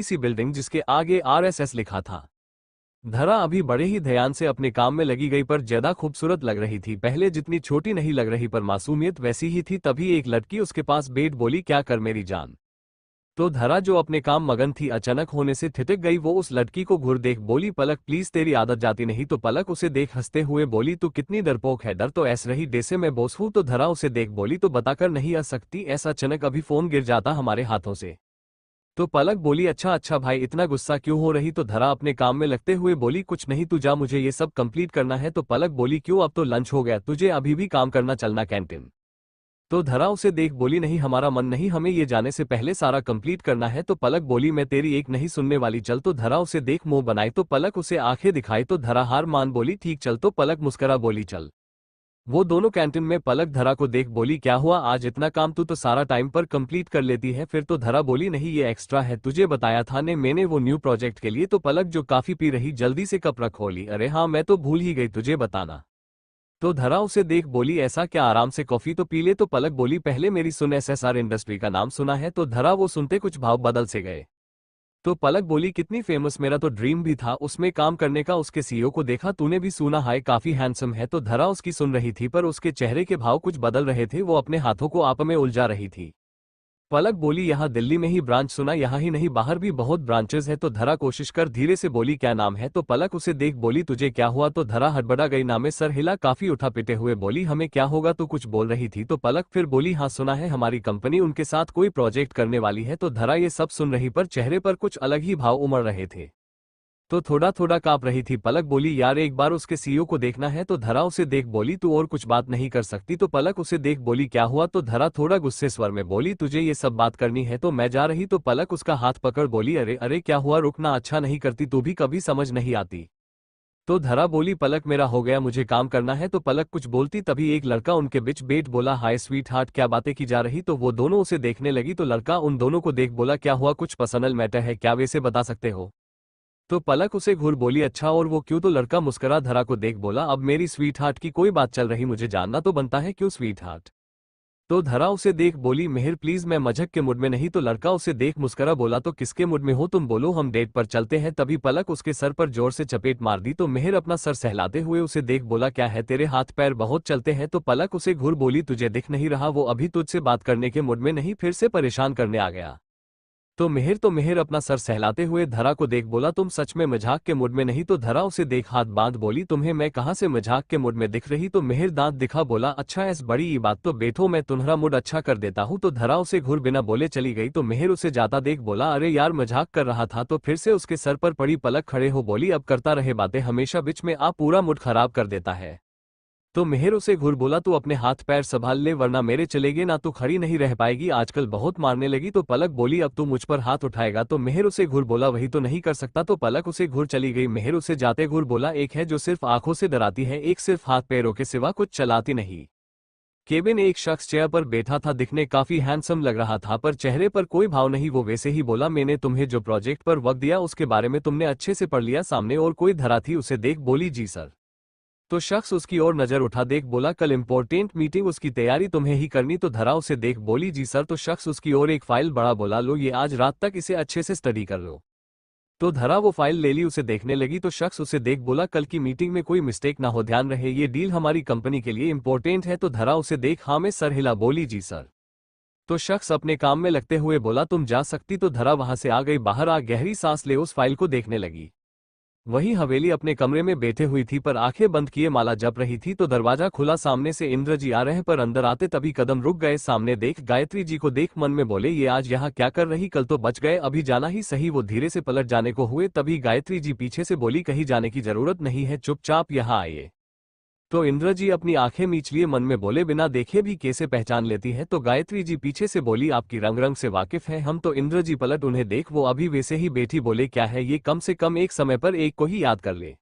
सी building जिसके आगे RSS लिखा था। धरा अभी बड़े ही ध्यान से अपने काम में लगी गई पर ज्यादा खूबसूरत लग रही थी। पहले जितनी छोटी नहीं लग रही पर मासूमियत वैसी ही थी। तभी एक लड़की उसके पास बैठ बोली, क्या कर मेरी जान। तो धरा जो अपने काम मगन थी अचानक होने से ठिठक गई। वो उस लड़की को घूर देख बोली, पलक प्लीज तेरी आदत जाती नहीं। तो पलक उसे देख हंसते हुए बोली, तू कितनी डरपोक है, डर तो ऐस रही जैसे मैं बॉस हूं। तो धरा उसे देख बोली, तो बताकर नहीं आ सकती ऐसा, अचानक अभी फोन गिर जाता हमारे हाथों से। तो पलक बोली, अच्छा अच्छा भाई इतना गुस्सा क्यों हो रही। तो धरा अपने काम में लगते हुए बोली, कुछ नहीं तू जा, मुझे ये सब कंप्लीट करना है। तो पलक बोली, क्यों अब तो लंच हो गया, तुझे अभी भी काम करना, चलना कैंटीन। तो धरा उसे देख बोली, नहीं हमारा मन नहीं, हमें ये जाने से पहले सारा कंप्लीट करना है। तो पलक बोली, मैं तेरी एक नहीं सुनने वाली, चल। तो धरा उसे देख मुंह बनाई। तो पलक उसे आंखें दिखाई। तो धरा हार मान बोली, ठीक चल। तो पलक मुस्करा बोली, चल। वो दोनों कैंटीन में। पलक धरा को देख बोली, क्या हुआ आज इतना काम, तू तो सारा टाइम पर कंप्लीट कर लेती है फिर। तो धरा बोली, नहीं ये एक्स्ट्रा है, तुझे बताया था ने मैंने वो न्यू प्रोजेक्ट के लिए। तो पलक जो काफी पी रही जल्दी से कप रख खोली, अरे हाँ मैं तो भूल ही गई तुझे बताना। तो धरा उसे देख बोली, ऐसा क्या, आराम से कॉफी तो पी ले। तो पलक बोली, पहले मेरी सुन, एसएसआर इंडस्ट्री का नाम सुना है। तो धरा वो सुनते कुछ भाव बदल से गए। तो पलक बोली, कितनी फेमस, मेरा तो ड्रीम भी था उसमें काम करने का। उसके सीईओ को देखा तूने भी सुना, हाय काफी हैंडसम है। तो धरा उसकी सुन रही थी पर उसके चेहरे के भाव कुछ बदल रहे थे, वो अपने हाथों को आप में उलझा रही थी। पलक बोली, यहाँ दिल्ली में ही ब्रांच सुना, यहाँ ही नहीं बाहर भी बहुत ब्रांचेस है। तो धरा कोशिश कर धीरे से बोली, क्या नाम है। तो पलक उसे देख बोली, तुझे क्या हुआ। तो धरा हड़बड़ा गई, नामे सर हिला, काफी उठा पिटे हुए बोली, हमें क्या होगा, तो कुछ बोल रही थी। तो पलक फिर बोली, हाँ सुना है हमारी कंपनी उनके साथ कोई प्रोजेक्ट करने वाली है। तो धरा ये सब सुन रही पर चेहरे पर कुछ अलग ही भाव उमड़ रहे थे। तो थोड़ा थोड़ा कांप रही थी। पलक बोली, यार एक बार उसके सीईओ को देखना है। तो धरा उसे देख बोली, तू और कुछ बात नहीं कर सकती। तो पलक उसे देख बोली, क्या हुआ। तो धरा थोड़ा गुस्से स्वर में बोली, तुझे ये सब बात करनी है तो मैं जा रही। तो पलक उसका हाथ पकड़ बोली, अरे अरे क्या हुआ, रुकना अच्छा नहीं करती, तू भी कभी समझ नहीं आती। तो धरा बोली, पलक मेरा हो गया, मुझे काम करना है। तो पलक कुछ बोलती तभी एक लड़का उनके बीच बैठ बोला, हाय स्वीट हार्ट क्या बातें की जा रही। तो वो दोनों उसे देखने लगी। तो लड़का उन दोनों को देख बोला, क्या हुआ, कुछ पर्सनल मैटर है क्या, वैसे बता सकते हो। तो पलक उसे घूर बोली, अच्छा और वो क्यों। तो लड़का मुस्करा धरा को देख बोला, अब मेरी स्वीट हार्ट की कोई बात चल रही, मुझे जानना तो बनता है क्यों स्वीट हार्ट। तो धरा उसे देख बोली, मेहर प्लीज मैं मजाक के मूड में नहीं। तो लड़का उसे देख मुस्करा बोला, तो किसके मूड में हो तुम, बोलो हम डेट पर चलते हैं। तभी पलक उसके सर पर जोर से चपेट मार दी। तो मेहर अपना सर सहलाते हुए उसे देख बोला, क्या है तेरे हाथ पैर बहुत चलते हैं। तो पलक उसे घूर बोली, तुझे दिख नहीं रहा वो अभी तुझसे बात करने के मूड में नहीं, फिर से परेशान करने आ गया। तो मेहर अपना सर सहलाते हुए धरा को देख बोला, तुम सच में मजाक के मूड में नहीं। तो धरा उसे देख हाथ बांध बोली, तुम्हें मैं कहां से मजाक के मूड में दिख रही। तो मेहर दांत दिखा बोला, अच्छा ऐस बड़ी ये बात, तो बैठो मैं तुम्हारा मूड अच्छा कर देता हूं। तो धरा उसे घूर बिना बोले चली गई। तो मेहर उसे जाता देख बोला, अरे यार मजाक कर रहा था। तो फिर से उसके सर पर पड़ी। पलक खड़े हो बोली, अब करता रहे बातें, हमेशा बीच में आप पूरा मूड खराब कर देता है। तो मेहर उसे घूर बोला, तू अपने हाथ पैर संभाल ले वरना मेरे चलेगे ना, तू खड़ी नहीं रह पाएगी, आजकल बहुत मारने लगी। तो पलक बोली, अब तू मुझ पर हाथ उठाएगा। तो मेहर उसे घूर बोला, वही तो नहीं कर सकता। तो पलक उसे घूर चली गई। मेहर उसे जाते घूर बोला, एक है जो सिर्फ आंखों से डराती है, एक सिर्फ हाथ पैरों के सिवा कुछ चलाती नहीं। केबिन एक शख्स चेयर पर बैठा था, दिखने काफी हैंडसम लग रहा था पर चेहरे पर कोई भाव नहीं। वो वैसे ही बोला, मैंने तुम्हें जो प्रोजेक्ट पर वक्त दिया उसके बारे में तुमने अच्छे से पढ़ लिया। सामने और कोई धरा थी, उसे देख बोली, जी सर। तो शख्स उसकी ओर नजर उठा देख बोला, कल इंपॉर्टेंट मीटिंग उसकी तैयारी तुम्हें ही करनी। तो धरा उसे देख बोली, जी सर। तो शख्स उसकी ओर एक फाइल बड़ा बोला, लो ये आज रात तक इसे अच्छे से स्टडी कर लो। तो धरा वो फाइल ले ली, उसे देखने लगी। तो शख्स उसे देख बोला, कल की मीटिंग में कोई मिस्टेक ना हो, ध्यान रहे ये डील हमारी कंपनी के लिए इंपॉर्टेंट है। तो धरा उसे देख हाँ में सर हिला बोली, जी सर। तो शख्स अपने काम में लगते हुए बोला, तुम जा सकती। तो धरा वहां से आ गई, बाहर आ गहरी सांस ले उस फाइल को देखने लगी। वही हवेली अपने कमरे में बैठे हुई थी पर आंखें बंद किए माला जप रही थी। तो दरवाजा खुला, सामने से इंद्र जी आ रहे पर अंदर आते तभी कदम रुक गए। सामने देख गायत्री जी को देख मन में बोले, ये आज यहाँ क्या कर रही, कल तो बच गए, अभी जाना ही सही। वो धीरे से पलट जाने को हुए तभी गायत्री जी पीछे से बोली, कहीं जाने की जरूरत नहीं है, चुपचाप यहाँ आइए। तो इंद्र जी अपनी आंखें मीच लिए मन में बोले, बिना देखे भी कैसे पहचान लेती है। तो गायत्री जी पीछे से बोली, आपकी रंग रंग से वाकिफ है हम। तो इंद्र जी पलट उन्हें देख वो अभी वैसे ही बैठी, बोले, क्या है ये, कम से कम एक समय पर एक को ही याद कर ले।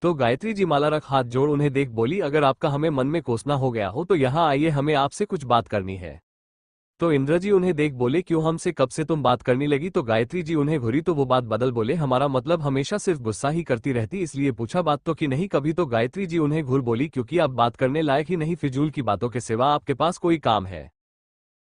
तो गायत्री जी माला रख हाथ जोड़ उन्हें देख बोली, अगर आपका हमें मन में कोसना हो गया हो तो यहाँ आइए, हमें आपसे कुछ बात करनी है। तो इंद्र जी उन्हें देख बोले, क्यों, हमसे कब से तुम बात करने लगी। तो गायत्री जी उन्हें घुरी तो वो बात बदल बोले, हमारा मतलब हमेशा सिर्फ गुस्सा ही करती रहती, इसलिए पूछा बात तो कि नहीं कभी। तो गायत्री जी उन्हें घुर बोली, क्योंकि आप बात करने लायक ही नहीं, फिजूल की बातों के सिवा आपके पास कोई काम है।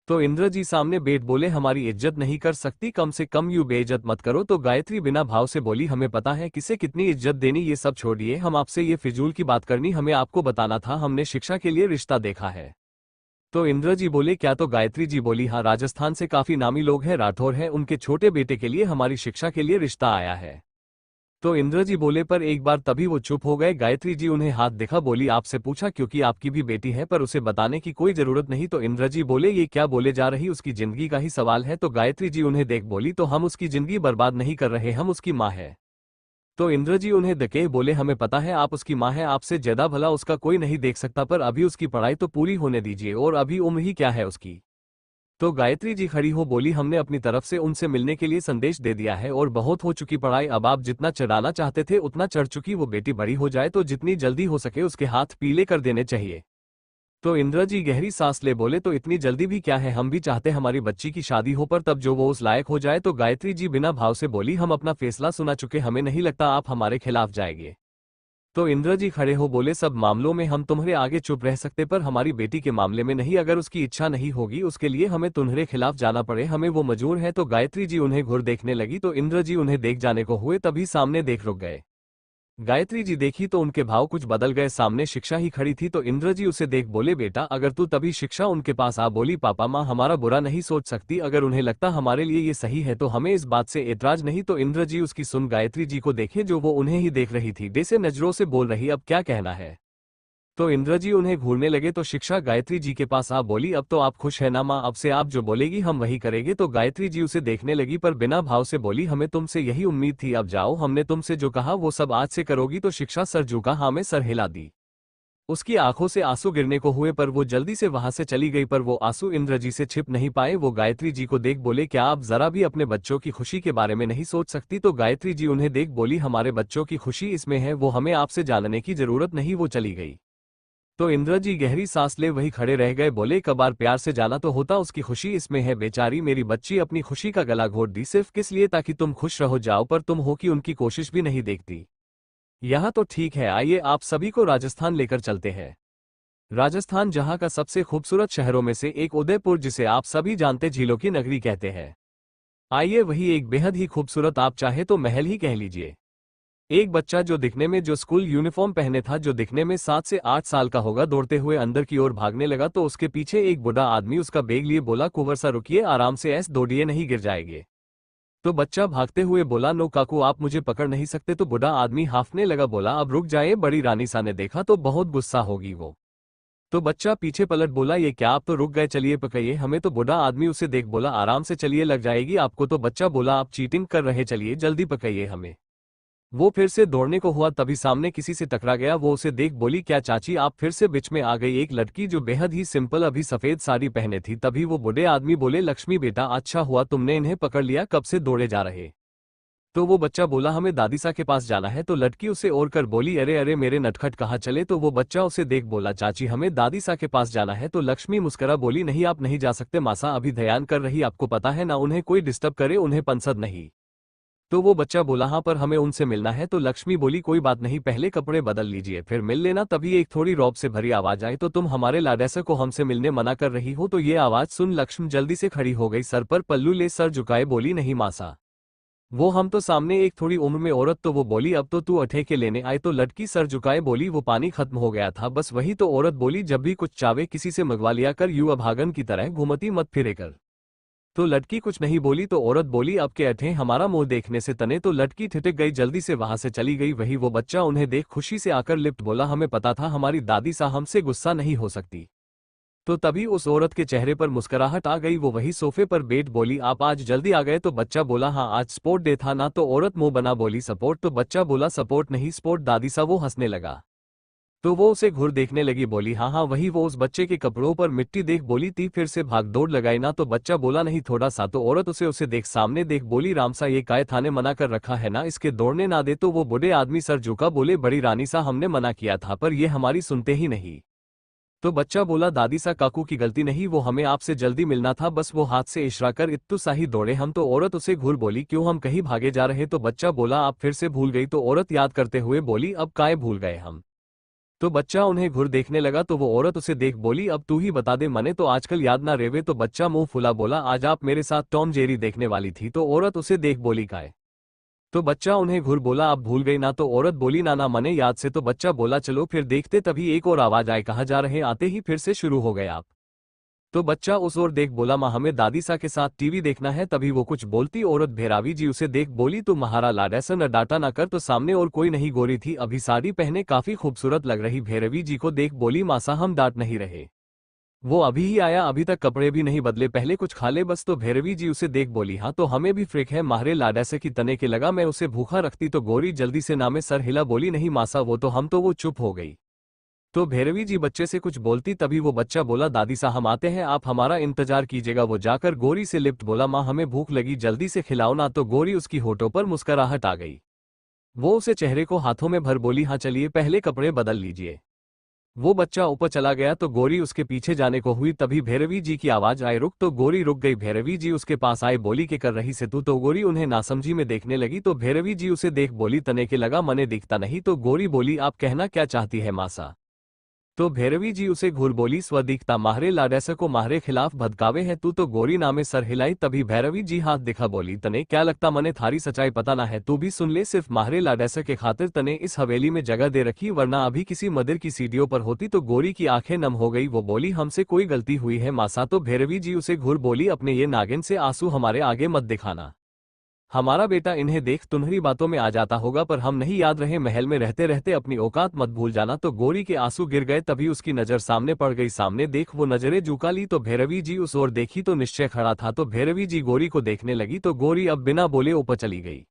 तो इंद्र जी सामने बैठ बोले हमारी इज्जत नहीं कर सकती, कम से कम यूं बेइज्जत मत करो। तो गायत्री बिना भाव से बोली हमें पता है किसे कितनी इज्जत देनी, ये सब छोड़िए, हम आपसे ये फिजूल की बात करनी, हमें आपको बताना था, हमने शिक्षा के लिए रिश्ता देखा है। तो इंद्र जी बोले क्या? तो गायत्री जी बोली हाँ, राजस्थान से काफी नामी लोग हैं, राठौर हैं, उनके छोटे बेटे के लिए हमारी शिक्षा के लिए रिश्ता आया है। तो इंद्र जी बोले पर एक बार तभी वो चुप हो गए। गायत्री जी उन्हें हाथ दिखा बोली आपसे पूछा क्योंकि आपकी भी बेटी है, पर उसे बताने की कोई जरूरत नहीं। तो इंद्र जी बोले ये क्या बोले जा रही, उसकी जिंदगी का ही सवाल है। तो गायत्री जी उन्हें देख बोली तो हम उसकी जिंदगी बर्बाद नहीं कर रहे, हम उसकी माँ है। तो इंद्र जी उन्हें देखे बोले हमें पता है आप उसकी माँ है, आपसे ज्यादा भला उसका कोई नहीं देख सकता, पर अभी उसकी पढ़ाई तो पूरी होने दीजिए, और अभी उम्र ही क्या है उसकी। तो गायत्री जी खड़ी हो बोली हमने अपनी तरफ से उनसे मिलने के लिए संदेश दे दिया है, और बहुत हो चुकी पढ़ाई, अब आप जितना चढ़ाना चाहते थे उतना चढ़ चुकी, वो बेटी बड़ी हो जाए तो जितनी जल्दी हो सके उसके हाथ पीले कर देने चाहिए। तो इंद्र जी गहरी सांस ले बोले तो इतनी जल्दी भी क्या है, हम भी चाहते हमारी बच्ची की शादी हो, पर तब जो वो उस लायक हो जाए। तो गायत्री जी बिना भाव से बोली हम अपना फैसला सुना चुके, हमें नहीं लगता आप हमारे खिलाफ जाएंगे। तो इंद्र जी खड़े हो बोले सब मामलों में हम तुम्हारे आगे चुप रह सकते, पर हमारी बेटी के मामले में नहीं, अगर उसकी इच्छा नहीं होगी उसके लिए हमें तुम्हारे खिलाफ जाना पड़े, हमें वो मजबूर है। तो गायत्री जी उन्हें घूर देखने लगी, तो इंद्र जी उन्हें देख जाने को हुए, तभी सामने देख रुक गए। गायत्री जी देखी तो उनके भाव कुछ बदल गए, सामने शिक्षा ही खड़ी थी। तो इंद्र जी उसे देख बोले बेटा अगर तू, तभी शिक्षा उनके पास आ बोली पापा माँ हमारा बुरा नहीं सोच सकती, अगर उन्हें लगता हमारे लिए ये सही है तो हमें इस बात से एतराज नहीं। तो इंद्र जी उसकी सुन गायत्री जी को देखे जो वो उन्हें ही देख रही थी, जैसे नजरों से बोल रही अब क्या कहना है। तो इंद्र जी उन्हें घूरने लगे, तो शिक्षा गायत्री जी के पास आ बोली अब तो आप खुश है ना माँ, अब से आप जो बोलेगी हम वही करेंगे। तो गायत्री जी उसे देखने लगी पर बिना भाव से बोली हमें तुमसे यही उम्मीद थी, अब जाओ, हमने तुमसे जो कहा वो सब आज से करोगी। तो शिक्षा सर झुका, हाँ में सर हिला दी। उसकी आंखों से आंसू गिरने को हुए पर वो जल्दी से वहां से चली गई, पर वो आंसू इंद्र जी से छिप नहीं पाए। वो गायत्री जी को देख बोले क्या आप जरा भी अपने बच्चों की खुशी के बारे में नहीं सोच सकती। तो गायत्री जी उन्हें देख बोली हमारे बच्चों की खुशी इसमें है, वो हमें आपसे जानने की जरूरत नहीं। वो चली गई। तो इंद्र जी गहरी सांस ले वही खड़े रह गए, बोले कबार प्यार से जाना तो होता, उसकी खुशी इसमें है, बेचारी मेरी बच्ची अपनी खुशी का गला घोट दी सिर्फ किस लिए, ताकि तुम खुश रहो जाओ, पर तुम हो कि उनकी कोशिश भी नहीं देखती। यहाँ तो ठीक है, आइए आप सभी को राजस्थान लेकर चलते हैं। राजस्थान जहाँ का सबसे खूबसूरत शहरों में से एक उदयपुर, जिसे आप सभी जानते झीलों की नगरी कहते हैं। आइए वही एक बेहद ही खूबसूरत, आप चाहे तो महल ही कह लीजिए। एक बच्चा जो दिखने में, जो स्कूल यूनिफॉर्म पहने था, जो दिखने में 7 से 8 साल का होगा, दौड़ते हुए अंदर की ओर भागने लगा। तो उसके पीछे एक बूढ़ा आदमी उसका बैग लिए बोला कुंवर सा रुकिए, आराम से ऐस दौड़िए, नहीं गिर जाएंगे। तो बच्चा भागते हुए बोला नो काकू आप मुझे पकड़ नहीं सकते। तो बूढ़ा आदमी हांफने लगा, बोला अब रुक जाए, बड़ी रानी सा ने देखा तो बहुत गुस्सा होगी वो। तो बच्चा पीछे पलट बोला ये क्या, आप तो रुक गए, चलिए पकड़िए हमें। तो बूढ़ा आदमी उसे देख बोला आराम से चलिए, लग जाएगी आपको। तो बच्चा बोला आप चीटिंग कर रहे, चलिए जल्दी पकड़िए हमें। वो फिर से दौड़ने को हुआ, तभी सामने किसी से टकरा गया। वो उसे देख बोली क्या चाची आप फिर से बीच में आ गई, एक लड़की जो बेहद ही सिंपल अभी सफेद साड़ी पहने थी। तभी वो बूढ़े आदमी बोले लक्ष्मी बेटा अच्छा हुआ तुमने इन्हें पकड़ लिया, कब से दौड़े जा रहे। तो वो बच्चा बोला हमें दादीसा के पास जाना है। तो लड़की उसे और कर बोली अरे अरे मेरे नटखट कहाँ चले। तो वो बच्चा उसे देख बोला चाची हमें दादीसा के पास जाना है। तो लक्ष्मी मुस्करा बोली नहीं आप नहीं जा सकते, मासा अभी ध्यान कर रही, आपको पता है ना उन्हें कोई डिस्टर्ब करे, उन्हें पसंद नहीं। तो वो बच्चा बोला हाँ पर हमें उनसे मिलना है। तो लक्ष्मी बोली कोई बात नहीं, पहले कपड़े बदल लीजिए फिर मिल लेना। तभी एक थोड़ी रौब से भरी आवाज आई, तो तुम हमारे लाडेसा को हमसे मिलने मना कर रही हो। तो ये आवाज सुन लक्ष्मी जल्दी से खड़ी हो गई, सर पर पल्लू ले सर झुकाए बोली नहीं मासा, वो हम तो सामने एक थोड़ी उम्र में औरत। तो वो बोली अब तो तू अठे के लेने आए। तो लड़की सर झुकाए बोली वो पानी खत्म हो गया था बस वही। तो औरत बोली जब भी कुछ चावे किसी से मंगवा लिया कर, यू अभागन की तरह घूमती मत फिरे कर। तो लड़की कुछ नहीं बोली। तो औरत बोली अब के अठे हमारा मुंह देखने से तने। तो लड़की ठिठक गई, जल्दी से वहां से चली गई। वही वो बच्चा उन्हें देख खुशी से आकर लिप्ट बोला हमें पता था हमारी दादी सा हमसे गुस्सा नहीं हो सकती। तो तभी उस औरत के चेहरे पर मुस्कुराहट आ गई, वो वही सोफे पर बैठ बोली आप आज जल्दी आ गए। तो बच्चा बोला हाँ आज स्पोर्ट डे था ना। तो औरत मुंह बना बोली सपोर्ट। तो बच्चा बोला सपोर्ट नहीं स्पोर्ट दादी सा। वो हंसने लगा। तो वो उसे घूर देखने लगी, बोली हाँ हाँ वही। वो उस बच्चे के कपड़ों पर मिट्टी देख बोली ती फिर से भाग दौड़ लगाई ना। तो बच्चा बोला नहीं थोड़ा सा। तो औरत उसे देख सामने देख बोली रामसा ये काय थाने मना कर रखा है ना, इसके दौड़ने ना दे। तो वो बूढ़े आदमी सर झुका बोले बड़ी रानी सा हमने मना किया था पर ये हमारी सुनते ही नहीं। तो बच्चा बोला दादी सा काकू की गलती नहीं, वो हमें आपसे जल्दी मिलना था बस, वो हाथ से इशारा कर इत्तु सा ही दौड़े हम। तो औरत उसे घूर बोली क्यों हम कहीं भागे जा रहे। तो बच्चा बोला आप फिर से भूल गई। तो औरत याद करते हुए बोली अब काय भूल गए हम। तो बच्चा उन्हें घूर देखने लगा तो वो औरत उसे देख बोली, अब तू ही बता दे, मने तो आजकल याद ना रेवे। तो बच्चा मुंह फुला बोला, आज आप मेरे साथ टॉम जेरी देखने वाली थी। तो औरत उसे देख बोली, काय? तो बच्चा उन्हें घूर बोला, आप भूल गई ना? तो औरत बोली, ना ना मने याद से। तो बच्चा बोला, चलो फिर देखते। तभी एक और आवाज आए, कहाँ जा रहे? आते ही फिर से शुरू हो गए आप। तो बच्चा उस ओर देख बोला, माँ हमें दादी सा के साथ टीवी देखना है। तभी वो कुछ बोलती औरत भैरावी जी उसे देख बोली, तू महारा लाडैसा न डाटा ना कर। तो सामने और कोई नहीं, गोरी थी, अभी साड़ी पहने काफी खूबसूरत लग रही भैरवी जी को देख बोली, मासा हम डांट नहीं रहे, वो अभी ही आया, अभी तक कपड़े भी नहीं बदले, पहले कुछ खा ले बस। तो भैरवी जी उसे देख बोली, हाँ तो हमें भी फ्रिक है, माहरे लाडैसे की तने के लगा, मैं उसे भूखा रखती। तो गोरी जल्दी से नामे सर हिला बोली, नहीं मासा वो तो हम। तो वो चुप हो गई। तो भैरवी जी बच्चे से कुछ बोलती तभी वो बच्चा बोला, दादी सा हम आते हैं, आप हमारा इंतजार कीजिएगा। वो जाकर गोरी से लिप्ट बोला, माँ हमें भूख लगी, जल्दी से खिलाओ ना। तो गोरी उसकी होठों पर मुस्कुराहट आ गई, वो उसे चेहरे को हाथों में भर बोली, हाँ चलिए पहले कपड़े बदल लीजिए। वो बच्चा ऊपर चला गया तो गोरी उसके पीछे जाने को हुई, तभी भैरवी जी की आवाज आई, रुक। तो गोरी रुक गई। भैरवी जी उसके पास आए, बोली, के कर रही से तू? तो गोरी उन्हें नासमझी में देखने लगी। तो भैरवी जी उसे देख बोली, तने के लगा, मने दिखता नहीं। तो गोरी बोली, आप कहना क्या चाहती है मासा? तो भैरवी जी उसे घूर बोली, स्वदीकता माहरे लाडैसा को माहरे खिलाफ भदकावे है तू। तो गोरी नामे सर हिलाई। तभी भैरवी जी हाथ दिखा बोली, तने क्या लगता मने थारी सच्चाई पता ना है? तू भी सुन ले, सिर्फ माहरे लाडैसा के खातिर तने इस हवेली में जगह दे रखी, वरना अभी किसी मंदिर की सीढ़ियों पर होती। तो गोरी की आंखें नम हो गई, वो बोली, हमसे कोई गलती हुई है मासा। तो भैरवी जी उसे घूर बोली, अपने ये नागिन से आंसू हमारे आगे मत दिखाना, हमारा बेटा इन्हें देख तुम्हारी बातों में आ जाता होगा, पर हम नहीं याद रहे, महल में रहते रहते अपनी औकात मत भूल जाना। तो गोरी के आंसू गिर गए। तभी उसकी नजर सामने पड़ गई, सामने देख वो नजरें झुका ली। तो भैरवी जी उस ओर देखी तो निश्चय खड़ा था। तो भैरवी जी गोरी को देखने लगी तो गोरी अब बिना बोले ऊपर चली गई।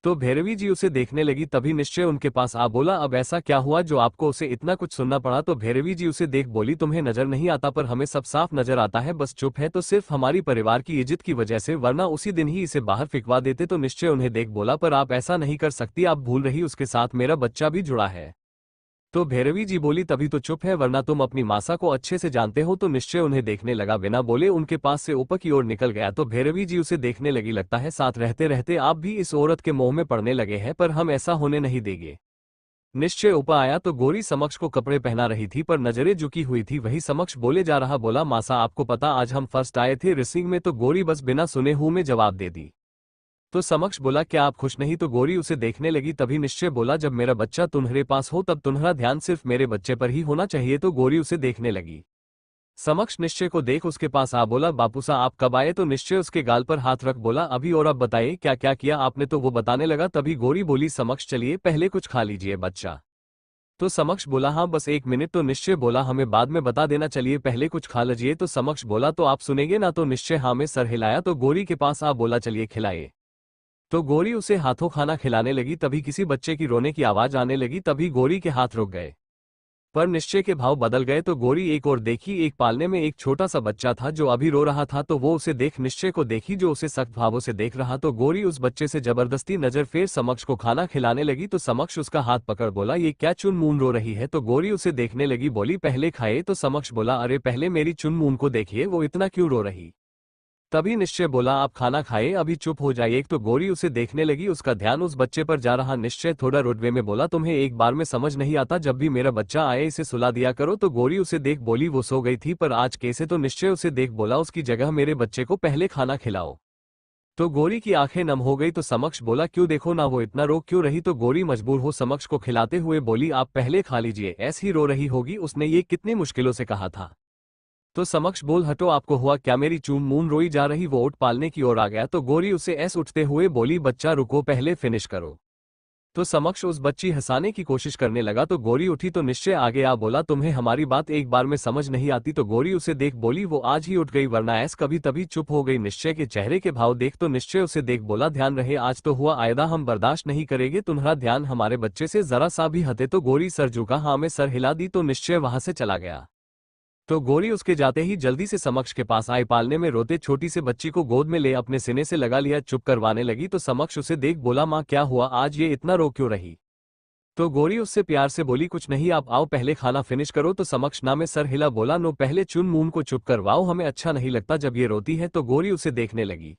तो भैरवी जी उसे देखने लगी तभी निश्चय उनके पास आ बोला, अब ऐसा क्या हुआ जो आपको उसे इतना कुछ सुनना पड़ा? तो भैरवी जी उसे देख बोली, तुम्हें नजर नहीं आता पर हमें सब साफ नजर आता है, बस चुप है तो सिर्फ हमारी परिवार की इज्जत की वजह से, वरना उसी दिन ही इसे बाहर फिकवा देते। तो निश्चय उन्हें देख बोला, पर आप ऐसा नहीं कर सकती, आप भूल रही उसके साथ मेरा बच्चा भी जुड़ा है। तो भैरवी जी बोली, तभी तो चुप है, वरना तुम अपनी मासा को अच्छे से जानते हो। तो निश्चय उन्हें देखने लगा, बिना बोले उनके पास से ऊपर की ओर निकल गया। तो भैरवी जी उसे देखने लगी, लगता है साथ रहते रहते आप भी इस औरत के मोह में पड़ने लगे हैं, पर हम ऐसा होने नहीं देंगे। निश्चय ऊपर आया तो गोरी समक्ष को कपड़े पहना रही थी पर नजरें झुकी हुई थी, वही समक्ष बोले जा रहा, बोला, मासा आपको पता आज हम फर्स्ट आए थे रेसिंग में? तो गोरी बस बिना सुने हूं में जवाब दे दी। तो समक्ष बोला, क्या आप खुश नहीं? तो गोरी उसे देखने लगी तभी निश्चय बोला, जब मेरा बच्चा तुम्हारे पास हो तब तुम्हारा ध्यान सिर्फ मेरे बच्चे पर ही होना चाहिए। तो गोरी उसे देखने लगी। समक्ष निश्चय को देख उसके पास आ बोला, बापूसा आप कब आए? तो निश्चय उसके गाल पर हाथ रख बोला, अभी। और अब बताइए क्या क्या किया आपने? तो वो बताने लगा तभी गोरी बोली, समक्ष चलिए पहले कुछ खा लीजिए बच्चा। तो समक्ष बोला, हाँ बस एक मिनट। तो निश्चय बोला, हमें बाद में बता देना, चलिए पहले कुछ खा लीजिए। तो समक्ष बोला, तो आप सुनेंगे ना? तो निश्चय हाँ में सर हिलाया। तो गोरी के पास आ बोला, चलिए खिलाइए। तो गोरी उसे हाथों खाना खिलाने लगी तभी किसी बच्चे की रोने की आवाज आने लगी, तभी गोरी के हाथ रुक गए पर निश्चय के भाव बदल गए। तो गोरी एक और देखी, एक पालने में एक छोटा सा बच्चा था जो अभी रो रहा था। तो वो उसे देख निश्चय को देखी जो उसे सख्त भावों से देख रहा। तो गोरी उस बच्चे से जबरदस्ती नजर फेर समक्ष को खाना खिलाने लगी। तो समक्ष उसका हाथ पकड़ बोला, ये क्या चुन मून रो रही है? तो गोरी उसे देखने लगी, बोली, पहले खाए। तो समक्ष बोला, अरे पहले मेरी चुन मून को देखिए, वो इतना क्यों रो रही? तभी निश्चय बोला, आप खाना खाए, अभी चुप हो जाइए। तो गोरी उसे देखने लगी, उसका ध्यान उस बच्चे पर जा रहा। निश्चय थोड़ा रुडवे में बोला, तुम्हें एक बार में समझ नहीं आता, जब भी मेरा बच्चा आए इसे सुला दिया करो। तो गोरी उसे देख बोली, वो सो गई थी पर आज कैसे? तो निश्चय उसे देख बोला, उसकी जगह मेरे बच्चे को पहले खाना खिलाओ। तो गोरी की आंखें नम हो गई। तो समक्ष बोला, क्यों देखो ना वो इतना रो क्यों रही? तो गोरी मजबूर हो समक्ष को खिलाते हुए बोली, आप पहले खा लीजिए, ऐसी रो रही होगी, उसने ये कितनी मुश्किलों से कहा था। तो समक्ष बोल, हटो, आपको हुआ क्या? मेरी चून मून रोई जा रही। वो ओट पालने की ओर आ गया तो गोरी उसे ऐस उठते हुए बोली, बच्चा रुको, पहले फिनिश करो। तो समक्ष उस बच्ची हंसाने की कोशिश करने लगा तो गोरी उठी तो निश्चय आगे आ बोला, तुम्हें हमारी बात एक बार में समझ नहीं आती? तो गोरी उसे देख बोली, वो आज ही उठ गई, वरना ऐस कभी तभी चुप हो गई। निश्चय के चेहरे के भाव देख तो निश्चय उसे देख बोला, ध्यान रहे, आज तो हुआ, आयदा हम बर्दाश्त नहीं करेंगे तुम्हारा ध्यान हमारे बच्चे से जरा सा भी हटे। तो गोरी सर झुका, हाँ में सर हिला दी। तो निश्चय वहां से चला गया। तो गोरी उसके जाते ही जल्दी से समक्ष के पास आई, पालने में रोते छोटी से बच्ची को गोद में ले अपने सीने से लगा लिया, चुप करवाने लगी। तो समक्ष उसे देख बोला, माँ क्या हुआ, आज ये इतना रो क्यों रही? तो गोरी उससे प्यार से बोली, कुछ नहीं, आप आओ पहले खाना फिनिश करो। तो समक्ष ना में सर हिला बोला, नो, पहले चुन मून को चुप करवाओ, हमें अच्छा नहीं लगता जब ये रोती है। तो गोरी उसे देखने लगी।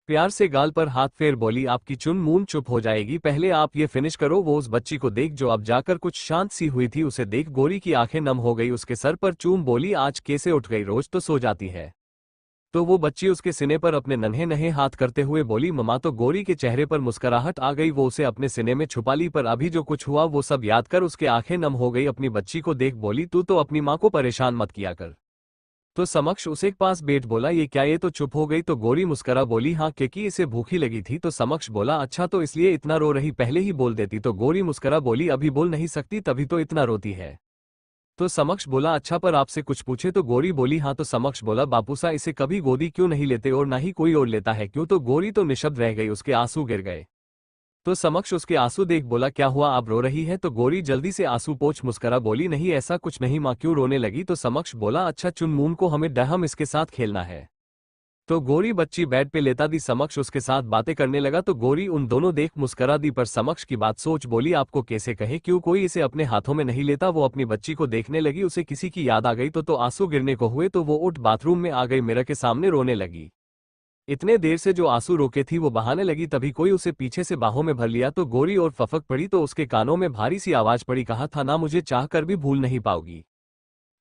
प्यार से गाल पर हाथ फेर बोली, आपकी चुन मून चुप हो जाएगी, पहले आप ये फिनिश करो। वो उस बच्ची को देख जो अब जाकर कुछ शांत सी हुई थी, उसे देख गोरी की आंखें नम हो गई। उसके सर पर चूम बोली, आज कैसे उठ गई, रोज तो सो जाती है। तो वो बच्ची उसके सिने पर अपने नन्हे नन्हे हाथ करते हुए बोली, ममा। तो गोरी के चेहरे पर मुस्कुराहट आ गई, वो उसे अपने सिने में छुपा ली, पर अभी जो कुछ हुआ वो सब याद कर उसके आंखें नम हो गई। अपनी बच्ची को देख बोली, तू तो अपनी माँ को परेशान मत किया कर। तो समक्ष उसे पास बैठ बोला, ये क्या, ये तो चुप हो गई। तो गोरी मुस्करा बोली, हाँ क्योंकि इसे भूखी लगी थी। तो समक्ष बोला, अच्छा तो इसलिए इतना रो रही, पहले ही बोल देती। तो गोरी मुस्करा बोली, अभी बोल नहीं सकती तभी तो इतना रोती है। तो समक्ष बोला, अच्छा पर आपसे कुछ पूछे। तो गोरी बोली, हाँ। तो समक्ष बोला, बापूसा इसे कभी गोदी क्यों नहीं लेते और ना ही कोई और लेता है क्यों। तो गोरी तो निशब्द रह गई, उसके आंसू गिर गए। तो समक्ष उसके आंसू देख बोला, क्या हुआ, आप रो रही है। तो गोरी जल्दी से आंसू पोंछ मुस्करा बोली, नहीं ऐसा कुछ नहीं माँ, क्यों रोने लगी। तो समक्ष बोला, अच्छा चुन मून को हमें हम इसके साथ खेलना है। तो गोरी बच्ची बेड पे लेता दी, समक्ष उसके साथ बातें करने लगा। तो गोरी उन दोनों देख मुस्करा दी, पर समक्ष की बात सोच बोली, आपको कैसे कहे, क्यों कोई इसे अपने हाथों में नहीं लेता। वो अपनी बच्ची को देखने लगी, उसे किसी की याद आ गई तो आंसू गिरने को हुए। तो वो उठ बाथरूम में आ गई, मिरर के सामने रोने लगी। इतने देर से जो आंसू रोके थी वो बहाने लगी, तभी कोई उसे पीछे से बाहों में भर लिया। तो गोरी और फफक पड़ी, तो उसके कानों में भारी सी आवाज पड़ी, कहा था ना मुझे चाह कर भी भूल नहीं पाओगी।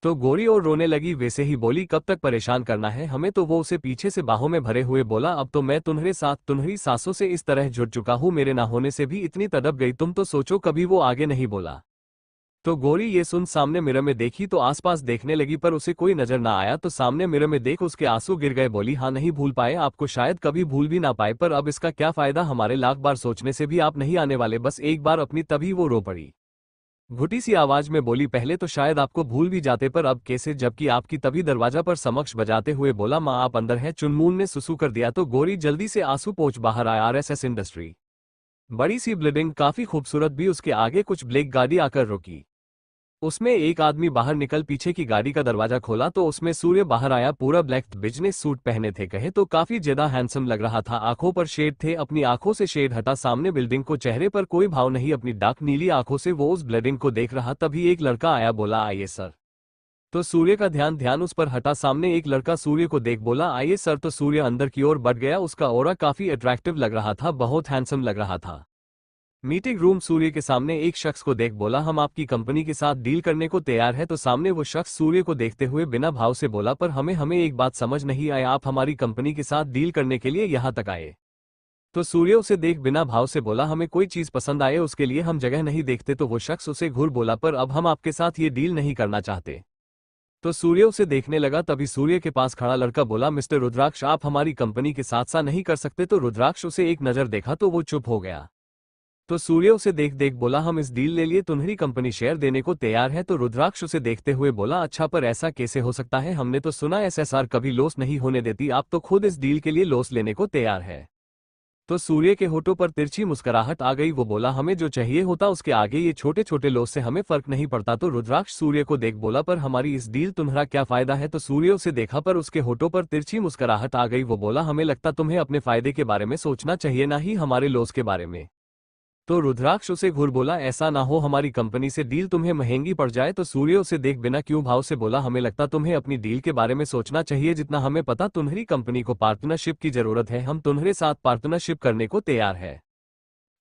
तो गोरी और रोने लगी, वैसे ही बोली, कब तक परेशान करना है हमें। तो वो उसे पीछे से बाहों में भरे हुए बोला, अब तो मैं तुम्हारे साथ तुम्हारी सांसों से इस तरह जुड़ चुका हूं, मेरे ना होने से भी इतनी तड़प गई तुम, तो सोचो। कभी वो आगे नहीं बोला। तो गोरी ये सुन सामने मिरर में देखी, तो आसपास देखने लगी पर उसे कोई नजर ना आया। तो सामने मिरर में देख उसके आंसू गिर गए, बोली, हाँ नहीं भूल पाए आपको, शायद कभी भूल भी ना पाए, पर अब इसका क्या फायदा, हमारे लाख बार सोचने से भी आप नहीं आने वाले, बस एक बार अपनी। तभी वो रो पड़ी, घुटी सी आवाज में बोली, पहले तो शायद आपको भूल भी जाते, पर अब कैसे, जबकि आपकी। तभी दरवाजा पर समक्ष बजाते हुए बोला, माँ आप अंदर है। चुनमून ने सुसु कर दिया। तो गोरी जल्दी से आंसू पोंछ बाहर आया। आरएसएस इंडस्ट्री, बड़ी सी बिल्डिंग, काफी खूबसूरत भी। उसके आगे कुछ ब्लैक गाड़ी आकर रुकी, उसमें एक आदमी बाहर निकल पीछे की गाड़ी का दरवाजा खोला तो उसमें सूर्य बाहर आया, पूरा ब्लैक बिजनेस सूट पहने थे, कहे तो काफी ज्यादा हैंडसम लग रहा था। आंखों पर शेड थे, अपनी आंखों से शेड हटा सामने बिल्डिंग को, चेहरे पर कोई भाव नहीं, अपनी डार्क नीली आंखों से वो उस बिल्डिंग को देख रहा। तभी एक लड़का आया, बोला, आइए सर। तो सूर्य का ध्यान उस पर हटा, सामने एक लड़का सूर्य को देख बोला, आइए सर। तो सूर्य अंदर की ओर बढ़ गया, उसका ऑरा काफी अट्रैक्टिव लग रहा था, बहुत हैंडसम लग रहा था। मीटिंग रूम, सूर्य के सामने एक शख्स को देख बोला, हम आपकी कंपनी के साथ डील करने को तैयार है। तो सामने वो शख्स सूर्य को देखते हुए बिना भाव से बोला, पर हमें एक बात समझ नहीं आई, आप हमारी कंपनी के साथ डील करने के लिए यहाँ तक आए। तो सूर्य उसे देख बिना भाव से बोला, हमें कोई चीज पसंद आए उसके लिए हम जगह नहीं देखते। तो वो शख्स उसे घूर बोला, पर अब हम आपके साथ ये डील नहीं करना चाहते। तो सूर्य उसे देखने लगा, तभी सूर्य के पास खड़ा लड़का बोला, मिस्टर रुद्राक्ष आप हमारी कंपनी के साथ सा नहीं कर सकते। तो रुद्राक्ष उसे एक नजर देखा तो वो चुप हो गया। तो सूर्य उसे देख देख बोला, हम इस डील ले लिए तुम्हारी कंपनी शेयर देने को तैयार है। तो रुद्राक्ष उसे देखते हुए बोला, अच्छा पर ऐसा कैसे हो सकता है, हमने तो सुना एसएसआर कभी लॉस नहीं होने देती, आप तो खुद इस डील के लिए लॉस लेने को तैयार है। तो सूर्य के होठों पर तिरछी मुस्कुराहट आ गई, वो बोला, हमें जो चाहिए होता उसके आगे ये छोटे छोटे लॉस से हमें फर्क नहीं पड़ता। तो रुद्राक्ष सूर्य को देख बोला, पर हमारी इस डील तुम्हारा क्या फायदा है। तो सूर्य उसे देखा पर उसके होठों पर तिरछी मुस्कुराहट आ गई, वो बोला, हमें लगता तुम्हें अपने फायदे के बारे में सोचना चाहिए, ना ही हमारे लॉस के बारे में। तो रुद्राक्ष उसे घूर बोला, ऐसा ना हो हमारी कंपनी से डील तुम्हें महंगी पड़ जाए। तो सूर्य उसे देख बिना क्यों भाव से बोला, हमें लगता तुम्हें अपनी डील के बारे में सोचना चाहिए, जितना हमें पता तुम्हारी कंपनी को पार्टनरशिप की जरूरत है, हम तुम्हारे साथ पार्टनरशिप करने को तैयार है।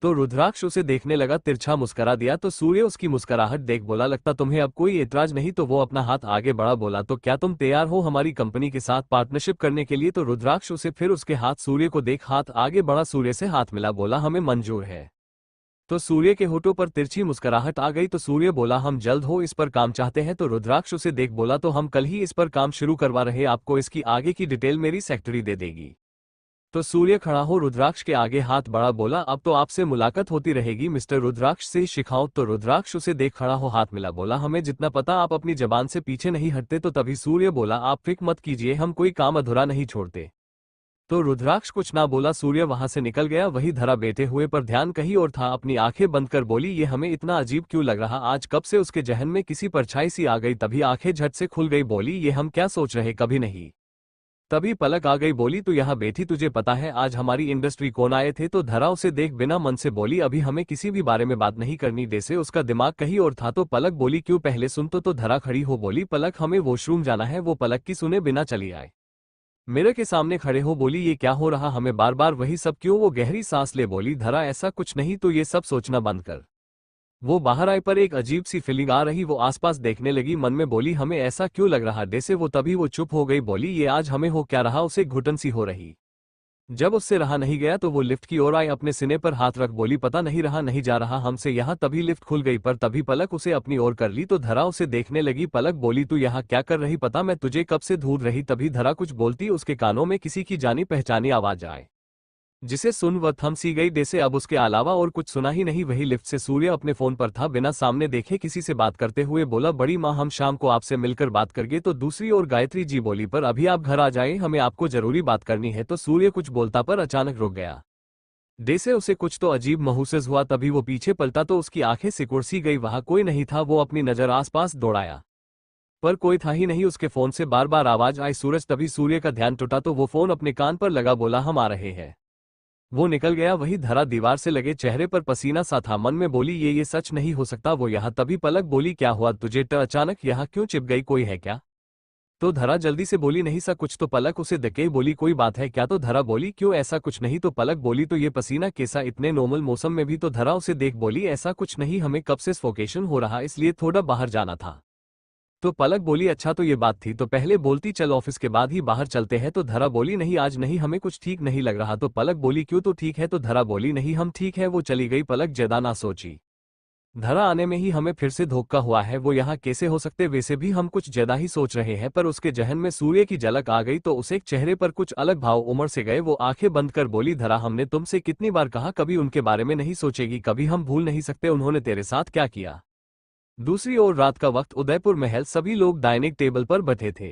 तो रुद्राक्ष उसे देखने लगा, तिरछा मुस्करा दिया। तो सूर्य उसकी मुस्कुराहट देख बोला, लगता तुम्हें अब कोई एतराज नहीं। तो वो अपना हाथ आगे बढ़ा, बोला, तो क्या तुम तैयार हो हमारी कंपनी के साथ पार्टनरशिप करने के लिए। तो रुद्राक्ष उसे फिर उसके हाथ सूर्य को देख हाथ आगे बढ़ा, सूर्य से हाथ मिला, बोला, हमें मंजूर है। तो सूर्य के होठों पर तिरछी मुस्कुराहट आ गई। तो सूर्य बोला, हम जल्द हो इस पर काम चाहते हैं। तो रुद्राक्ष उसे देख बोला, तो हम कल ही इस पर काम शुरू करवा रहे, आपको इसकी आगे की डिटेल मेरी सेक्रेटरी दे देगी। तो सूर्य खड़ा हो रुद्राक्ष के आगे हाथ बढ़ा, बोला, अब तो आपसे मुलाकात होती रहेगी मिस्टर रुद्राक्ष से शिखाओ। तो रुद्राक्ष उसे देख खड़ा हो हाथ मिला, बोला, हमें जितना पता आप अपनी जबान से पीछे नहीं हटते। तो तभी सूर्य बोला, आप फिक्र मत कीजिए, हम कोई काम अधूरा नहीं छोड़ते। तो रुद्राक्ष कुछ ना बोला, सूर्य वहां से निकल गया। वही धरा बैठे हुए पर ध्यान कहीं और था, अपनी आंखें बंद कर बोली, ये हमें इतना अजीब क्यों लग रहा, आज कब से उसके जहन में किसी परछाई सी आ गई। तभी आंखें झट से खुल गई, बोली, ये हम क्या सोच रहे, कभी नहीं। तभी पलक आ गई, बोली, तू यहाँ बैठी, तुझे पता है आज हमारी इंडस्ट्री कौन आए थे। तो धरा उसे देख बिना मन से बोली, अभी हमें किसी भी बारे में बात नहीं करनी, जैसे उसका दिमाग कहीं और था। तो पलक बोली, क्यों, पहले सुन तो धरा खड़ी हो बोली, पलक हमें वॉशरूम जाना है। वो पलक की सुने बिना चली आए। मिरर के सामने खड़े हो बोली ये क्या हो रहा हमें बार बार वही सब क्यों। वो गहरी सांस ले बोली धरा ऐसा कुछ नहीं तो ये सब सोचना बंद कर। वो बाहर आए पर एक अजीब सी फीलिंग आ रही। वो आसपास देखने लगी मन में बोली हमें ऐसा क्यों लग रहा जैसे वो। तभी वो चुप हो गई बोली ये आज हमें हो क्या रहा। उसे घुटन सी हो रही। जब उससे रहा नहीं गया तो वो लिफ्ट की ओर आई अपने सीने पर हाथ रख बोली पता नहीं रहा नहीं जा रहा हमसे यहाँ। तभी लिफ्ट खुल गई पर तभी पलक उसे अपनी ओर कर ली तो धरा उसे देखने लगी। पलक बोली तू यहाँ क्या कर रही पता मैं तुझे कब से ढूंढ रही। तभी धरा कुछ बोलती उसके कानों में किसी की जानी पहचानी आवाज आए जिसे सुन वह थम सी गई जैसे अब उसके अलावा और कुछ सुना ही नहीं। वही लिफ्ट से सूर्य अपने फोन पर था बिना सामने देखे किसी से बात करते हुए बोला बड़ी माँ हम शाम को आपसे मिलकर बात करेंगे। तो दूसरी ओर गायत्री जी बोली पर अभी आप घर आ जाए हमें आपको जरूरी बात करनी है। तो सूर्य कुछ बोलता पर अचानक रुक गया जैसे उसे कुछ तो अजीब महसूस हुआ। तभी वो पीछे पलटा तो उसकी आंखें सिकुड़ सी गई। वहां कोई नहीं था। वो अपनी नजर आसपास दौड़ाया पर कोई था ही नहीं। उसके फोन से बार बार आवाज आई सूरज। तभी सूर्य का ध्यान टूटा तो वो फोन अपने कान पर लगा बोला हम आ रहे हैं। वो निकल गया। वही धरा दीवार से लगे चेहरे पर पसीना सा था। मन में बोली ये सच नहीं हो सकता वो यहाँ। तभी पलक बोली क्या हुआ तुझे अचानक यहाँ क्यों चिप गई कोई है क्या। तो धरा जल्दी से बोली नहीं सा कुछ। तो पलक उसे धके बोली कोई बात है क्या। तो धरा बोली क्यों ऐसा कुछ नहीं। तो पलक बोली तो ये पसीना कैसा इतने नॉर्मल मौसम में भी। तो धरा उसे देख बोली ऐसा कुछ नहीं हमें कब से सफोकेशन हो रहा इसलिए थोड़ा बाहर जाना था। तो पलक बोली अच्छा तो ये बात थी। तो पहले बोलती चल ऑफिस के बाद ही बाहर चलते हैं। तो धरा बोली नहीं आज नहीं हमें कुछ ठीक नहीं लग रहा। तो पलक बोली क्यों तो ठीक है। तो धरा बोली नहीं हम ठीक है। वो चली गई। पलक ज्यादा ना सोची। धरा आने में ही हमें फिर से धोखा हुआ है। वो यहाँ कैसे हो सकते। वैसे भी हम कुछ ज्यादा ही सोच रहे हैं। पर उसके जहन में सूर्य की झलक आ गई तो उसे चेहरे पर कुछ अलग भाव उमड़ से गए। वो आंखें बंद कर बोली धरा हमने तुमसे कितनी बार कहा कभी उनके बारे में नहीं सोचेगी कभी हम भूल नहीं सकते उन्होंने तेरे साथ क्या किया। दूसरी ओर रात का वक्त उदयपुर महल सभी लोग डाइनिंग टेबल पर बैठे थे।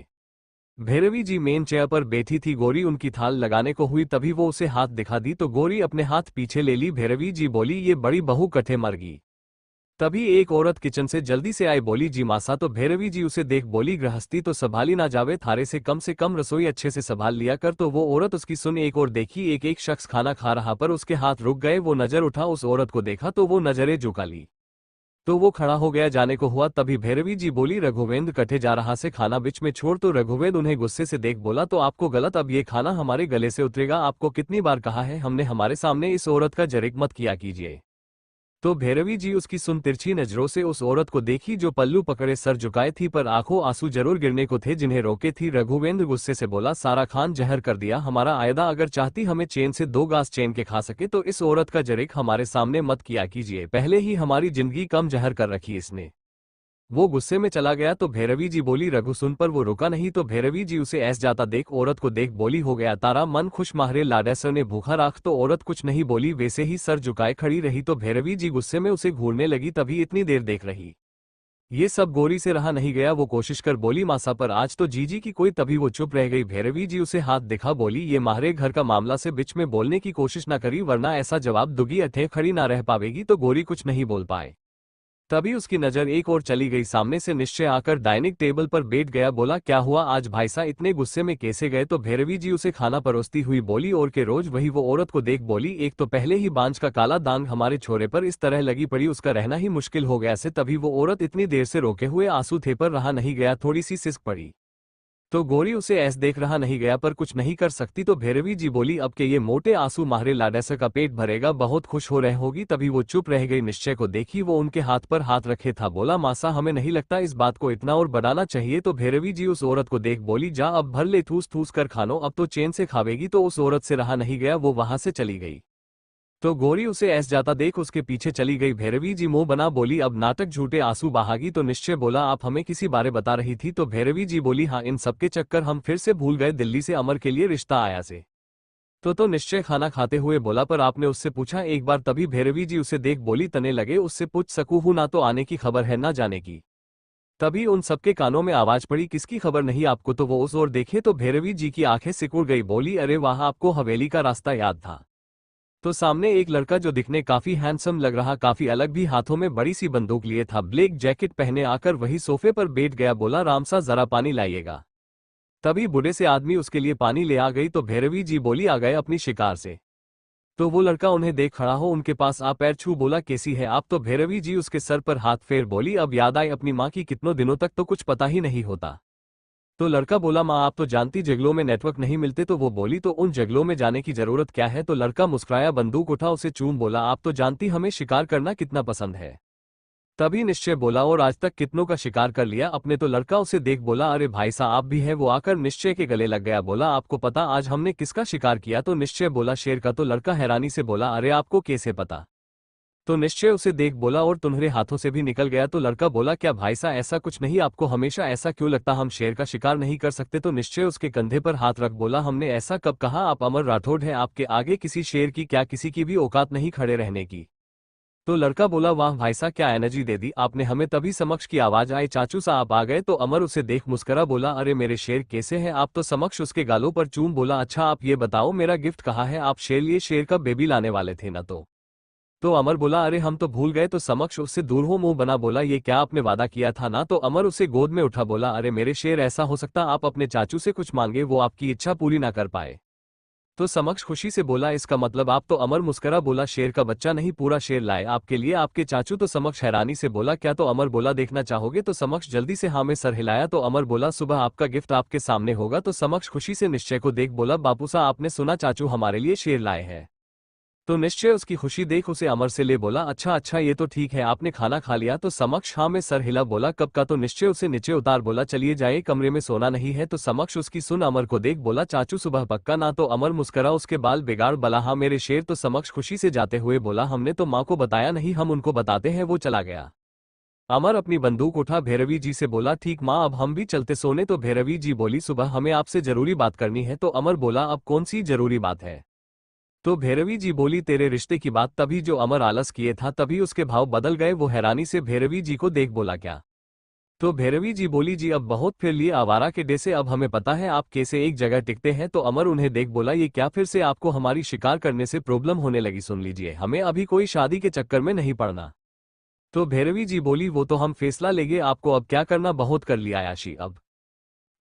भैरवी जी मेन चेयर पर बैठी थी। गौरी उनकी थाल लगाने को हुई तभी वो उसे हाथ दिखा दी तो गौरी अपने हाथ पीछे ले ली। भैरवी जी बोली ये बड़ी बहू कठे मर गई। तभी एक औरत किचन से जल्दी से आई बोली जी मासा। तो भैरवी जी उसे देख बोली गृहस्थी तो संभाली ना जावे थारे से कम रसोई अच्छे से संभाल लिया कर। तो वो औरत उसकी सुन एक और देखी। एक एक शख्स खाना खा रहा पर उसके हाथ रुक गए। वो नजर उठा उस औरत को देखा तो वो नजरें झुका ली तो वो खड़ा हो गया जाने को हुआ। तभी भैरवी जी बोली रघुवेंद्र कटे जा रहा से खाना बीच में छोड़। तो रघुवेंद्र उन्हें गुस्से से देख बोला तो आपको गलत अब ये खाना हमारे गले से उतरेगा। आपको कितनी बार कहा है हमने हमारे सामने इस औरत का जिक्र मत किया कीजिए। तो भैरवी जी उसकी सुन तिरछी नजरों से उस औरत को देखी जो पल्लू पकड़े सर झुकाए थी पर आंखों आंसू जरूर गिरने को थे जिन्हें रोके थी। रघुवेंद्र गुस्से से बोला सारा खान जहर कर दिया हमारा आयदा अगर चाहती हमें चैन से 2 गास चैन के खा सके तो इस औरत का जिक्र हमारे सामने मत किया कीजिए। पहले ही हमारी जिंदगी कम जहर कर रखी इसने। वो गुस्से में चला गया तो भैरवी जी बोली रघु सुन पर वो रुका नहीं। तो भैरवी जी उसे ऐस जाता देख औरत को देख बोली हो गया तारा मन खुश माहरे लाडेसर ने भूखा राख। तो औरत कुछ नहीं बोली वैसे ही सर झुकाए खड़ी रही। तो भैरवी जी गुस्से में उसे घूरने लगी तभी इतनी देर देख रही। ये सब गौरी से रहा नहीं गया। वो कोशिश कर बोली मासा पर आज तो जीजी की कोई। तभी वो चुप रह गई। भैरवी जी उसे हाथ दिखा बोली ये माहरे घर का मामला से बीच में बोलने की कोशिश न करी वरना ऐसा जवाब दुगी अठे खड़ी ना रह पावेगी। तो गौरी कुछ नहीं बोल पाए। तभी उसकी नजर एक और चली गई। सामने से निश्चय आकर डाइनिंग टेबल पर बैठ गया। बोला क्या हुआ आज भाई साहब इतने गुस्से में कैसे गए। तो भैरवी जी उसे खाना परोसती हुई बोली और के रोज वही। वो औरत को देख बोली एक तो पहले ही बांझ का काला दाग हमारे छोरे पर इस तरह लगी पड़ी उसका रहना ही मुश्किल हो गया से। तभी वो औरत इतनी देर से रोके हुए आंसू थे पर रहा नहीं गया थोड़ी सी सिसक पड़ी। तो गौरी उसे ऐस देख रहा नहीं गया पर कुछ नहीं कर सकती। तो भैरवी जी बोली अब के ये मोटे आंसू माहरे लाडेसर का पेट भरेगा बहुत खुश हो रहे होगी। तभी वो चुप रह गई। निश्चय को देखी वो उनके हाथ पर हाथ रखे था। बोला मासा हमें नहीं लगता इस बात को इतना और बढ़ाना चाहिए। तो भैरवी जी उस औरत को देख बोली जा अब भर ले ठूस ठूस कर खानो अब तो चैन से खावेगी। तो उस औरत से रहा नहीं गया वो वहां से चली गई। तो गौरी उसे ऐस जाता देख उसके पीछे चली गई। भैरवी जी मुंह बना बोली अब नाटक झूठे आंसू बहागी। तो निश्चय बोला आप हमें किसी बारे बता रही थी। तो भैरवी जी बोली हाँ इन सबके चक्कर हम फिर से भूल गए दिल्ली से अमर के लिए रिश्ता आया से। तो निश्चय खाना खाते हुए बोला पर आपने उससे पूछा एक बार। तभी भैरवी जी उसे देख बोली तने लगे उससे पूछ सकूं हूं ना तो आने की खबर है ना जाने की। तभी उन सबके कानों में आवाज पड़ी किसकी खबर नहीं आपको। तो वो उस ओर देखे तो भैरवी जी की आंखें सिकुड़ गई। बोली अरे वाह आपको हवेली का रास्ता याद था। तो सामने एक लड़का जो दिखने काफी हैंडसम लग रहा काफी अलग भी हाथों में बड़ी सी बंदूक लिए था ब्लैक जैकेट पहने आकर वही सोफे पर बैठ गया। बोला रामसा जरा पानी लाइएगा। तभी बूढ़े से आदमी उसके लिए पानी ले आ गई। तो भैरवी जी बोली आ गए अपनी शिकार से। तो वो लड़का उन्हें देख खड़ा हो उनके पास आ पैर छू बोला कैसी है आप। तो भैरवी जी उसके सर पर हाथ फेर बोली अब याद आई अपनी माँ की कितनों दिनों तक तो कुछ पता ही नहीं होता। तो लड़का बोला माँ आप तो जानती जंगलों में नेटवर्क नहीं मिलते। तो वो बोली तो उन जंगलों में जाने की जरूरत क्या है। तो लड़का मुस्कुराया, बंदूक उठा, उसे चूम बोला आप तो जानती हमें शिकार करना कितना पसंद है। तभी निश्चय बोला और आज तक कितनों का शिकार कर लिया अपने। तो लड़का उसे देख बोला अरे भाई साहब आप भी है। वो आकर निश्चय के गले लग गया, बोला आपको पता आज हमने किसका शिकार किया। तो निश्चय बोला शेर का। तो लड़का हैरानी से बोला अरे आपको कैसे पता। तो निश्चय उसे देख बोला और तुम्हारे हाथों से भी निकल गया। तो लड़का बोला क्या भाई साहब ऐसा कुछ नहीं, आपको हमेशा ऐसा क्यों लगता हम शेर का शिकार नहीं कर सकते। तो निश्चय उसके कंधे पर हाथ रख बोला हमने ऐसा कब कहा, आप अमर राठौड़ है, आपके आगे किसी शेर की क्या किसी की भी औकात नहीं खड़े रहने की। तो लड़का बोला वाह भाई साहब क्या एनर्जी दे दी आपने हमें। तभी समक्ष की आवाज आई चाचू सा आप आ गए। तो अमर उसे देख मुस्करा बोला अरे मेरे शेर कैसे हैं आप। तो समक्ष उसके गालों पर चूम बोला अच्छा आप ये बताओ मेरा गिफ्ट कहाँ है, आप शेर लिए शेर का बेबी लाने वाले थे ना। तो अमर बोला अरे हम तो भूल गए। तो समक्ष उससे दूर हो मुंह बना बोला ये क्या आपने वादा किया था ना। तो अमर उसे गोद में उठा बोला अरे मेरे शेर ऐसा हो सकता आप अपने चाचू से कुछ मांगे वो आपकी इच्छा पूरी ना कर पाए। तो समक्ष खुशी से बोला इसका मतलब आप। तो अमर मुस्करा बोला शेर का बच्चा नहीं पूरा शेर लाए आपके लिए आपके चाचू। तो समक्ष हैरानी से बोला क्या। तो अमर बोला देखना चाहोगे। तो समक्ष जल्दी से हाँ में सर हिलाया। तो अमर बोला सुबह आपका गिफ्ट आपके सामने होगा। तो समक्ष खुशी से निश्चय को देख बोला बापू साहब आपने सुना चाचू हमारे लिए शेर लाए हैं। तो निश्चय उसकी खुशी देख उसे अमर से ले बोला अच्छा अच्छा ये तो ठीक है, आपने खाना खा लिया। तो समक्ष हाँ में सर हिला, बोला कब का। तो निश्चय उसे नीचे उतार बोला चलिए जाइए कमरे में सोना नहीं है। तो समक्ष उसकी सुन अमर को देख बोला चाचू सुबह पक्का ना। तो अमर मुस्करा उसके बाल बिगाड़ बोला हाँ मेरे शेर। तो समक्ष खुशी से जाते हुए बोला हमने तो माँ को बताया नहीं, हम उनको बताते हैं। वो चला गया। अमर अपनी बंदूक उठा भैरवी जी से बोला ठीक माँ अब हम भी चलते सोने। तो भैरवी जी बोली सुबह हमें आपसे जरूरी बात करनी है। तो अमर बोला अब कौन सी जरूरी बात है। तो भैरवी जी बोली तेरे रिश्ते की बात। तभी जो अमर आलस किए था तभी उसके भाव बदल गए। वो हैरानी से भैरवी जी को देख बोला क्या। तो भैरवी जी बोली जी अब बहुत फिर लिए आवारा के डे से, अब हमें पता है आप कैसे एक जगह टिकते हैं। तो अमर उन्हें देख बोला ये क्या फिर से आपको हमारी शिकार करने से प्रॉब्लम होने लगी। सुन लीजिए हमें अभी कोई शादी के चक्कर में नहीं पड़ना। तो भैरवी जी बोली वो तो हम फैसला लेंगे, आपको अब क्या करना बहुत कर लिया आयाशी अब।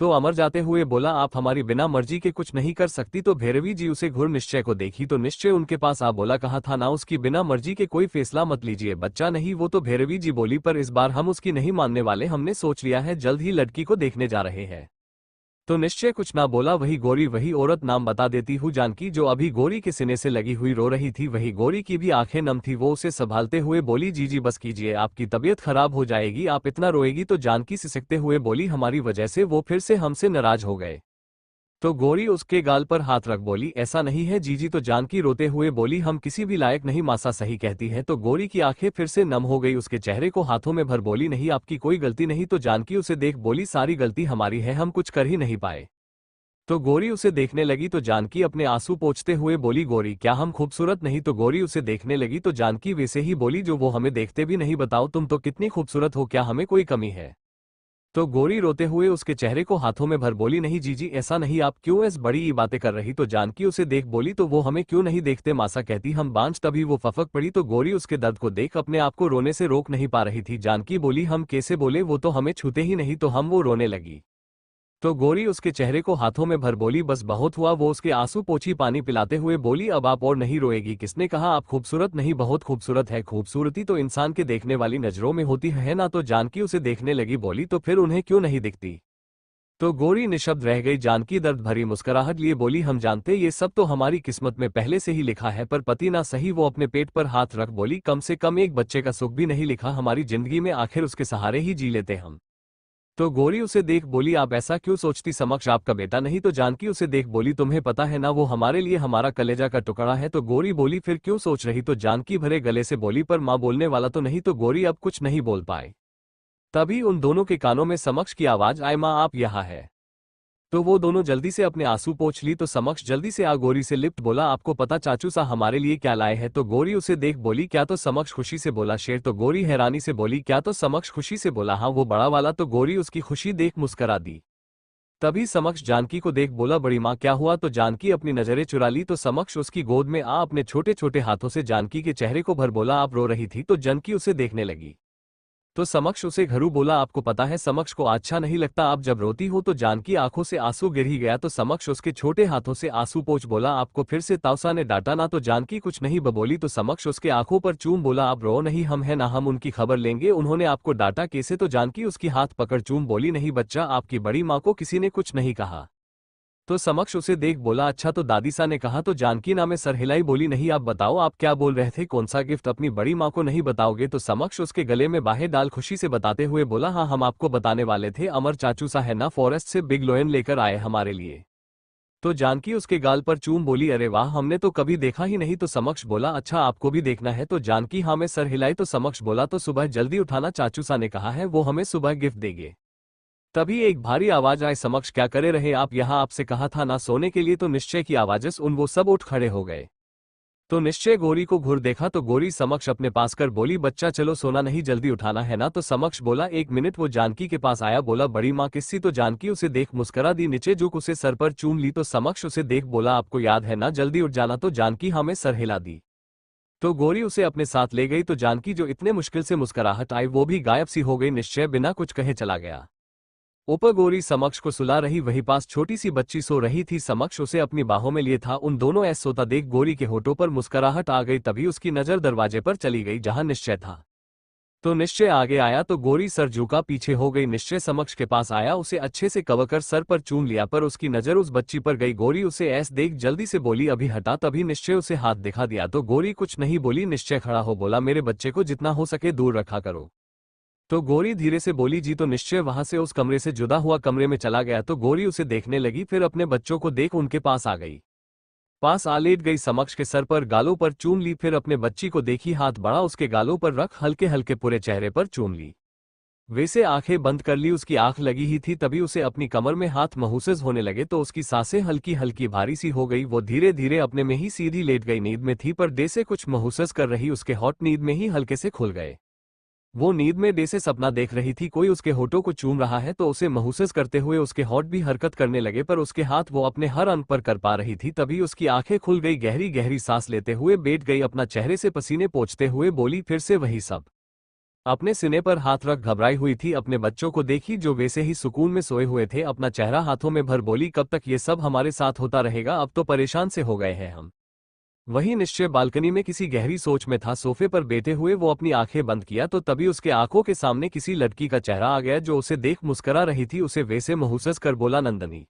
तो अमर जाते हुए बोला आप हमारी बिना मर्जी के कुछ नहीं कर सकती। तो भैरवी जी उसे घूर निश्चय को देखी। तो निश्चय उनके पास आ बोला कहा था ना उसकी बिना मर्जी के कोई फैसला मत लीजिए, बच्चा नहीं वो। तो भैरवी जी बोली पर इस बार हम उसकी नहीं मानने वाले, हमने सोच लिया है जल्द ही लड़की को देखने जा रहे हैं। तो निश्चय कुछ ना बोला। वही गोरी वही औरत, नाम बता देती हूँ जानकी, जो अभी गोरी के सीने से लगी हुई रो रही थी। वही गोरी की भी आंखें नम थी। वो उसे संभालते हुए बोली जीजी बस कीजिए, आपकी तबीयत खराब हो जाएगी, आप इतना रोएगी। तो जानकी सिसकते हुए बोली हमारी वजह से वो फिर से हमसे नाराज हो गए। तो गोरी उसके गाल पर हाथ रख बोली ऐसा नहीं है जीजी। तो जानकी रोते हुए बोली हम किसी भी लायक नहीं, मासा सही कहती है। तो गोरी की आंखें फिर से नम हो गई, उसके चेहरे को हाथों में भर बोली नहीं आपकी कोई गलती नहीं। तो जानकी उसे देख बोली सारी गलती हमारी है, हम कुछ कर ही नहीं पाए। तो गोरी उसे देखने लगी। तो जानकी अपने आंसू पोंछते हुए बोली गोरी क्या हम खूबसूरत नहीं। तो गोरी उसे देखने लगी। तो जानकी वैसे ही बोली जो वो हमें देखते भी नहीं, बताओ तुम तो कितनी खूबसूरत हो, क्या हमें कोई कमी है। तो गोरी रोते हुए उसके चेहरे को हाथों में भर बोली नहीं जीजी ऐसा नहीं, आप क्यों ऐसी बड़ी बातें कर रही। तो जानकी उसे देख बोली तो वो हमें क्यों नहीं देखते, मासा कहती हम बांझ। तभी वो फफक पड़ी। तो गोरी उसके दर्द को देख अपने आप को रोने से रोक नहीं पा रही थी। जानकी बोली हम कैसे बोले, वो तो हमें छूते ही नहीं। तो हम वो रोने लगी। तो गोरी उसके चेहरे को हाथों में भर बोली बस बहुत हुआ। वो उसके आंसू पोंछी पानी पिलाते हुए बोली अब आप और नहीं रोएगी। किसने कहा आप खूबसूरत नहीं, बहुत खूबसूरत है। खूबसूरती तो इंसान के देखने वाली नजरों में होती है ना। तो जानकी उसे देखने लगी, बोली तो फिर उन्हें क्यों नहीं दिखती। तो गोरी निशब्द रह गई। जानकी दर्द भरी मुस्कुराहट लिए बोली हम जानते ये सब तो हमारी किस्मत में पहले से ही लिखा है, पर पति ना सही। वो अपने पेट पर हाथ रख बोली कम से कम एक बच्चे का सुख भी नहीं लिखा हमारी जिंदगी में, आखिर उसके सहारे ही जी लेते हम। तो गोरी उसे देख बोली आप ऐसा क्यों सोचती, समक्ष आपका बेटा नहीं। तो जानकी उसे देख बोली तुम्हें पता है ना वो हमारे लिए हमारा कलेजा का टुकड़ा है। तो गोरी बोली फिर क्यों सोच रही। तो जानकी भरे गले से बोली पर माँ बोलने वाला तो नहीं। तो गोरी अब कुछ नहीं बोल पाए। तभी उन दोनों के कानों में समक्ष की आवाज आए माँ आप यहाँ है। तो वो दोनों जल्दी से अपने आंसू पोंछ ली। तो समक्ष जल्दी से आ गोरी से लिप्ट बोला आपको पता चाचू सा हमारे लिए क्या लाए हैं। तो गोरी उसे देख बोली क्या। तो समक्ष खुशी से बोला शेर। तो गोरी हैरानी से बोली क्या। तो समक्ष खुशी से बोला हाँ वो बड़ा वाला। तो गोरी उसकी खुशी देख मुस्करा दी। तभी समक्ष जानकी को देख बोला बड़ी माँ क्या हुआ। तो जानकी अपनी नजरें चुरा ली। तो समक्ष उसकी गोद में आ अपने छोटे छोटे हाथों से जानकी के चेहरे को भर बोला आप रो रही थी। तो जानकी उसे देखने लगी। तो समक्ष उसे घरू बोला आपको पता है समक्ष को अच्छा नहीं लगता आप जब रोती हो तो जानकी आंखों से आंसू गिर ही गया तो समक्ष उसके छोटे हाथों से आंसू पोंछ बोला आपको फिर से ताउसा ने डांटा ना तो जानकी कुछ नहीं बबोली तो समक्ष उसके आंखों पर चूम बोला आप रो नहीं हम है ना हम उनकी खबर लेंगे उन्होंने आपको डांटा कैसे तो जानकी उसकी हाथ पकड़ चूम बोली नहीं बच्चा आपकी बड़ी माँ को किसी ने कुछ नहीं कहा। तो समक्ष उसे देख बोला अच्छा तो दादी सा ने कहा तो जानकी ना में सर हिलाई बोली नहीं आप बताओ आप क्या बोल रहे थे कौन सा गिफ्ट अपनी बड़ी माँ को नहीं बताओगे तो समक्ष उसके गले में बाहें डाल खुशी से बताते हुए बोला हाँ हम आपको बताने वाले थे अमर चाचू सा है ना फॉरेस्ट से बिग लोयन लेकर आए हमारे लिए। तो जानकी उसके गाल पर चूम बोली अरे वाह हमने तो कभी देखा ही नहीं तो समक्ष बोला अच्छा आपको भी देखना है तो जानकी हाँ में सर हिलाई तो समक्ष बोला तो सुबह जल्दी उठाना चाचू सा ने कहा है वो हमें सुबह गिफ्ट देंगे। तभी एक भारी आवाज आए समक्ष क्या करे रहे आप यहाँ आपसे कहा था ना सोने के लिए तो निश्चय की आवाज उन वो सब उठ खड़े हो गए। तो निश्चय गोरी को घूर देखा तो गोरी समक्ष अपने पास कर बोली बच्चा चलो सोना नहीं जल्दी उठाना है ना तो समक्ष बोला एक मिनट वो जानकी के पास आया बोला बड़ी माँ किस्सी तो जानकी उसे देख मुस्करा दी नीचे झुक उसे सर पर चूम ली तो समक्ष उसे देख बोला आपको याद है ना जल्दी उठ जाना तो जानकी हमें सर हिला दी। तो गोरी उसे अपने साथ ले गई तो जानकी जो इतने मुश्किल से मुस्कुराहट आई वो भी गायब सी हो गई निश्चय बिना कुछ कहे चला गया। ऊपर गोरी समक्ष को सुला रही वहीं पास छोटी सी बच्ची सो रही थी समक्ष उसे अपनी बाहों में लिए था उन दोनों ऐसा सोता देख गोरी के होठों पर मुस्कुराहट आ गई तभी उसकी नजर दरवाजे पर चली गई जहां निश्चय था। तो निश्चय आगे आया तो गोरी सर झुका पीछे हो गई निश्चय समक्ष के पास आया उसे अच्छे से कवकर सर पर चूम लिया पर उसकी नजर उस बच्ची पर गई गोरी उसे ऐसे देख जल्दी से बोली अभी हटा तभी निश्चय उसे हाथ दिखा दिया तो गोरी कुछ नहीं बोली निश्चय खड़ा हो बोला मेरे बच्चे को जितना हो सके दूर रखा करो। तो गोरी धीरे से बोली जी तो निश्चय वहां से उस कमरे से जुदा हुआ कमरे में चला गया तो गोरी उसे देखने लगी फिर अपने बच्चों को देख उनके पास आ गई। पास आ लेट गई समक्ष के सर पर गालों पर चूम ली फिर अपने बच्ची को देखी हाथ बढ़ा उसके गालों पर रख हल्के हल्के पूरे चेहरे पर चूम ली। वैसे आंखें बंद कर ली उसकी आंख लगी ही थी तभी उसे अपनी कमर में हाथ महसूस होने लगे तो उसकी सांसें हल्की हल्की भारी सी हो गई वो धीरे धीरे अपने में ही सीधी लेट गई नींद में थी पर डे से कुछ महसूस कर रही उसके होठ नींद में ही हल्के से खुल गए। वो नींद में डे से सपना देख रही थी कोई उसके होठों को चूम रहा है तो उसे महसूस करते हुए उसके होठ भी हरकत करने लगे पर उसके हाथ वो अपने हर अंग पर कर पा रही थी तभी उसकी आंखें खुल गई गहरी गहरी सांस लेते हुए बैठ गई अपना चेहरे से पसीने पोंछते हुए बोली फिर से वही सब। अपने सीने पर हाथ रख घबराई हुई थी अपने बच्चों को देखी जो वैसे ही सुकून में सोए हुए थे अपना चेहरा हाथों में भर बोली कब तक ये सब हमारे साथ होता रहेगा अब तो परेशान से हो गए हैं हम। वहीं निश्चय बालकनी में किसी गहरी सोच में था सोफे पर बैठे हुए वो अपनी आंखें बंद किया तो तभी उसके आंखों के सामने किसी लड़की का चेहरा आ गया जो उसे देख मुस्करा रही थी उसे वैसे महसूस कर बोला नंदनी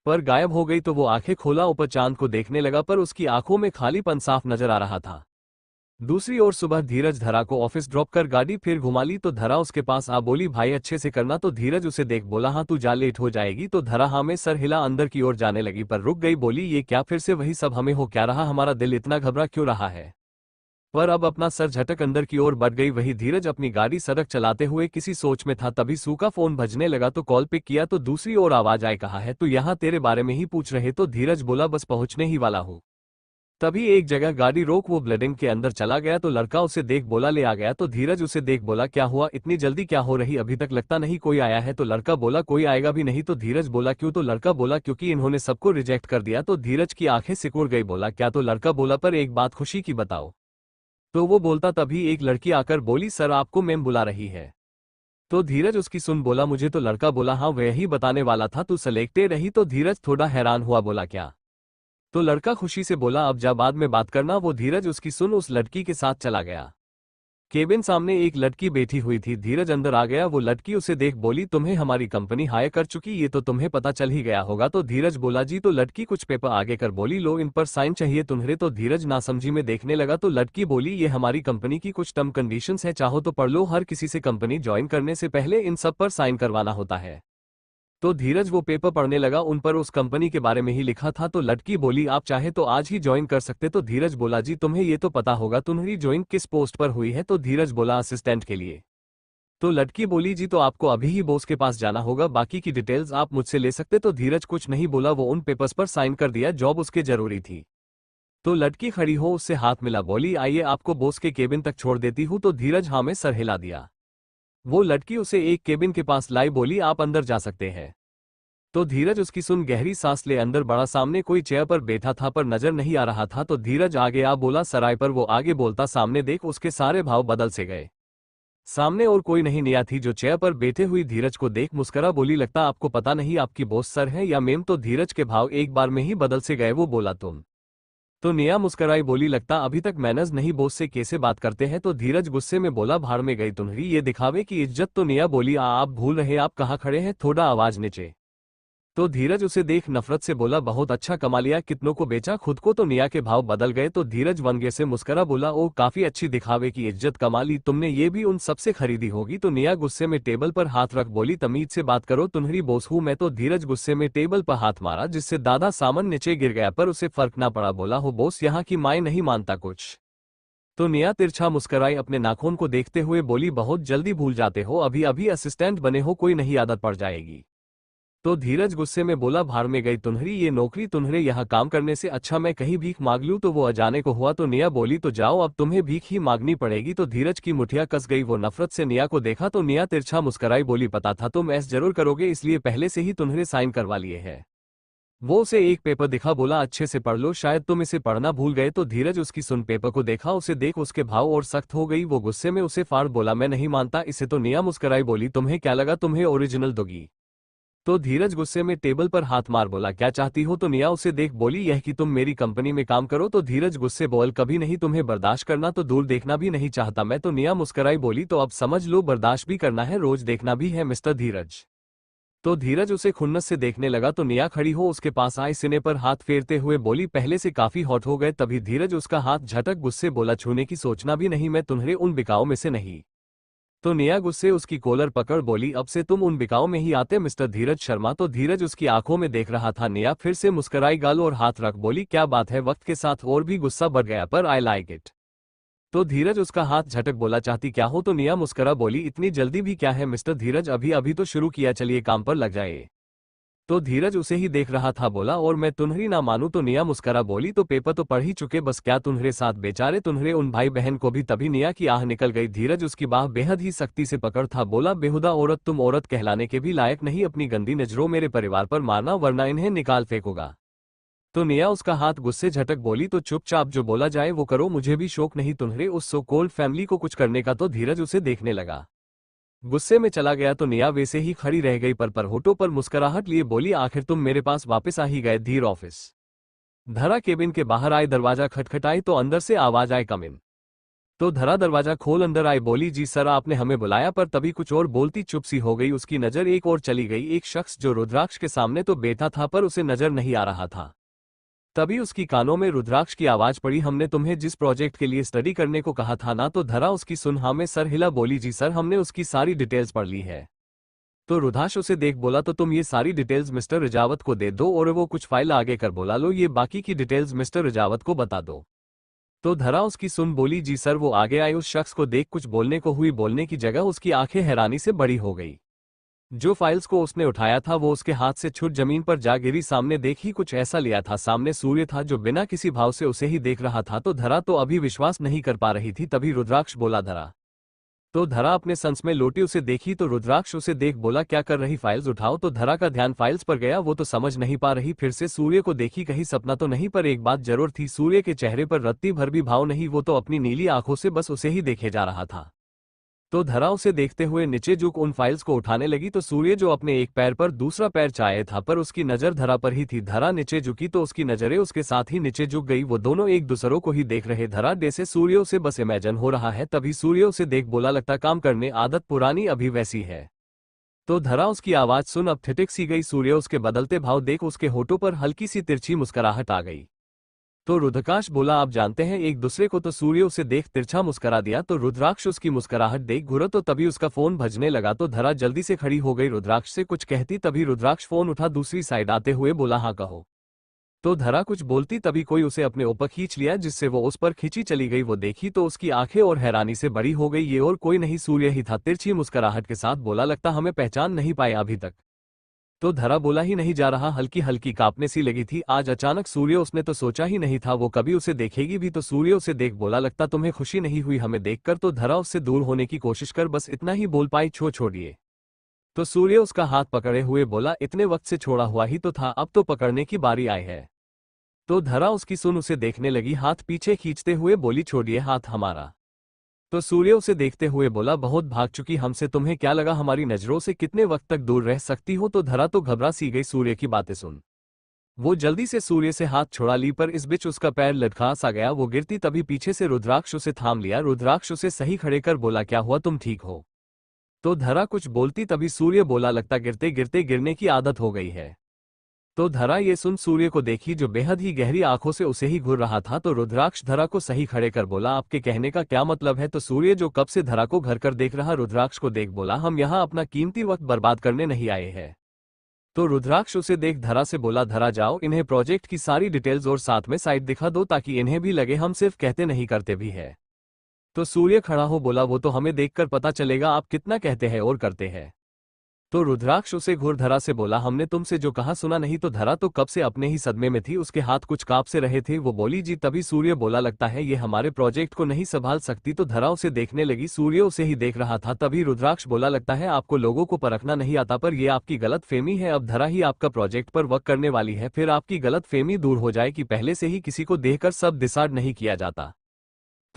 पर गायब हो गई तो वो आंखें खोला ऊपर चांद को देखने लगा पर उसकी आंखों में खालीपन साफ नजर आ रहा था। दूसरी ओर सुबह धीरज धरा को ऑफिस ड्रॉप कर गाड़ी फिर घुमा ली तो धरा उसके पास आ बोली भाई अच्छे से करना तो धीरज उसे देख बोला हाँ तू जा लेट हो जाएगी तो धरा हाँ में सर हिला अंदर की ओर जाने लगी पर रुक गई बोली ये क्या फिर से वही सब हमें हो क्या रहा हमारा दिल इतना घबरा क्यों रहा है पर अब अपना सर झटक अंदर की ओर बढ़ गई वही धीरज अपनी गाड़ी सड़क चलाते हुए किसी सोच में था तभी सू का फोन बजने लगा तो कॉल पिक किया तो दूसरी ओर आवाज आए कहा है तू यहाँ तेरे बारे में ही पूछ रहे तो धीरज बोला बस पहुंचने ही वाला हूँ। तभी एक जगह गाड़ी रोक वो बिल्डिंग के अंदर चला गया तो लड़का उसे देख बोला ले आ गया तो धीरज उसे देख बोला क्या हुआ इतनी जल्दी क्या हो रही अभी तक लगता नहीं कोई आया है तो लड़का बोला कोई आएगा भी नहीं तो धीरज बोला क्यों तो लड़का बोला क्योंकि इन्होंने सबको रिजेक्ट कर दिया तो धीरज की आंखें सिकुड़ गई बोला क्या तो लड़का बोला पर एक बात खुशी की बताओ तो वो बोलता तभी एक लड़की आकर बोली सर आपको मैम बुला रही है। तो धीरज उसकी सुन बोला मुझे तो लड़का बोला हाँ वही बताने वाला था तू सेलेक्टेड रही तो धीरज थोड़ा हैरान हुआ बोला क्या तो लड़का खुशी से बोला अब जा बाद में बात करना वो धीरज उसकी सुन उस लड़की के साथ चला गया। केबिन सामने एक लड़की बैठी हुई थी धीरज अंदर आ गया वो लड़की उसे देख बोली तुम्हें हमारी कंपनी हायर कर चुकी ये तो तुम्हें पता चल ही गया होगा तो धीरज बोला जी तो लड़की कुछ पेपर आगे कर बोली लो इन पर साइन चाहिए तुम्हारे तो धीरज नासमझी में देखने लगा तो लड़की बोली ये हमारी कंपनी की कुछ टर्म कंडीशंस है चाहो तो पढ़ लो हर किसी से कंपनी ज्वाइन करने से पहले इन सब पर साइन करवाना होता है। तो धीरज वो पेपर पढ़ने लगा उन पर उस कंपनी के बारे में ही लिखा था तो लड़की बोली आप चाहे तो आज ही ज्वाइन कर सकते तो धीरज बोला जी तुम्हें ये तो पता होगा तुम्हारी ज्वाइन किस पोस्ट पर हुई है तो धीरज बोला असिस्टेंट के लिए। तो लड़की बोली जी तो आपको अभी ही बॉस के पास जाना होगा बाकी की डिटेल्स आप मुझसे ले सकते तो धीरज कुछ नहीं बोला वो उन पेपर्स पर साइन कर दिया जॉब उसके जरूरी थी। तो लड़की खड़ी हो उससे हाथ मिला बोली आइए आपको बॉस के केबिन तक छोड़ देती हूँ तो धीरज हाँ में सर हिला दिया। वो लड़की उसे एक केबिन के पास लाई बोली आप अंदर जा सकते हैं। तो धीरज उसकी सुन गहरी सांस ले अंदर बड़ा सामने कोई चेयर पर बैठा था पर नजर नहीं आ रहा था तो धीरज आगे आ बोला सराय पर वो आगे बोलता सामने देख उसके सारे भाव बदल से गए। सामने और कोई नहीं निया थी जो चेयर पर बैठे हुई धीरज को देख मुस्करा बोली, लगता आपको पता नहीं आपकी बॉस सर है या मेम। तो धीरज के भाव एक बार में ही बदल से गए। वो बोला, तुम? तो निया मुस्कराई बोली, लगता अभी तक मैनर्स नहीं, बॉस से कैसे बात करते हैं। तो धीरज गुस्से में बोला, भाड़ में गई तुम्हारी ये दिखावे की इज्जत। तो निया बोली, आप भूल रहे आप कहाँ खड़े हैं, थोड़ा आवाज नीचे। तो धीरज उसे देख नफरत से बोला, बहुत अच्छा कमा लिया, कितनों को बेचा खुद को। तो निया के भाव बदल गए। तो धीरज वनगे से मुस्करा बोला, ओ काफी अच्छी दिखावे की इज्जत कमा ली तुमने, ये भी उन सबसे खरीदी होगी। तो निया गुस्से में टेबल पर हाथ रख बोली, तमीज से बात करो, तुम्हारी बॉस हूं मैं। तो धीरज गुस्से में टेबल पर हाथ मारा जिससे दादा सामान नीचे गिर गया, पर उसे फर्क ना पड़ा। बोला, हो बॉस, यहाँ की माए नहीं मानता कुछ। तो निया तिरछा मुस्कराई अपने नाखून को देखते हुए बोली, बहुत जल्दी भूल जाते हो, अभी अभी असिस्टेंट बने हो, कोई नहीं आदत पड़ जाएगी। तो धीरज गुस्से में बोला, भाड़ में गई तुम्हारी ये नौकरी, तुम्हारे यहाँ काम करने से अच्छा मैं कहीं भीख मांग लूं। तो वो अजाने को हुआ। तो निया बोली, तो जाओ अब तुम्हें भीख ही मांगनी पड़ेगी। तो धीरज की मुठिया कस गई। वो नफरत से निया को देखा। तो निया तिरछा मुस्कराई बोली, पता था तुम ऐसा जरूर करोगे, इसलिए पहले से ही तुम्हें साइन करवा लिए है। वो उसे एक पेपर दिखा, बोला, अच्छे से पढ़ लो, शायद तुम इसे पढ़ना भूल गए। तो धीरज उसकी सुन पेपर को देखा, उसे देख उसके भाव और सख्त हो गई। वो गुस्से में उसे फाड़ बोला, मैं नहीं मानता इसे। तो निया मुस्कराई बोली, तुम्हें क्या लगा तुम्हें ओरिजिनल दोगी। तो धीरज गुस्से में टेबल पर हाथ मार बोला, क्या चाहती हो। तो निया उसे देख बोली, यह कि तुम मेरी कंपनी में काम करो। तो धीरज गुस्से बोल, कभी नहीं, तुम्हें बर्दाश्त करना तो दूर देखना भी नहीं चाहता मैं। तो निया मुस्कराई बोली, तो अब समझ लो, बर्दाश्त भी करना है, रोज देखना भी है मिस्टर धीरज। तो धीरज उसे खुन्नस से देखने लगा। तो निया खड़ी हो उसके पास आए, सीने पर हाथ फेरते हुए बोली, पहले से काफी हॉट हो गए। तभी धीरज उसका हाथ झटक गुस्से बोला, छूने की सोचना भी नहीं, मैं तुम्हारे उन बिकाओ में से नहीं। तो निया गुस्से उसकी कॉलर पकड़ बोली, अब से तुम उन बिकाओ में ही आते मिस्टर धीरज शर्मा। तो धीरज उसकी आंखों में देख रहा था। निया फिर से मुस्कराई, गाल और हाथ रख बोली, क्या बात है। वक्त के साथ और भी गुस्सा बढ़ गया, पर आई लाइक इट। तो धीरज उसका हाथ झटक बोला, चाहती क्या हो। तो निया मुस्करा बोली, इतनी जल्दी भी क्या है मिस्टर धीरज, अभी अभी तो शुरू किया, चलिए काम पर लग जाए। तो धीरज उसे ही देख रहा था। बोला, और मैं तुम्हारी ना मानूं। तो निया मुस्करा बोली, तो पेपर तो पढ़ ही चुके, बस क्या तुम्हारे साथ बेचारे तुम्हारे उन भाई बहन को भी। तभी निया की आह निकल गई। धीरज उसकी बाह बेहद ही सख्ती से पकड़ था। बोला, बेहुदा औरत, तुम औरत कहलाने के भी लायक नहीं, अपनी गंदी नजरों मेरे परिवार पर मारना, वरना इन्हें निकाल फेंकूंगा। तो निया उसका हाथ गुस्से झटक बोली, तो चुपचाप जो बोला जाए वो करो, मुझे भी शौक नहीं तुम्हारे उस सो कोल्ड फैमिली को कुछ करने का। तो धीरज उसे देखने लगा, गुस्से में चला गया। तो निया वैसे ही खड़ी रह गई, पर होठों पर मुस्कुराहट लिए बोली, आखिर तुम मेरे पास वापस आ ही गए। धीर ऑफिस धरा केबिन के बाहर आए, दरवाजा खटखटाई तो अंदर से आवाज आए, कम इन। तो धरा दरवाजा खोल अंदर आई, बोली, जी सर आपने हमें बुलाया। पर तभी कुछ और बोलती चुप सी हो गई। उसकी नजर एक और चली गई, एक शख्स जो रुद्राक्ष के सामने तो बैठा था पर उसे नजर नहीं आ रहा था। तभी उसकी कानों में रुद्राक्ष की आवाज पड़ी, हमने तुम्हें जिस प्रोजेक्ट के लिए स्टडी करने को कहा था ना। तो धरा उसकी सुन हाँ में सर हिला, बोली, जी सर हमने उसकी सारी डिटेल्स पढ़ ली है। तो रुद्राक्ष उसे देख बोला, तो तुम ये सारी डिटेल्स मिस्टर रिजावत को दे दो और वो कुछ फाइल आगे कर बोला, लो ये बाकी की डिटेल्स मिस्टर रिजावत को बता दो। तो धरा उसकी सुन बोली, जी सर। वो आगे आए, उस शख्स को देख कुछ बोलने को हुई, बोलने की जगह उसकी आंखें हैरानी से बड़ी हो गई। जो फाइल्स को उसने उठाया था वो उसके हाथ से छूट जमीन पर जा गिरी। सामने देख ही कुछ ऐसा लिया था, सामने सूर्य था जो बिना किसी भाव से उसे ही देख रहा था। तो धरा तो अभी विश्वास नहीं कर पा रही थी। तभी रुद्राक्ष बोला, धरा। तो धरा अपने संस में लौटी, उसे देखी तो रुद्राक्ष उसे देख बोला, क्या कर रही, फाइल्स उठाओ। तो धरा का ध्यान फाइल्स पर गया, वो तो समझ नहीं पा रही। फिर से सूर्य को देखी, कहीं सपना तो नहीं, पर एक बात जरूर थी, सूर्य के चेहरे पर रत्ती भर भी भाव नहीं, वो तो अपनी नीली आंखों से बस उसे ही देखे जा रहा था। तो धरा उसे देखते हुए नीचे झुक उन फाइल्स को उठाने लगी। तो सूर्य जो अपने एक पैर पर दूसरा पैर चाहे था, पर उसकी नजर धरा पर ही थी। धरा नीचे झुकी तो उसकी नजरें उसके साथ ही नीचे झुक गई। वो दोनों एक दूसरों को ही देख रहे। धरा जैसे सूर्य उसे बस इमेजिन हो रहा है। तभी सूर्य उसे देख बोला, लगता काम करने आदत पुरानी अभी वैसी है। तो धरा उसकी आवाज सुन अब ठिठक सी गई। सूर्य उसके बदलते भाव देख उसके होठों पर हल्की सी तिरछी मुस्कुराहट आ गई। तो रुद्राक्ष बोला, आप जानते हैं एक दूसरे को। तो सूर्य उसे देख तिरछा मुस्कुरा दिया। तो रुद्राक्ष उसकी मुस्कुराहट देख घूरा तो तभी उसका फोन बजने लगा। तो धरा जल्दी से खड़ी हो गई, रुद्राक्ष से कुछ कहती। तभी रुद्राक्ष फोन उठा, दूसरी साइड आते हुए बोला, हाँ कहो। तो धरा कुछ बोलती तभी कोई उसे अपने ऊपर खींच लिया, जिससे वो उस पर खींची चली गई। वो देखी तो उसकी आंखें और हैरानी से बड़ी हो गई। ये और कोई नहीं सूर्य ही था। तिरछी मुस्कुराहट के साथ बोला, लगता हमें पहचान नहीं पाया अभी तक। तो धरा बोला ही नहीं जा रहा, हल्की हल्की कांपने सी लगी थी आज अचानक सूर्य, उसने तो सोचा ही नहीं था वो कभी उसे देखेगी भी। तो सूर्य उसे देख बोला, लगता तुम्हें खुशी नहीं हुई हमें देखकर। तो धरा उससे दूर होने की कोशिश कर बस इतना ही बोल पाई, छोड़िए। तो सूर्य उसका हाथ पकड़े हुए बोला, इतने वक्त से छोड़ा हुआ ही तो था, अब तो पकड़ने की बारी आई है। तो धरा उसकी सुन उसे देखने लगी, हाथ पीछे खींचते हुए बोली, छोड़िए हाथ हमारा। तो सूर्य उसे देखते हुए बोला, बहुत भाग चुकी हमसे, तुम्हें क्या लगा हमारी नजरों से कितने वक्त तक दूर रह सकती हो? तो धरा तो घबरा सी गई सूर्य की बातें सुन। वो जल्दी से सूर्य से हाथ छुड़ा ली, पर इस बीच उसका पैर लटका सा गया। वो गिरती तभी पीछे से रुद्राक्ष उसे थाम लिया। रुद्राक्ष उसे सही खड़े कर बोला, क्या हुआ, तुम ठीक हो? तो धरा कुछ बोलती तभी सूर्य बोला, लगता गिरते गिरते गिरने की आदत हो गई है। तो धरा ये सुन सूर्य को देखी, जो बेहद ही गहरी आंखों से उसे ही घूर रहा था। तो रुद्राक्ष धरा को सही खड़े कर बोला, आपके कहने का क्या मतलब है? तो सूर्य, जो कब से धरा को घर कर देख रहा, रुद्राक्ष को देख बोला, हम यहाँ अपना कीमती वक्त बर्बाद करने नहीं आए हैं। तो रुद्राक्ष उसे देख धरा से बोला, धरा जाओ, इन्हें प्रोजेक्ट की सारी डिटेल्स और साथ में साइट दिखा दो, ताकि इन्हें भी लगे हम सिर्फ कहते नहीं करते भी है। तो सूर्य खड़ा हो बोला, वो तो हमें देखकर पता चलेगा आप कितना कहते हैं और करते हैं। तो रुद्राक्ष उसे घूर धरा से बोला, हमने तुमसे जो कहा सुना नहीं? तो धरा तो कब से अपने ही सदमे में थी, उसके हाथ कुछ कांप से रहे थे। वो बोली, जी। तभी सूर्य बोला, लगता है ये हमारे प्रोजेक्ट को नहीं संभाल सकती। तो धरा उसे देखने लगी, सूर्य उसे ही देख रहा था। तभी रुद्राक्ष बोला, लगता है आपको लोगों को परखना नहीं आता, पर यह आपकी गलत फेमी है। अब धरा ही आपका प्रोजेक्ट पर वर्क करने वाली है, फिर आपकी गलत फेमी दूर हो जाए कि पहले से ही किसी को देखकर सब डिसाइड नहीं किया जाता।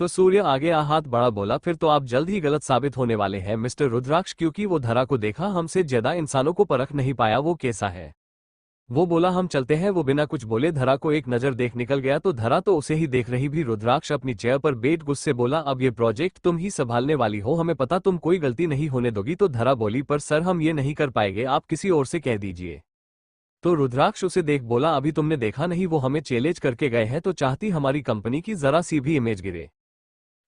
तो सूर्य आगे आ हाथ बड़ा बोला, फिर तो आप जल्द ही गलत साबित होने वाले हैं मिस्टर रुद्राक्ष, क्योंकि वो धरा को देखा, हमसे ज्यादा इंसानों को परख नहीं पाया वो कैसा है। वो बोला, हम चलते हैं। वो बिना कुछ बोले धरा को एक नजर देख निकल गया। तो धरा तो उसे ही देख रही भी। रुद्राक्ष अपनी चेयर पर बैठ गुस्से बोला, अब ये प्रोजेक्ट तुम ही संभालने वाली हो, हमें पता तुम कोई गलती नहीं होने दोगी। तो धरा बोली, पर सर हम ये नहीं कर पाएंगे, आप किसी और से कह दीजिए। तो रुद्राक्ष उसे देख बोला, अभी तुमने देखा नहीं, वो हमें चैलेंज करके गए हैं, तो चाहती हमारी कंपनी की जरा सी भी इमेज गिरे।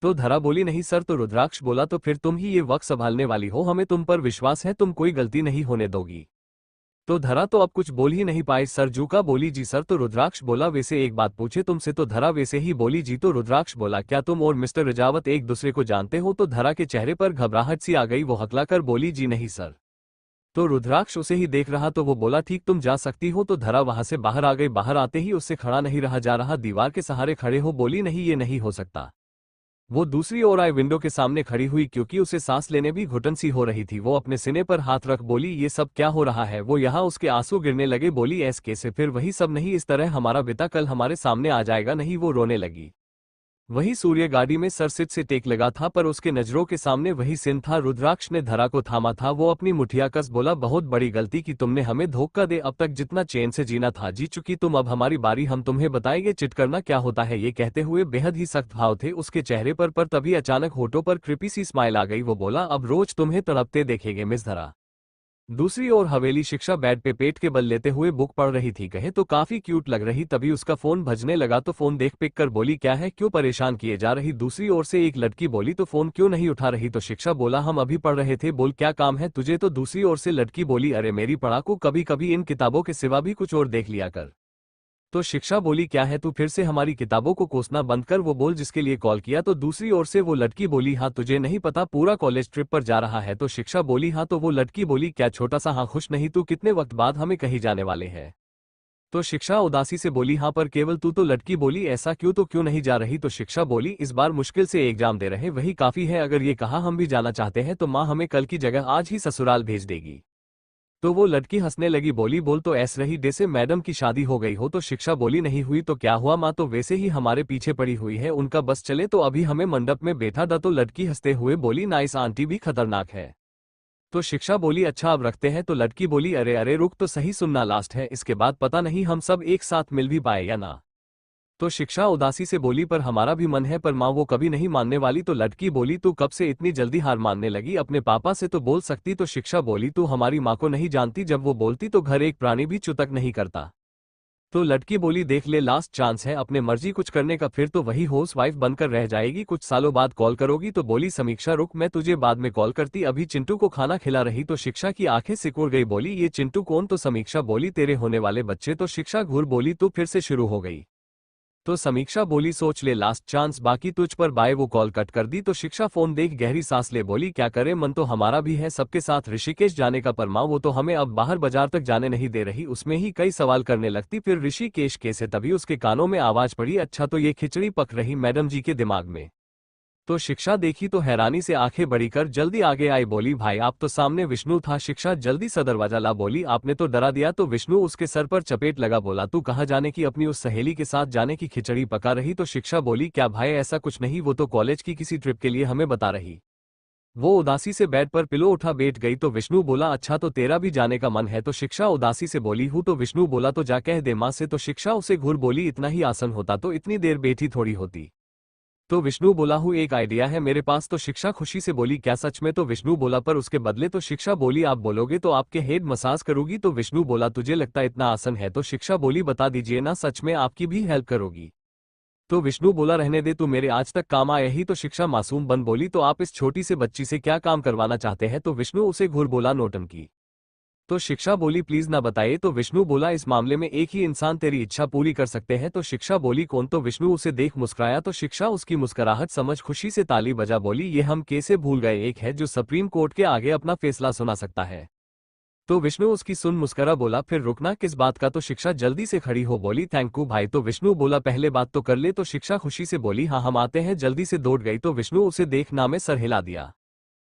तो धरा बोली, नहीं सर। तो रुद्राक्ष बोला, तो फिर तुम ही ये वक्त संभालने वाली हो, हमें तुम पर विश्वास है, तुम कोई गलती नहीं होने दोगी। तो धरा तो अब कुछ बोल ही नहीं पाई। सर जूका बोली, जी सर। तो रुद्राक्ष बोला, वैसे एक बात पूछे तुमसे? तो धरा वैसे ही बोली, जी। तो रुद्राक्ष बोला, क्या तुम और मिस्टर रजावत एक दूसरे को जानते हो? तो धरा के चेहरे पर घबराहट सी आ गई। वो हकलाकर बोली, जी नहीं सर। तो रुद्राक्ष उसे ही देख रहा। तो वो बोला, ठीक, तुम जा सकती हो। तो धरा वहां से बाहर आ गई। बाहर आते ही उससे खड़ा नहीं रहा जा रहा, दीवार के सहारे खड़े हो बोली, नहीं ये नहीं हो सकता। वो दूसरी ओर आए विंडो के सामने खड़ी हुई, क्योंकि उसे सांस लेने भी घुटन सी हो रही थी। वो अपने सीने पर हाथ रख बोली, ये सब क्या हो रहा है? वो यहाँ उसके आंसू गिरने लगे। बोली, ऐस कैसे? फिर वही सब नहीं, इस तरह हमारा बेटा कल हमारे सामने आ जाएगा नहीं? वो रोने लगी। वही सूर्य गाड़ी में सरसिट से टेक लगा था, पर उसके नजरों के सामने वही सीन था। रुद्राक्ष ने धरा को थामा था। वो अपनी मुठिया कस बोला, बहुत बड़ी गलती की तुमने, हमें धोखा दे, अब तक जितना चैन से जीना था जी चुकी तुम, अब हमारी बारी, हम तुम्हें बताएंगे चिटकरना क्या होता है। ये कहते हुए बेहद ही सख्त भाव थे उसके चेहरे पर तभी अचानक होठों पर कृपी सी स्माइल आ गई। वो बोला, अब रोज तुम्हें तड़पते देखेंगे मिस धरा। दूसरी ओर हवेली शिक्षा बेड पे पेट के बल लेते हुए बुक पढ़ रही थी। कहे तो काफी क्यूट लग रही। तभी उसका फोन बजने लगा। तो फोन देख पिक कर बोली, क्या है, क्यों परेशान किए जा रही? दूसरी ओर से एक लड़की बोली, तो फोन क्यों नहीं उठा रही? तो शिक्षा बोला, हम अभी पढ़ रहे थे, बोल क्या काम है तुझे? तो दूसरी ओर से लड़की बोली, अरे मेरी पढ़ाकू, कभी कभी इन किताबों के सिवा भी कुछ और देख लिया कर। तो शिक्षा बोली, क्या है, तू फिर से हमारी किताबों को कोसना बंद कर। वो बोल, जिसके लिए कॉल किया? तो दूसरी ओर से वो लड़की बोली, हाँ तुझे नहीं पता पूरा कॉलेज ट्रिप पर जा रहा है? तो शिक्षा बोली, हाँ। तो वो लड़की बोली, क्या छोटा सा हाँ? खुश नहीं तू? कितने वक्त बाद हमें कहीं जाने वाले हैं? तो शिक्षा उदासी से बोली, हाँ पर केवल तू। तो लड़की बोली, ऐसा क्यों, तो क्यों नहीं जा रही? तो शिक्षा बोली, इस बार मुश्किल से एग्जाम दे रहे, वही काफी है। अगर ये कहा हम भी जाना चाहते हैं तो माँ हमें कल की जगह आज ही ससुराल भेज देगी। तो वो लड़की हंसने लगी, बोली, बोल तो ऐस रही जैसे मैडम की शादी हो गई हो। तो शिक्षा बोली, नहीं हुई तो क्या हुआ माँ, तो वैसे ही हमारे पीछे पड़ी हुई है, उनका बस चले तो अभी हमें मंडप में बैठा था। तो लड़की हंसते हुए बोली, नाइस, आंटी भी खतरनाक है। तो शिक्षा बोली, अच्छा अब रखते हैं। तो लड़की बोली, अरे अरे रुक तो सही, सुनना लास्ट है, इसके बाद पता नहीं हम सब एक साथ मिल भी पाए या ना। तो शिक्षा उदासी से बोली, पर हमारा भी मन है, पर माँ वो कभी नहीं मानने वाली। तो लड़की बोली, तू कब से इतनी जल्दी हार मानने लगी? अपने पापा से तो बोल सकती। तो शिक्षा बोली, तू हमारी माँ को नहीं जानती, जब वो बोलती तो घर एक प्राणी भी चुतक नहीं करता। तो लड़की बोली, देख ले, लास्ट चांस है, अपने मर्जी कुछ करने का, फिर तो वही हाउस वाइफ बनकर रह जाएगी, कुछ सालों बाद कॉल करोगी। तो बोली समीक्षा, रुक, मैं तुझे बाद में कॉल करती, अभी चिंटू को खाना खिला रही। तो शिक्षा की आंखें सिकुड़ गई, बोली, ये चिंटू कौन? तो समीक्षा बोली, तेरे होने वाले बच्चे। तो शिक्षा घूर बोली, तू फिर से शुरू हो गई। तो समीक्षा बोली, सोच ले, लास्ट चांस बाकी तुझ पर। बाय। वो कॉल कट कर दी। तो शिक्षा फोन देख गहरी सांस ले बोली, क्या करे, मन तो हमारा भी है सबके साथ ऋषिकेश जाने का, पर माँ वो तो हमें अब बाहर बाजार तक जाने नहीं दे रही। उसमें ही कई सवाल करने लगती, फिर ऋषिकेश कैसे? तभी उसके कानों में आवाज पड़ी, अच्छा तो ये खिचड़ी पक रही मैडम जी के दिमाग में। तो शिक्षा देखी तो हैरानी से आंखें बड़ी कर जल्दी आगे आई, बोली भाई आप तो सामने विष्णु था। शिक्षा जल्दी सा दरवाजा ला, बोली आपने तो डरा दिया। तो विष्णु उसके सर पर चपेट लगा, बोला तू कहाँ जाने की अपनी उस सहेली के साथ जाने की खिचड़ी पका रही। तो शिक्षा बोली क्या भाई ऐसा कुछ नहीं, वो तो कॉलेज की किसी ट्रिप के लिए हमें बता रही। वो उदासी से बेड पर पिलो उठा बैठ गई। तो विष्णु बोला अच्छा तो तेरा भी जाने का मन है। तो शिक्षा उदासी से बोली हूँ। तो विष्णु बोला तो जा कह दे माँ से। तो शिक्षा उसे घूर बोली इतना ही आसन होता तो इतनी देर बैठी थोड़ी होती। तो विष्णु बोला हूँ एक आइडिया है मेरे पास। तो शिक्षा खुशी से बोली क्या सच में। तो विष्णु बोला पर उसके बदले। तो शिक्षा बोली आप बोलोगे तो आपके हेड मसाज करूंगी। तो विष्णु बोला तुझे लगता इतना आसन है। तो शिक्षा बोली बता दीजिए ना, सच में आपकी भी हेल्प करोगी। तो विष्णु बोला रहने दे, तू मेरे आज तक काम आया ही। तो शिक्षा मासूम बन बोली तो आप इस छोटी सी बच्ची से क्या काम करवाना चाहते हैं। तो विष्णु उसे घूर बोला नौटंकी। तो शिक्षा बोली प्लीज ना बताइए। तो विष्णु बोला इस मामले में एक ही इंसान तेरी इच्छा पूरी कर सकते हैं। तो शिक्षा बोली कौन। तो विष्णु उसे देख मुस्कुराया। तो शिक्षा उसकी मुस्कुराहट समझ खुशी से ताली बजा बोली ये हम कैसे भूल गए, एक है जो सुप्रीम कोर्ट के आगे अपना फैसला सुना सकता है। तो विष्णु उसकी सुन मुस्करा, बोला फिर रुकना किस बात का। तो शिक्षा जल्दी से खड़ी हो बोली थैंक यू भाई। तो विष्णु बोला पहले बात तो कर ले। तो शिक्षा खुशी से बोली हाँ हम आते हैं, जल्दी से दौड़ गई। तो विष्णु उसे देखना में सर हिला दिया।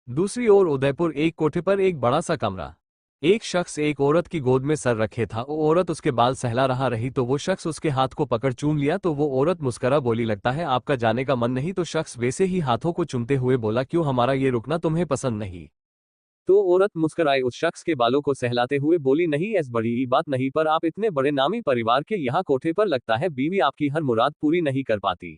दूसरी ओर उदयपुर, एक कोठे पर एक बड़ा सा कमरा। एक शख्स एक औरत की गोद में सर रखे था। वो औरत उसके बाल सहला रहा रही। तो वो शख्स उसके हाथ को पकड़ चूम लिया। तो वो औरत मुस्करा बोली लगता है आपका जाने का मन नहीं। तो शख्स वैसे ही हाथों को चूमते हुए बोला क्यों, हमारा ये रुकना तुम्हें पसंद नहीं। तो औरत मुस्कुराए उस शख्स के बालों को सहलाते हुए बोली नहीं ऐसी बड़ी बात नहीं, पर आप इतने बड़े नामी परिवार के यहाँ कोठे पर लगता है बीवी आपकी हर मुराद पूरी नहीं कर पाती।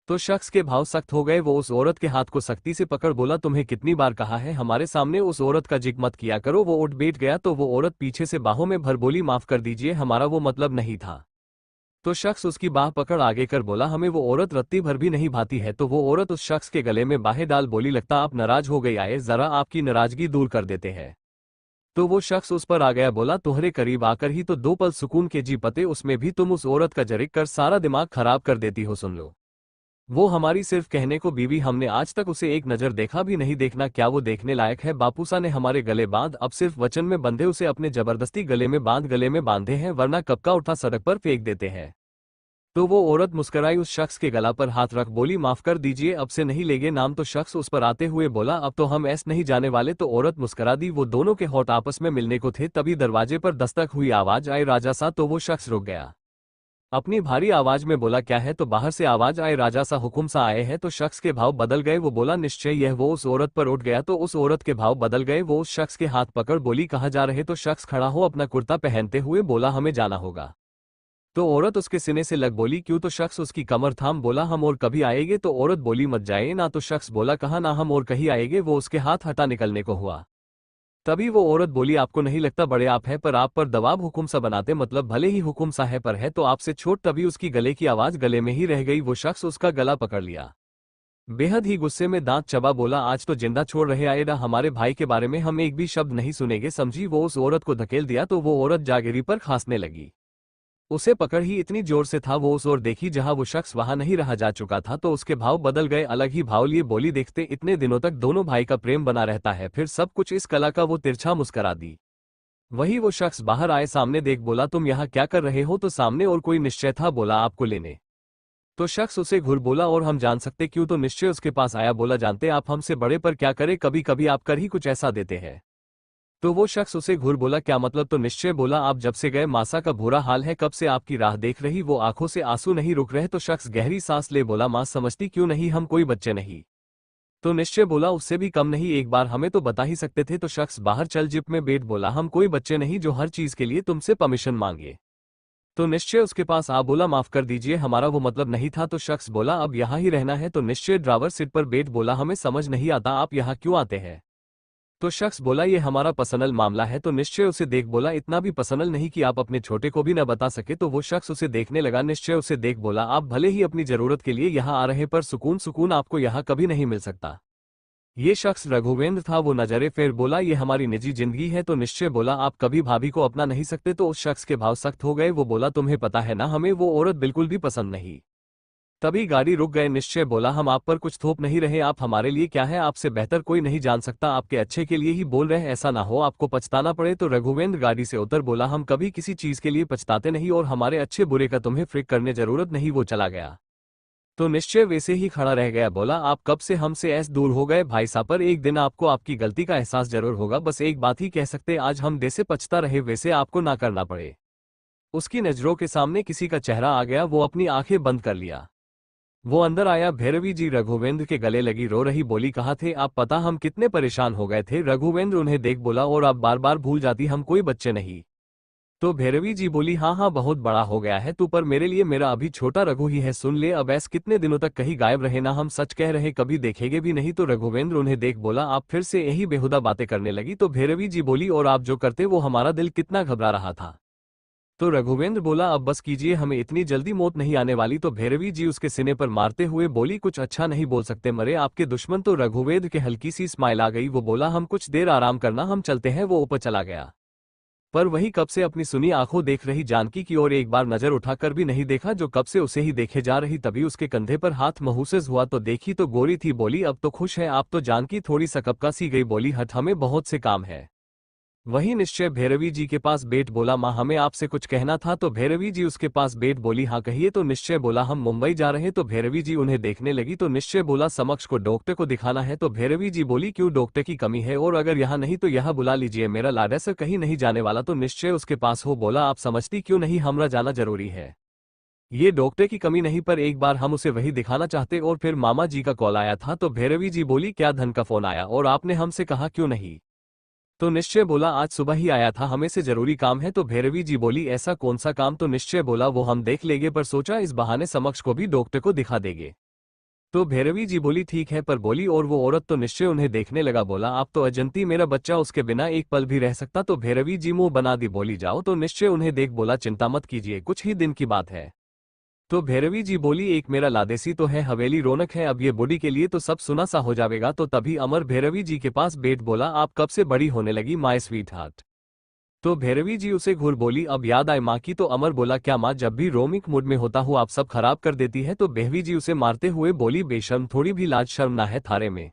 तो शख्स के भाव सख्त हो गए। वो उस औरत के हाथ को सख्ती से पकड़ बोला तुम्हें कितनी बार कहा है हमारे सामने उस औरत का जिक्र मत किया करो। वो उठ बैठ गया। तो वो औरत पीछे से बाहों में भर बोली माफ कर दीजिए, हमारा वो मतलब नहीं था। तो शख्स उसकी बाह पकड़ आगे कर बोला हमें वो औरत रत्ती भर भी नहीं भाती है। तो वो औरत उस शख्स के गले में बाहें डाल बोली लगता आप नाराज हो गई, आए जरा आपकी नाराजगी दूर कर देते हैं। तो वो शख्स उस पर आ गया, बोला तुम्हारे करीब आकर ही तो 2 पल सुकून के जी पते, उसमें भी तुम उस औरत का जरिक कर सारा दिमाग खराब कर देती हो। सुन लो, वो हमारी सिर्फ कहने को बीवी, हमने आज तक उसे एक नजर देखा भी नहीं। देखना क्या वो देखने लायक है। बापूसा ने हमारे गले बांध, अब सिर्फ वचन में बंधे उसे अपने जबरदस्ती गले में बांधे हैं, वरना कब का उठा सड़क पर फेंक देते हैं। तो वो औरत मुस्कुराई, उस शख्स के गला पर हाथ रख बोली माफ कर दीजिए, अब से नहीं लेंगे नाम। तो शख्स उस पर आते हुए बोला अब तो हम ऐसे नहीं जाने वाले। तो औरत मुस्कुरा दी। वो दोनों के होठ आपस में मिलने को थे, तभी दरवाजे पर दस्तक हुई, आवाज आई राजा सा। तो वो शख्स रुक गया, अपनी भारी आवाज में बोला क्या है। तो बाहर से आवाज आए राजा सा, हुकुम सा आए हैं। तो शख्स के भाव बदल गए। वो बोला निश्चय यह। वो उस औरत पर उठ गया। तो उस औरत के भाव बदल गए। वो उस शख्स के हाथ पकड़ बोली कहाँ जा रहे। तो शख्स खड़ा हो अपना कुर्ता पहनते हुए बोला हमें जाना होगा। तो औरत उसके सिने से लग बोली क्यों। तो शख्स उसकी कमर थाम बोला हम और कभी आएंगे। तो औरत बोली मत जाए ना। तो शख्स बोला कहाँ ना हम और कहीं आएंगे। वो उसके हाथ हटा निकलने को हुआ, तभी वो औरत बोली आपको नहीं लगता बड़े आप है, पर आप पर दबाव हुकुम सा बनाते, मतलब भले ही हुकुम सा है पर है तो आपसे छोट। तभी उसकी गले की आवाज गले में ही रह गई। वो शख्स उसका गला पकड़ लिया, बेहद ही गुस्से में दांत चबा बोला आज तो जिंदा छोड़ रहे आएगा, हमारे भाई के बारे में हम एक भी शब्द नहीं सुनेंगे, समझी। वो उस औरत को धकेल दिया। तो वो औरत जागिरी पर खांसने लगी। उसे पकड़ ही इतनी जोर से था, वो उस ओर देखी जहां वो शख्स वहां नहीं रहा जा चुका था। तो उसके भाव बदल गए, अलग ही भाव लिए बोली देखते इतने दिनों तक दोनों भाई का प्रेम बना रहता है, फिर सब कुछ इस कला का। वो तिरछा मुस्करा दी। वही वो शख्स बाहर आए, सामने देख बोला तुम यहाँ क्या कर रहे हो। तो सामने और कोई निश्चय था, बोला आपको लेने। तो शख्स उसे घूर बोला और हम जान सकते क्यों। तो निश्चय उसके पास आया, बोला जानते आप हमसे बड़े पर क्या करे, कभी कभी आप कर ही कुछ ऐसा देते हैं। तो वो शख्स उसे घूर बोला क्या मतलब। तो निश्चय बोला आप जब से गए मासा का बुरा हाल है, कब से आपकी राह देख रही, वो आंखों से आंसू नहीं रुक रहे। तो शख्स गहरी सांस ले बोला मां समझती क्यों नहीं, हम कोई बच्चे नहीं। तो निश्चय बोला उससे भी कम नहीं, एक बार हमें तो बता ही सकते थे। तो शख्स बाहर चल जिप में बैठ बोला हम कोई बच्चे नहीं जो हर चीज के लिए तुमसे परमिशन मांगे। तो निश्चय उसके पास आ बोला माफ कर दीजिए, हमारा वो मतलब नहीं था। तो शख्स बोला अब यहाँ ही रहना है। तो निश्चय ड्राइवर सीट पर बैठ बोला हमें समझ नहीं आता आप यहाँ क्यों आते हैं। तो शख्स बोला ये हमारा पर्सनल मामला है। तो निश्चय उसे देख बोला इतना भी पर्सनल नहीं कि आप अपने छोटे को भी न बता सके। तो वो शख्स उसे देखने लगा। निश्चय उसे देख बोला आप भले ही अपनी जरूरत के लिए यहाँ आ रहे, पर सुकून आपको यहाँ कभी नहीं मिल सकता। ये शख्स रघुवेंद्र था। वो नजरे फेर बोला ये हमारी निजी जिंदगी है। तो निश्चय बोला आप कभी भाभी को अपना नहीं सकते। तो उस शख्स के भाव सख्त हो गए। वो बोला तुम्हें पता है ना हमें वो औरत बिल्कुल भी पसंद नहीं। तभी गाड़ी रुक गए। निश्चय बोला हम आप पर कुछ थोप नहीं रहे, आप हमारे लिए क्या है, आपसे बेहतर कोई नहीं जान सकता, आपके अच्छे के लिए ही बोल रहे, ऐसा ना हो आपको पछताना पड़े। तो रघुवेंद्र गाड़ी से उतर बोला हम कभी किसी चीज के लिए पछताते नहीं और हमारे अच्छे बुरे का तुम्हें फिक्र करने जरूरत नहीं। वो चला गया। तो निश्चय वैसे ही खड़ा रह गया। बोला, आप कब से हमसे ऐसे दूर हो गए भाई साहब, पर एक दिन आपको आपकी गलती का एहसास जरूर होगा। बस एक बात ही कह सकते, आज हम जैसे पछता रहे वैसे आपको ना करना पड़े। उसकी नजरों के सामने किसी का चेहरा आ गया। वो अपनी आंखें बंद कर लिया। वो अंदर आया। भैरवी जी रघुवेंद्र के गले लगी, रो रही बोली, कहाँ थे आप? पता हम कितने परेशान हो गए थे। रघुवेंद्र उन्हें देख बोला, और आप बार बार भूल जाती, हम कोई बच्चे नहीं। तो भैरवी जी बोली, हाँ हाँ बहुत बड़ा हो गया है तू, पर मेरे लिए मेरा अभी छोटा रघु ही है। सुन ले, अब ऐसे कितने दिनों तक कहीं गायब रहे ना, हम सच कह रहे कभी देखेंगे भी नहीं। तो रघुवेंद्र उन्हें देख बोला, आप फिर से यही बेहुदा बातें करने लगी। तो भैरवी जी बोली, और आप जो करते वो हमारा दिल कितना घबरा रहा था। तो रघुवेंद्र बोला, अब बस कीजिए, हमें इतनी जल्दी मौत नहीं आने वाली। तो भैरवी जी उसके सीने पर मारते हुए बोली, कुछ अच्छा नहीं बोल सकते मरे आपके दुश्मन। तो रघुवेंद्र के हल्की सी स्माइल आ गई। वो बोला, हम कुछ देर आराम करना, हम चलते हैं। वो ऊपर चला गया। पर वही कब से अपनी सुनी आंखों देख रही जानकी की ओर एक बार नजर उठाकर भी नहीं देखा, जो कब से उसे ही देखे जा रही। तभी उसके कंधे पर हाथ महसूस हुआ तो देखी तो गोरी थी। बोली, अब तो खुश है आप तो? जानकी थोड़ी सकपका सी गई, बोली, हट, हमें बहुत से काम है। वही निश्चय भैरवी जी के पास बैठ बोला, माँ हमें आपसे कुछ कहना था। तो भैरवी जी उसके पास बैठ बोली, हाँ कहिए। तो निश्चय बोला, हम मुंबई जा रहे। तो भैरवी जी उन्हें देखने लगी। तो निश्चय बोला, समक्ष को डॉक्टर को दिखाना है। तो भैरवी जी बोली, क्यों, डॉक्टर की कमी है? और अगर यहाँ नहीं तो यहाँ बुला लीजिए, मेरा लाडा सर कहीं नहीं जाने वाला। तो निश्चय उसके पास हो बोला, आप समझती क्यों नहीं, हमरा जाना जरूरी है। ये डॉक्टर की कमी नहीं, पर एक बार हम उसे वही दिखाना चाहते। और फिर मामा जी का कॉल आया था। तो भैरवी जी बोली, क्या धन का फोन आया? और आपने हमसे कहा क्यों नहीं? तो निश्चय बोला, आज सुबह ही आया था, हमें से जरूरी काम है। तो भैरवी जी बोली, ऐसा कौन सा काम? तो निश्चय बोला, वो हम देख लेंगे, पर सोचा इस बहाने समक्ष को भी डॉक्टर को दिखा देंगे। तो भैरवी जी बोली, ठीक है, पर बोली, और वो औरत? तो निश्चय उन्हें देखने लगा। बोला, आप तो अजंती, मेरा बच्चा उसके बिना एक पल भी रह सकता? तो भैरवी जी मुंह बना दी, बोली, जाओ। तो निश्चय उन्हें देख बोला, चिंता मत कीजिए, कुछ ही दिन की बात है। तो भैरवी जी बोली, एक मेरा लादेसी तो है, हवेली रौनक है, अब ये बूढ़ी के लिए तो सब सुना सा हो जाएगा। तो तभी अमर भैरवी जी के पास बैठ बोला, आप कब से बड़ी होने लगी माय स्वीट हार्ट? तो भैरवी जी उसे घूर बोली, अब याद आए माँ की? तो अमर बोला, क्या माँ, जब भी रोमिक मूड में होता हूँ आप सब खराब कर देती है। तो भैरवी जी उसे मारते हुए बोली, बेशर्म, थोड़ी भी लाज शर्म ना है थारे में?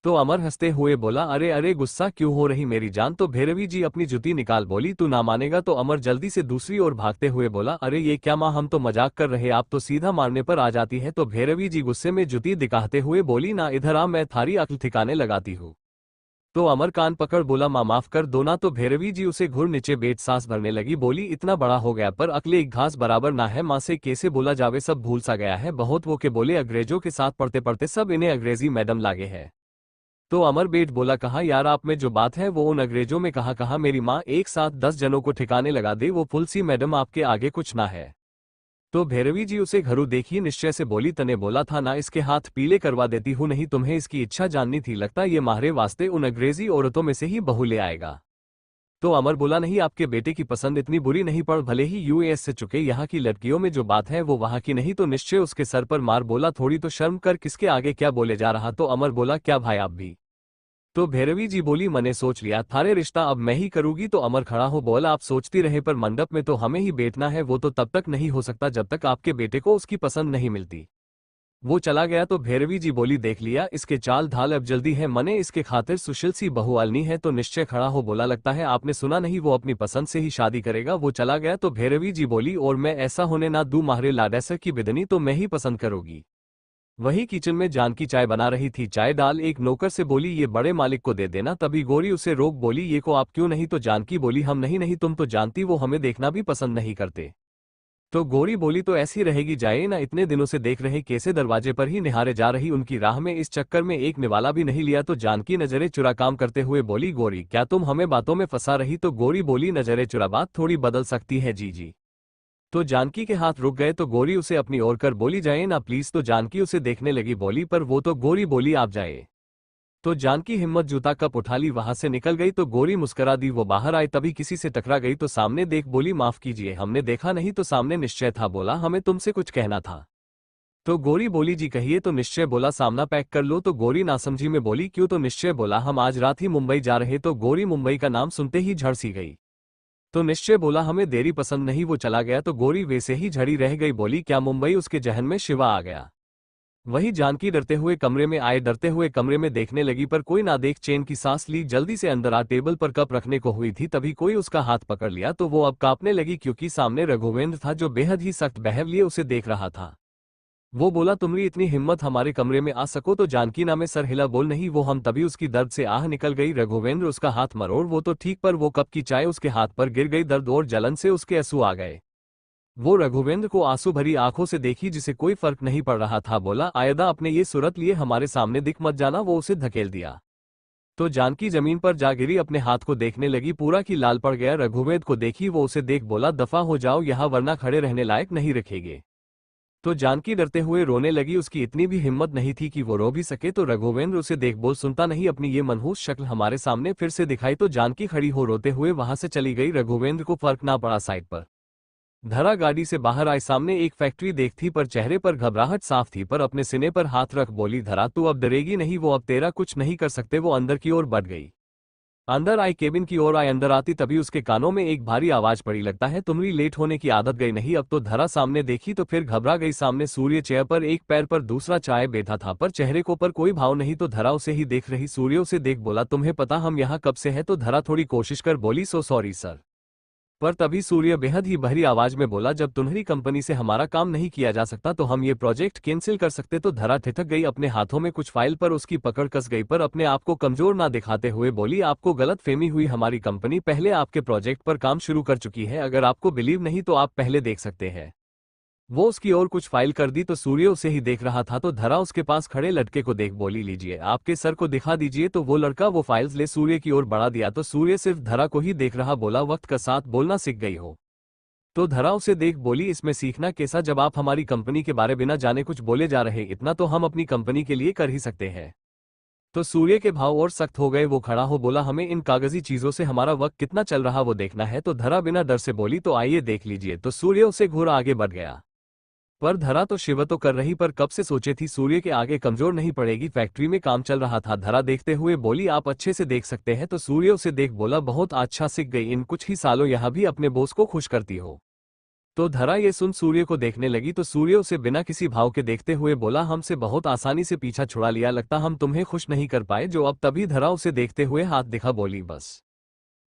तो अमर हंसते हुए बोला, अरे अरे गुस्सा क्यों हो रही मेरी जान? तो भैरवी जी अपनी जूती निकाल बोली, तू ना मानेगा। तो अमर जल्दी से दूसरी ओर भागते हुए बोला, अरे ये क्या माँ, हम तो मजाक कर रहे, आप तो सीधा मारने पर आ जाती है। तो भैरवी जी गुस्से में जूती दिखाते हुए बोली, ना इधर आ, मैं थारी अक्ल ठिकाने लगाती हूँ। तो अमर कान पकड़ बोला, माँ माफ कर दो ना। तो भैरवी जी उसे घुर नीचे बैठ सांस भरने लगी। बोली, इतना बड़ा हो गया पर अकले एक घास बराबर ना है, माँ से कैसे बोला जावे, सब भूल सा गया है बहुत। वो के बोले, अंग्रेजों के साथ पढ़ते पढ़ते सब इन्हें अंग्रेजी मैडम लागे है। तो अमर बेट बोला, कहा यार, आप में जो बात है वो उन अंग्रेजों में कहा मेरी माँ एक साथ 10 जनों को ठिकाने लगा दे, वो फुलसी मैडम आपके आगे कुछ ना है। तो भैरवी जी उसे घरू देखी निश्चय से बोली, तने बोला था ना इसके हाथ पीले करवा देती हूँ, नहीं तुम्हें इसकी इच्छा जाननी थी, लगता ये माहरे वास्ते उन अंग्रेजी औरतों में से ही बहू ले आएगा। तो अमर बोला, नहीं, आपके बेटे की पसंद इतनी बुरी नहीं, पड़ भले ही यूएस से चुके, यहाँ की लड़कियों में जो बात है वो वहाँ की नहीं। तो निश्चय उसके सर पर मार बोला, थोड़ी तो शर्म कर, किसके आगे क्या बोले जा रहा? तो अमर बोला, क्या भाई आप भी? तो भैरवी जी बोली, मैंने सोच लिया, थारे रिश्ता अब मैं ही करूंगी। तो अमर खड़ा हो बोला, आप सोचती रहे, पर मंडप में तो हमें ही बैठना है, वो तो तब तक नहीं हो सकता जब तक आपके बेटे को उसकी पसंद नहीं मिलती। वो चला गया। तो भैरवी जी बोली, देख लिया, इसके चाल ढाल अब जल्दी है, मने इसके खातिर सुशील सी बहू अलनी है। तो निश्चय खड़ा हो बोला, लगता है आपने सुना नहीं, वो अपनी पसंद से ही शादी करेगा। वो चला गया। तो भैरवी जी बोली, और मैं ऐसा होने ना दूं, माहरे लाडैसर की बिदनी तो मैं ही पसंद करूंगी। वही किचन में जानकी चाय बना रही थी। चाय डाल एक नौकर से बोली, ये बड़े मालिक को दे देना। तभी गौरी उसे रोक बोली, ये को आप क्यों नहीं? तो जानकी बोली, हम नहीं नहीं, तुम तो जानती वो हमें देखना भी पसंद नहीं करते। तो गौरी बोली, तो ऐसी रहेगी, जाए ना, इतने दिनों से देख रहे कैसे दरवाजे पर ही निहारे जा रही उनकी राह में, इस चक्कर में एक निवाला भी नहीं लिया। तो जानकी नजरें चुरा काम करते हुए बोली, गौरी क्या तुम हमें बातों में फंसा रही? तो गौरी बोली, नजरें चुरा बात थोड़ी बदल सकती है जी जी। तो जानकी के हाथ रुक गए। तो गौरी उसे अपनी ओर कर बोली, जाए ना प्लीज। तो जानकी उसे देखने लगी बोली, पर वो तो गौरी बोली, आप जाए। तो जानकी हिम्मत जूता कप उठा ली, वहां से निकल गई। तो गौरी मुस्कुरा दी। वो बाहर आए तभी किसी से टकरा गई। तो सामने देख बोली, माफ कीजिए, हमने देखा नहीं। तो सामने निश्चय था। बोला, हमें तुमसे कुछ कहना था। तो गौरी बोली, जी कहिए। तो निश्चय बोला, सामना पैक कर लो। तो गौरी नासमझी में बोली, क्यों? तो निश्चय बोला, हम आज रात ही मुंबई जा रहे। तो गौरी मुंबई का नाम सुनते ही झड़ सी गई। तो निश्चय बोला, हमें देरी पसंद नहीं। वो चला गया। तो गौरी वैसे ही झड़ी रह गई। बोली, क्या मुंबई? उसके जहन में शिवा आ गया। वही जानकी डरते हुए कमरे में आए, डरते हुए कमरे में देखने लगी, पर कोई ना देख चैन की सांस ली, जल्दी से अंदर आ, टेबल पर कप रखने को हुई थी तभी कोई उसका हाथ पकड़ लिया। तो वो अब कांपने लगी, क्योंकि सामने रघुवेंद्र था जो बेहद ही सख्त बहव लिए उसे देख रहा था। वो बोला तुम्हारी इतनी हिम्मत हमारे कमरे में आ सको तो जानकी नामे सर हिला बोल नहीं वो हम तभी उसकी दर्द से आह निकल गई। रघुवेंद्र उसका हाथ मरोड़ वो तो ठीक पर वो कप की चाय उसके हाथ पर गिर गई। दर्द और जलन से उसके आंसू आ गए। वो रघुवेंद्र को आंसू भरी आंखों से देखी जिसे कोई फर्क नहीं पड़ रहा था। बोला आयदा अपने ये सूरत लिए हमारे सामने दिख मत जाना। वो उसे धकेल दिया तो जानकी जमीन पर जा गिरी। अपने हाथ को देखने लगी पूरा की लाल पड़ गया। रघुवेंद्र को देखी वो उसे देख बोला दफा हो जाओ यहाँ वरना खड़े रहने लायक नहीं रखेंगे। तो जानकी डरते हुए रोने लगी। उसकी इतनी भी हिम्मत नहीं थी कि वो रो भी सके। तो रघुवेंद्र उसे देख बोल सुनता नहीं अपनी ये मनहूस शक्ल हमारे सामने फिर से दिखाई। तो जानकी खड़ी हो रोते हुए वहां से चली गई। रघुवेंद्र को फर्क ना पड़ा। साइड पर धरा गाड़ी से बाहर आए सामने एक फैक्ट्री देखती पर चेहरे पर घबराहट साफ थी पर अपने सीने पर हाथ रख बोली धरा तू अब डरेगी नहीं। वो अब तेरा कुछ नहीं कर सकते। वो अंदर की ओर बढ़ गई। अंदर आई केबिन की ओर आई। अंदर आती तभी उसके कानों में एक भारी आवाज पड़ी लगता है तुम्हारी लेट होने की आदत गई नहीं। अब तो धरा सामने देखी तो फिर घबरा गई। सामने सूर्य चेयर पर एक पैर पर दूसरा चाय बैठा था पर चेहरे को पर कोई भाव नहीं। तो धरा उसे ही देख रही। सूर्य उसे देख बोला तुम्हें पता हम यहाँ कब से है। तो धरा थोड़ी कोशिश कर बोली सो सॉरी सर। पर तभी सूर्य बेहद ही बहरी आवाज में बोला जब तुम्हारी कंपनी से हमारा काम नहीं किया जा सकता तो हम ये प्रोजेक्ट कैंसिल कर सकते। तो धरा ठिठक गई। अपने हाथों में कुछ फाइल पर उसकी पकड़ कस गई पर अपने आप को कमजोर ना दिखाते हुए बोली आपको गलत फहमी हुई। हमारी कंपनी पहले आपके प्रोजेक्ट पर काम शुरू कर चुकी है। अगर आपको बिलीव नहीं तो आप पहले देख सकते हैं। वो उसकी ओर कुछ फाइल कर दी तो सूर्य उसे ही देख रहा था। तो धरा उसके पास खड़े लड़के को देख बोली लीजिए आपके सर को दिखा दीजिए। तो वो लड़का वो फाइल्स ले सूर्य की ओर बढ़ा दिया। तो सूर्य सिर्फ धरा को ही देख रहा। बोला वक्त का साथ बोलना सीख गई हो। तो धरा उसे देख बोली इसमें सीखना कैसा जब आप हमारी कंपनी के बारे बिना जाने कुछ बोले जा रहे। इतना तो हम अपनी कंपनी के लिए कर ही सकते हैं। तो सूर्य के भाव और सख्त हो गए। वो खड़ा हो बोला हमें इन कागजी चीजों से हमारा वक्त कितना चल रहा वो देखना है। तो धरा बिना डर से बोली तो आइए देख लीजिए। तो सूर्य उसे घूरा आगे बढ़ गया। पर धरा तो शिव तो कर रही पर कब से सोचे थी सूर्य के आगे कमजोर नहीं पड़ेगी। फैक्ट्री में काम चल रहा था। धरा देखते हुए बोली आप अच्छे से देख सकते हैं। तो सूर्य उसे देख बोला बहुत अच्छा सीख गई। इन कुछ ही सालों यहाँ भी अपने बॉस को खुश करती हो। तो धरा ये सुन सूर्य को देखने लगी। तो सूर्य उसे बिना किसी भाव के देखते हुए बोला हमसे बहुत आसानी से पीछा छुड़ा लिया लगता हम तुम्हें खुश नहीं कर पाए जो अब। तभी धरा उसे देखते हुए हाथ दिखा बोली बस।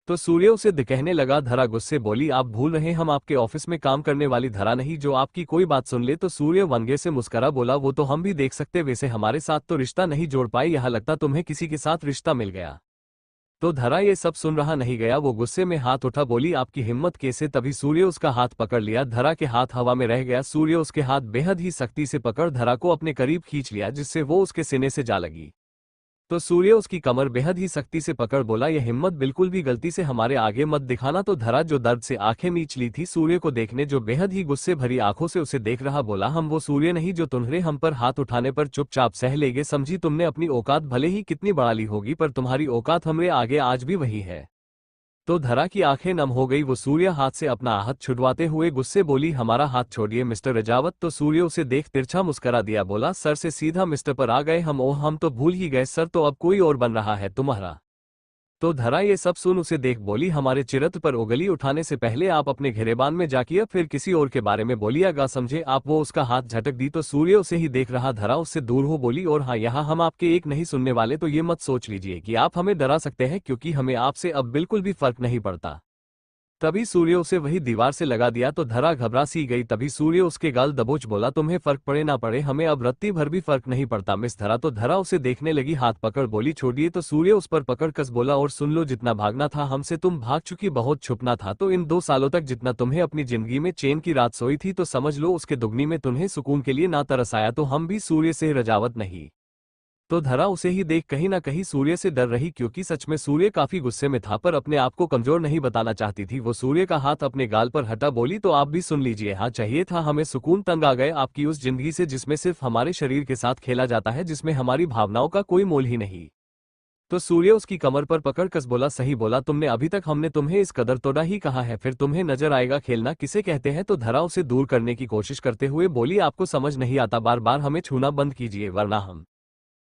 तो सूर्य उसे कहने लगा। धरा गुस्से बोली आप भूल रहे हम आपके ऑफिस में काम करने वाली धरा नहीं जो आपकी कोई बात सुन ले। तो सूर्य वनगे से मुस्करा बोला वो तो हम भी देख सकते वैसे हमारे साथ तो रिश्ता नहीं जोड़ पाए। यहाँ लगता तुम्हें किसी के साथ रिश्ता मिल गया। तो धरा ये सब सुन रहा नहीं गया। वो गुस्से में हाथ उठा बोली आपकी हिम्मत कैसे। तभी सूर्य उसका हाथ पकड़ लिया। धरा के हाथ हवा में रह गया। सूर्य उसके हाथ बेहद ही सख्ती से पकड़ धरा को अपने करीब खींच लिया जिससे वो उसके सीने से जा लगी। तो सूर्य उसकी कमर बेहद ही सख्ती से पकड़ बोला यह हिम्मत बिल्कुल भी गलती से हमारे आगे मत दिखाना। तो धरा जो दर्द से आंखें मीच ली थी सूर्य को देखने जो बेहद ही गुस्से भरी आंखों से उसे देख रहा बोला हम वो सूर्य नहीं जो तुम्हारे हम पर हाथ उठाने पर चुपचाप सह लेगे। समझी तुमने अपनी औकात भले ही कितनी बढ़ा ली होगी पर तुम्हारी औकात हमरे आगे आज भी वही है। तो धरा की आंखें नम हो गई। वो सूर्य हाथ से अपना हाथ छुड़वाते हुए गुस्से बोली हमारा हाथ छोड़िए मिस्टर रजावत। तो सूर्य उसे देख तिरछा मुस्करा दिया बोला सर से सीधा मिस्टर पर आ गए हम। ओह हम तो भूल ही गए सर तो अब कोई और बन रहा है तुम्हारा। तो धरा ये सब सुन उसे देख बोली हमारे चिरत पर उंगली उठाने से पहले आप अपने घेरेबान में जाकिए फिर किसी और के बारे में बोलिएगा समझे आप। वो उसका हाथ झटक दी। तो सूर्य उसे ही देख रहा। धरा उससे दूर हो बोली और हाँ यहाँ हम आपके एक नहीं सुनने वाले। तो ये मत सोच लीजिए कि आप हमें डरा सकते हैं क्योंकि हमें आपसे अब बिल्कुल भी फर्क नहीं पड़ता। तभी सूर्य उसे वही दीवार से लगा दिया। तो धरा घबरा सी गई। तभी सूर्य उसके गाल दबोच बोला तुम्हें फर्क पड़े ना पड़े हमें अब रत्ती भर भी फर्क नहीं पड़ता मिस धरा। तो धरा उसे देखने लगी हाथ पकड़ बोली छोड़िए। तो सूर्य उस पर पकड़ कस बोला और सुन लो जितना भागना था हमसे तुम भाग चुकी बहुत छुपना था। तो इन 2 सालों तक जितना तुम्हें अपनी जिंदगी में चैन की रात सोई थी तो समझ लो उसके दुगनी में तुम्हें सुकून के लिए ना तरस आया। तो हम भी सूर्य से रजावत नहीं। तो धरा उसे ही देख कहीं ना कहीं सूर्य से डर रही क्योंकि सच में सूर्य काफी गुस्से में था पर अपने आप को कमजोर नहीं बताना चाहती थी। वो सूर्य का हाथ अपने गाल पर हटा बोली तो आप भी सुन लीजिए हाँ चाहिए था हमें सुकून। तंग आ गए आपकी उस जिंदगी से जिसमें सिर्फ हमारे शरीर के साथ खेला जाता है जिसमें हमारी भावनाओं का कोई मोल ही नहीं। तो सूर्य उसकी कमर पर पकड़ कस बोला सही बोला तुमने अभी तक हमने तुम्हें इस कदर तोड़ा ही कहा है फिर तुम्हें नजर आएगा खेलना किसे कहते हैं। तो धरा उसे दूर करने की कोशिश करते हुए बोली आपको समझ नहीं आता बार बार हमें छूना बंद कीजिए वरना हम।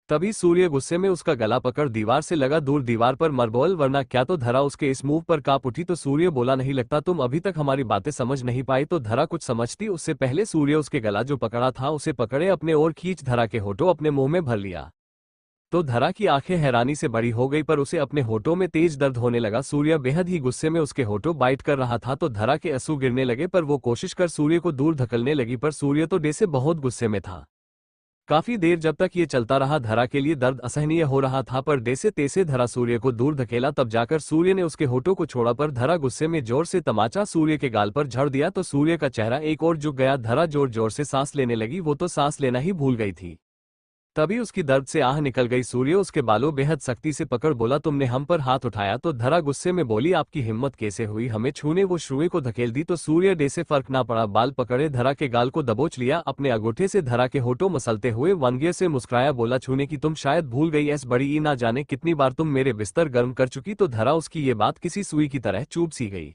तभी सूर्य गुस्से में उसका गला पकड़ दीवार से लगा दूर दीवार पर मरबोल वरना क्या। तो धरा उसके इस मूव पर कांप उठी। तो सूर्य बोला नहीं लगता तुम अभी तक हमारी बातें समझ नहीं पाई। तो धरा कुछ समझती उससे पहले सूर्य उसके गला जो पकड़ा था उसे पकड़े अपने और खींच धरा के होठों अपने मुंह में भर लिया। तो धरा की आंखें हैरानी से बड़ी हो गई, पर उसे अपने होठों में तेज दर्द होने लगा। सूर्य बेहद ही गुस्से में उसके होठों बाइट कर रहा था, तो धरा के आंसू गिरने लगे, पर वो कोशिश कर सूर्य को दूर धकेलने लगी, पर सूर्य तो डे से बहुत गुस्से में था। काफी देर जब तक ये चलता रहा, धरा के लिए दर्द असहनीय हो रहा था, पर जैसे तैसे धरा सूर्य को दूर धकेला, तब जाकर सूर्य ने उसके होठों को छोड़ा, पर धरा गुस्से में जोर से तमाचा सूर्य के गाल पर झड़ दिया, तो सूर्य का चेहरा एक और झुक गया। धरा जोर जोर से सांस लेने लगी, वो तो सांस लेना ही भूल गई थी। तभी उसकी दर्द से आह निकल गई। सूर्य उसके बालों बेहद सख्ती से पकड़ बोला, तुमने हम पर हाथ उठाया? तो धरा गुस्से में बोली, आपकी हिम्मत कैसे हुई हमें छूने? वो श्रुए को धकेल दी, तो सूर्य डे से फर्क ना पड़ा, बाल पकड़े धरा के गाल को दबोच लिया, अपने अंगूठे से धरा के होठों मसलते हुए व्यंग्य से मुस्कुराया, बोला, छूने की तुम शायद भूल गई, ऐस बड़ी ई ना जाने कितनी बार तुम मेरे बिस्तर गर्म कर चुकी। तो धरा उसकी ये बात किसी सुई की तरह चुभ सी गई।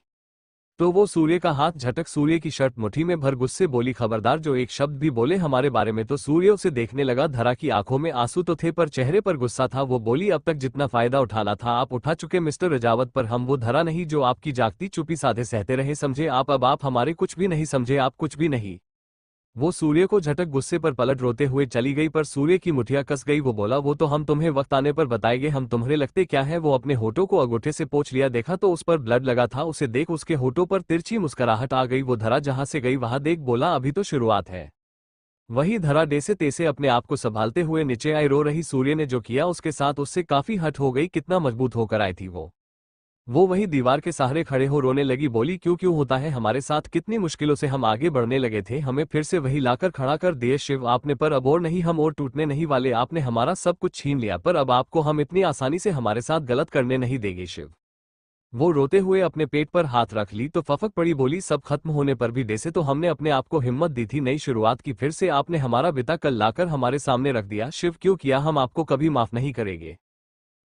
तो वो सूर्य का हाथ झटक सूर्य की शर्ट मुट्ठी में भर गुस्से बोली, खबरदार जो एक शब्द भी बोले हमारे बारे में। तो सूर्य उसे देखने लगा। धरा की आंखों में आंसू तो थे, पर चेहरे पर गुस्सा था। वो बोली, अब तक जितना फायदा उठाना था आप उठा चुके मिस्टर रजावत, पर हम वो धरा नहीं जो आपकी जागती चुप्पी साधे सहते रहे, समझे आप? अब आप हमारे कुछ भी नहीं समझे, आप कुछ भी नहीं। वो सूर्य को झटक गुस्से पर पलट रोते हुए चली गई, पर सूर्य की मुठिया कस गई। वो बोला, वो तो हम तुम्हें वक्त आने पर बताएंगे, हम तुम्हारे लगते क्या है? वो अपने होठों को अंगूठे से पोंछ लिया, देखा तो उस पर ब्लड लगा था। उसे देख उसके होठों पर तिरछी मुस्कुराहट आ गई। वो धरा जहां से गई वहां देख बोला, अभी तो शुरुआत है। वही धरा डेसे तेसे अपने आप को संभालते हुए नीचे आई, रो रही। सूर्य ने जो किया उसके साथ उससे काफी हट हो गई, कितना मजबूत होकर आई थी वो वही दीवार के सहारे खड़े हो रोने लगी, बोली, क्यों क्यों होता है हमारे साथ? कितनी मुश्किलों से हम आगे बढ़ने लगे थे, हमें फिर से वही लाकर खड़ा कर दिए शिव आपने। पर अब और नहीं, हम और टूटने नहीं वाले। आपने हमारा सब कुछ छीन लिया, पर अब आपको हम इतनी आसानी से हमारे साथ गलत करने नहीं देंगे शिव। वो रोते हुए अपने पेट पर हाथ रख ली तो फफक पड़ी, बोली, सब खत्म होने पर भी जैसे तो हमने अपने आप को हिम्मत दी थी, नई शुरुआत की, फिर से आपने हमारा बिता कल लाकर हमारे सामने रख दिया शिव। क्यों किया? हम आपको कभी माफ नहीं करेंगे।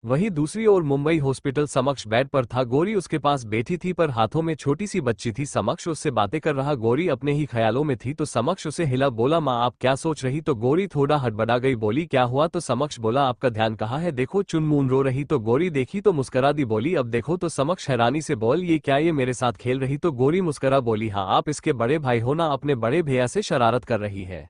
वहीं दूसरी ओर मुंबई हॉस्पिटल समक्ष बेड पर था। गोरी उसके पास बैठी थी, पर हाथों में छोटी सी बच्ची थी। समक्ष उससे बातें कर रहा। गोरी अपने ही ख्यालों में थी, तो समक्ष उसे हिला, बोला, माँ आप क्या सोच रही? तो गोरी थोड़ा हड़बड़ा गई, बोली, क्या हुआ? तो समक्ष बोला, आपका ध्यान कहाँ है? देखो चुनमुन रो रही। तो गोरी देखी तो मुस्करा दी, बोली, अब देखो। तो समक्ष हैरानी से बोल, ये क्या, ये मेरे साथ खेल रही? तो गोरी मुस्करा बोली, हाँ आप इसके बड़े भाई हो ना, अपने बड़े भैया से शरारत कर रही है।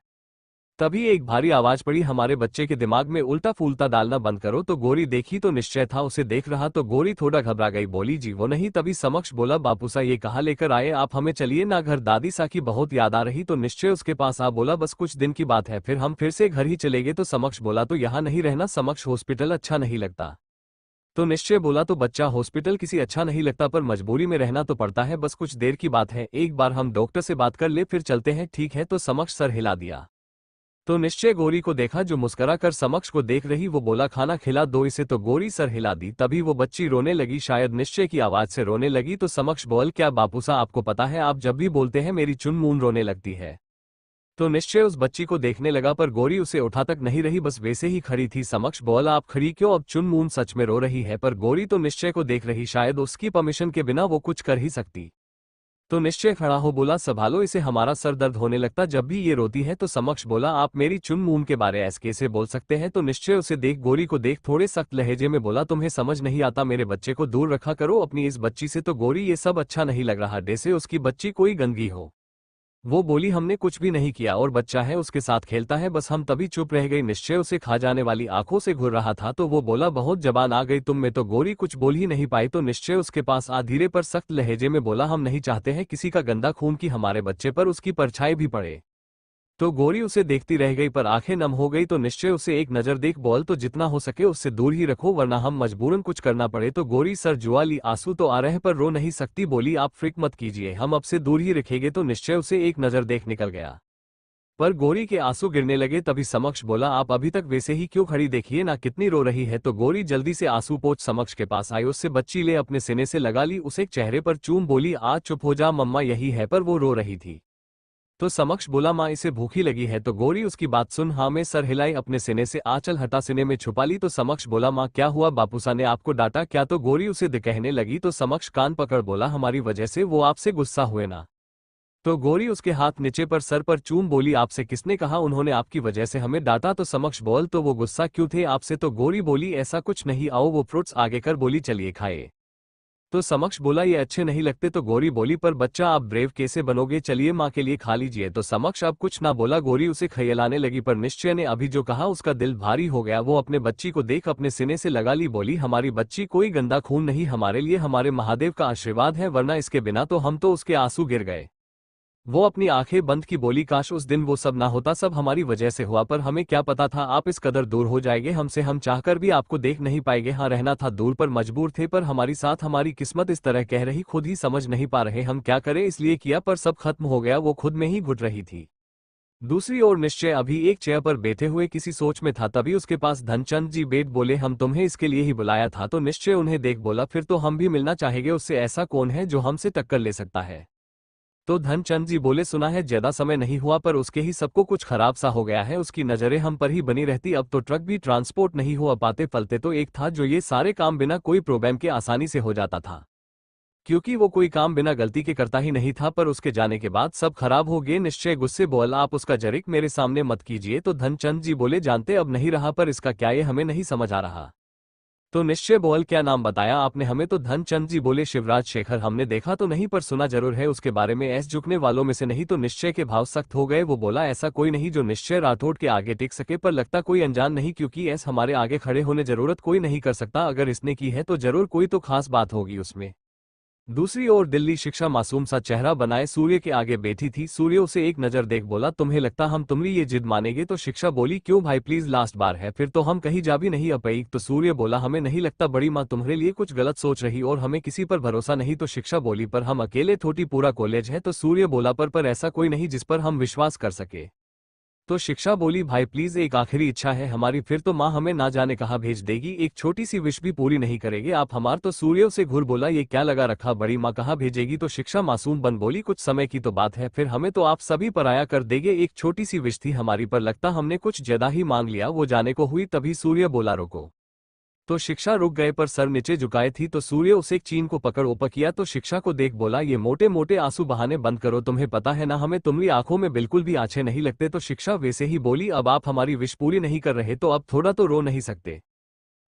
तभी एक भारी आवाज पड़ी, हमारे बच्चे के दिमाग में उल्टा फूलता डालना बंद करो। तो गोरी देखी तो निश्चय था उसे देख रहा। तो गोरी थोड़ा घबरा गई, बोली, जी वो नहीं। तभी समक्ष बोला, बापूसा ये कहाँ लेकर आए आप हमें? चलिए ना घर, दादी सा की बहुत याद आ रही। तो निश्चय उसके पास आ बोला, बस कुछ दिन की बात है, फिर हम फिर से घर ही चलेंगे। तो समक्ष बोला, तो यहाँ नहीं रहना? समक्ष हॉस्पिटल अच्छा नहीं लगता? तो निश्चय बोला, तो बच्चा हॉस्पिटल किसी अच्छा नहीं लगता, पर मजबूरी में रहना तो पड़ता है, बस कुछ देर की बात है, एक बार हम डॉक्टर से बात कर ले फिर चलते हैं। ठीक है। तो समक्ष सर हिला दिया। तो निश्चय गोरी को देखा जो मुस्कुरा कर समक्ष को देख रही। वो बोला, खाना खिला दो इसे। तो गोरी सर हिला दी। तभी वो बच्ची रोने लगी, शायद निश्चय की आवाज से रोने लगी। तो समक्ष बोल, क्या बापूसा आपको पता है आप जब भी बोलते हैं मेरी चुनमुन रोने लगती है। तो निश्चय उस बच्ची को देखने लगा, पर गोरी उसे उठा तक नहीं रही, बस वैसे ही खड़ी थी। समक्ष बोल, आप खड़ी क्यों? अब चुनमुन सच में रो रही है, पर गोरी तो निश्चय को देख रही, शायद उसकी परमिशन के बिना वो कुछ कर ही सकती। तो निश्चय खड़ा हो बोला, संभालो इसे, हमारा सर दर्द होने लगता जब भी ये रोती है। तो समक्ष बोला, आप मेरी चुनमुन के बारे ऐसे कैसे बोल सकते हैं? तो निश्चय उसे देख गोरी को देख थोड़े सख्त लहजे में बोला, तुम्हें समझ नहीं आता, मेरे बच्चे को दूर रखा करो अपनी इस बच्ची से। तो गोरी, ये सब अच्छा नहीं लग रहा, जैसे उसकी बच्ची कोई गंदगी हो। वो बोली, हमने कुछ भी नहीं किया और बच्चा है उसके साथ खेलता है, बस हम तभी चुप रह गई। निश्चय उसे खा जाने वाली आंखों से घूर रहा था, तो वो बोला, बहुत जबान आ गई तुम में। तो गोरी कुछ बोल ही नहीं पाई। तो निश्चय उसके पास आ धीरे पर सख्त लहजे में बोला, हम नहीं चाहते हैं किसी का गंदा खून की हमारे बच्चे पर उसकी परछाई भी पड़े। तो गोरी उसे देखती रह गई, पर आंखें नम हो गई। तो निश्चय उसे एक नजर देख बोल, तो जितना हो सके उससे दूर ही रखो, वरना हम मजबूरन कुछ करना पड़े। तो गोरी सर जुआ ली, आंसू तो आ रहे पर रो नहीं सकती, बोली, आप फिक्र मत कीजिए, हम अब से दूर ही रखेंगे। तो निश्चय उसे एक नजर देख निकल गया, पर गोरी के आंसू गिरने लगे। तभी समक्ष बोला, आप अभी तक वैसे ही क्यों खड़ी, देखिए ना कितनी रो रही है। तो गोरी जल्दी से आंसू पोंछ समक्ष के पास आई, उससे बच्ची ले अपने सीने से लगा ली, उसे चेहरे पर चूम बोली, आज चुप हो जा मम्मा यही है। पर वो रो रही थी। तो समक्ष बोला, माँ इसे भूखी लगी है। तो गोरी उसकी बात सुन हाँ में सर हिलाई, अपने सीने से आंचल हटा सीने में छुपा ली। तो समक्ष बोला, माँ क्या हुआ, बापूसा ने आपको डांटा क्या? तो गोरी उसे कहने लगी। तो समक्ष कान पकड़ बोला, हमारी वजह से वो आपसे गुस्सा हुए ना? तो गोरी उसके हाथ नीचे पर सर पर चूम बोली, आपसे किसने कहा उन्होंने आपकी वजह से हमें डांटा? तो समक्ष बोल, तो वो गुस्सा क्यों थे आपसे? तो गोरी बोली, ऐसा कुछ नहीं, आओ वो फ्रूट्स आगे कर बोली, चलिए खाए। तो समक्ष बोला ये अच्छे नहीं लगते। तो गौरी बोली पर बच्चा आप ब्रेव कैसे बनोगे, चलिए माँ के लिए खा लीजिए। तो समक्ष अब कुछ ना बोला, गौरी उसे खयलाने लगी पर निश्चय ने अभी जो कहा उसका दिल भारी हो गया। वो अपने बच्ची को देख अपने सीने से लगा ली, बोली हमारी बच्ची कोई गंदा खून नहीं, हमारे लिए हमारे महादेव का आशीर्वाद है, वरना इसके बिना तो हम तो। उसके आंसू गिर गए। वो अपनी आंखें बंद की, बोली काश उस दिन वो सब ना होता, सब हमारी वजह से हुआ, पर हमें क्या पता था आप इस कदर दूर हो जाएंगे हमसे, हम चाहकर भी आपको देख नहीं पाएंगे। हाँ रहना था दूर पर मजबूर थे, पर हमारी साथ हमारी किस्मत इस तरह कह रही, खुद ही समझ नहीं पा रहे हम क्या करें, इसलिए किया, पर सब खत्म हो गया। वो खुद में ही घुट रही थी। दूसरी ओर निश्चय अभी एक चेयर पर बैठे हुए किसी सोच में था, तभी उसके पास धनचंद जी बैठ बोले हम तुम्हें इसके लिए ही बुलाया था। तो निश्चय उन्हें देख बोला फिर तो हम भी मिलना चाहेंगे, उससे ऐसा कौन है जो हमसे टक्कर ले सकता है। तो धनचंद जी बोले सुना है ज्यादा समय नहीं हुआ पर उसके ही सबको कुछ खराब सा हो गया है, उसकी नजरें हम पर ही बनी रहती, अब तो ट्रक भी ट्रांसपोर्ट नहीं हुआ पाते, फलते तो एक था जो ये सारे काम बिना कोई प्रॉब्लम के आसानी से हो जाता था, क्योंकि वो कोई काम बिना गलती के करता ही नहीं था, पर उसके जाने के बाद सब खराब हो गए। निश्चय गुस्से बोल आप उसका जरिक मेरे सामने मत कीजिए। तो धनचंद जी बोले जानते अब नहीं रहा, पर इसका क्या ये हमें नहीं समझ आ रहा। तो निश्चय बोल क्या नाम बताया आपने हमें। तो धनचंद जी बोले शिवराज शेखर, हमने देखा तो नहीं पर सुना जरूर है उसके बारे में, ऐस झुकने वालों में से नहीं। तो निश्चय के भाव सख्त हो गए, वो बोला ऐसा कोई नहीं जो निश्चय राठौड़ के आगे टिक सके, पर लगता कोई अनजान नहीं, क्योंकि ऐस हमारे आगे खड़े होने जरूरत कोई नहीं कर सकता, अगर इसने की है तो जरूर कोई तो खास बात होगी उसमें। दूसरी ओर दिल्ली शिक्षा मासूम सा चेहरा बनाए सूर्य के आगे बैठी थी। सूर्य उसे एक नजर देख बोला तुम्हें लगता हम तुम्हारी ये जिद मानेंगे। तो शिक्षा बोली क्यों भाई, प्लीज लास्ट बार है, फिर तो हम कहीं जा भी नहीं अपई। तो सूर्य बोला हमें नहीं लगता बड़ी माँ तुम्हारे लिए कुछ गलत सोच रही और हमें किसी पर भरोसा नहीं। तो शिक्षा बोली पर हम अकेले थोड़ी पूरा कॉलेज है। तो सूर्य बोला पर ऐसा कोई नहीं जिस पर हम विश्वास कर सके। तो शिक्षा बोली भाई प्लीज एक आखिरी इच्छा है हमारी, फिर तो माँ हमें ना जाने कहाँ भेज देगी, एक छोटी सी विश भी पूरी नहीं करेंगे आप हमार। तो सूर्य से घूर बोला ये क्या लगा रखा, बड़ी माँ कहाँ भेजेगी। तो शिक्षा मासूम बन बोली कुछ समय की तो बात है, फिर हमें तो आप सभी पराया कर देंगे, एक छोटी सी विश थी हमारी, पर लगता हमने कुछ ज्यादा ही मांग लिया। वो जाने को हुई तभी सूर्य बोला रोको। तो शिक्षा रुक गए पर सर नीचे झुकाए थी। तो सूर्य उसे एक चीन को पकड़ ओपा किया। तो शिक्षा को देख बोला ये मोटे मोटे आंसू बहाने बंद करो, तुम्हें पता है ना हमें तुम्हारी आंखों में बिल्कुल भी अच्छे नहीं लगते। तो शिक्षा वैसे ही बोली अब आप हमारी विश पूरी नहीं कर रहे तो अब थोड़ा तो रो नहीं सकते।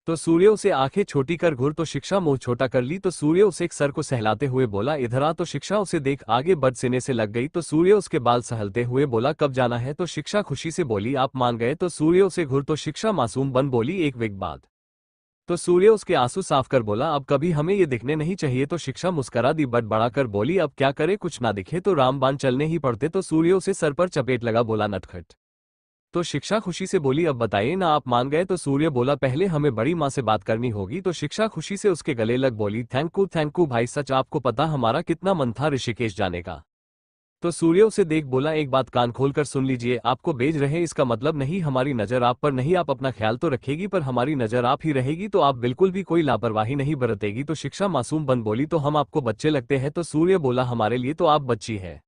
तो सूर्य उसे आंखें छोटी कर घूर। तो शिक्षा मुंह छोटा कर ली। तो सूर्य उसे एक सर को सहलाते हुए बोला इधर आ। तो शिक्षा उसे देख आगे बढ़ सीने से लग गई। तो सूर्य उसके बाल सहलते हुए बोला कब जाना है। तो शिक्षा खुशी से बोली आप मान गए। तो सूर्य उसे घूर। तो शिक्षा मासूम बन बोली एक वीक बाद। तो सूर्य उसके आंसू साफ कर बोला अब कभी हमें ये दिखने नहीं चाहिए। तो शिक्षा मुस्करा दी बट बढ़ाकर बोली अब क्या करे, कुछ ना दिखे तो रामबाण चलने ही पड़ते। तो सूर्य उसे सर पर चपेट लगा बोला नटखट। तो शिक्षा खुशी से बोली अब बताइए ना आप मान गए। तो सूर्य बोला पहले हमें बड़ी माँ से बात करनी होगी। तो शिक्षा खुशी से उसके गले लग बोली थैंक यू भाई, सच आपको पता हमारा कितना मन था ऋषिकेश जाने का। तो सूर्य उसे देख बोला एक बात कान खोलकर सुन लीजिए, आपको भेज रहे इसका मतलब नहीं हमारी नजर आप पर नहीं, आप अपना ख्याल तो रखेगी पर हमारी नजर आप ही रहेगी, तो आप बिल्कुल भी कोई लापरवाही नहीं बरतेगी। तो शिक्षा मासूम बन बोली तो हम आपको बच्चे लगते हैं। तो सूर्य बोला हमारे लिए तो आप बच्ची है।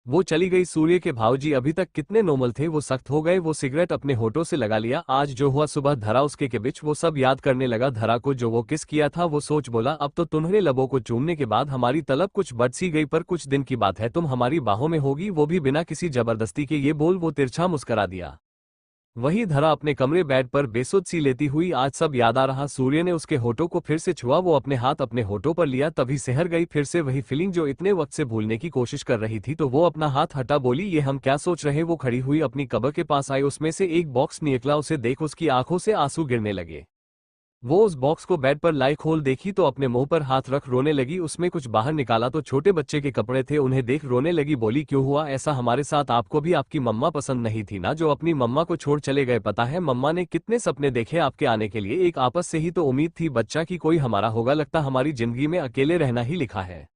वो चली गई। सूर्य के भाऊजी अभी तक कितने नॉर्मल थे वो सख्त हो गए। वो सिगरेट अपने होठों से लगा लिया। आज जो हुआ सुबह धरा उसके के बीच वो सब याद करने लगा। धरा को जो वो किस किया था वो सोच बोला अब तो तुम्हारे लबों को चूमने के बाद हमारी तलब कुछ बढ़ सी गई, पर कुछ दिन की बात है तुम हमारी बाहों में होगी, वो भी बिना किसी जबरदस्ती के। ये बोल वो तिरछा मुस्करा दिया। वही धरा अपने कमरे बेड पर बेसुध सी लेती हुई आज सब याद आ रहा। सूर्य ने उसके होठों को फिर से छुआ, वो अपने हाथ अपने होठों पर लिया तभी सहर गई फिर से वही फीलिंग जो इतने वक्त से भूलने की कोशिश कर रही थी। तो वो अपना हाथ हटा बोली ये हम क्या सोच रहे। वो खड़ी हुई अपनी कब्र के पास आई, उसमें से एक बॉक्स निकला, उसे देख उसकी आंखों से आंसू गिरने लगे। वो उस बॉक्स को बेड पर लाई खोल देखी तो अपने मुंह पर हाथ रख रोने लगी। उसमें कुछ बाहर निकाला तो छोटे बच्चे के कपड़े थे, उन्हें देख रोने लगी। बोली क्यों हुआ ऐसा हमारे साथ, आपको भी आपकी मम्मा पसंद नहीं थी ना जो अपनी मम्मा को छोड़ चले गए। पता है मम्मा ने कितने सपने देखे आपके आने के लिए, एक आपस से ही तो उम्मीद थी बच्चा की कोई हमारा होगा, लगता हमारी जिंदगी में अकेले रहना ही लिखा है।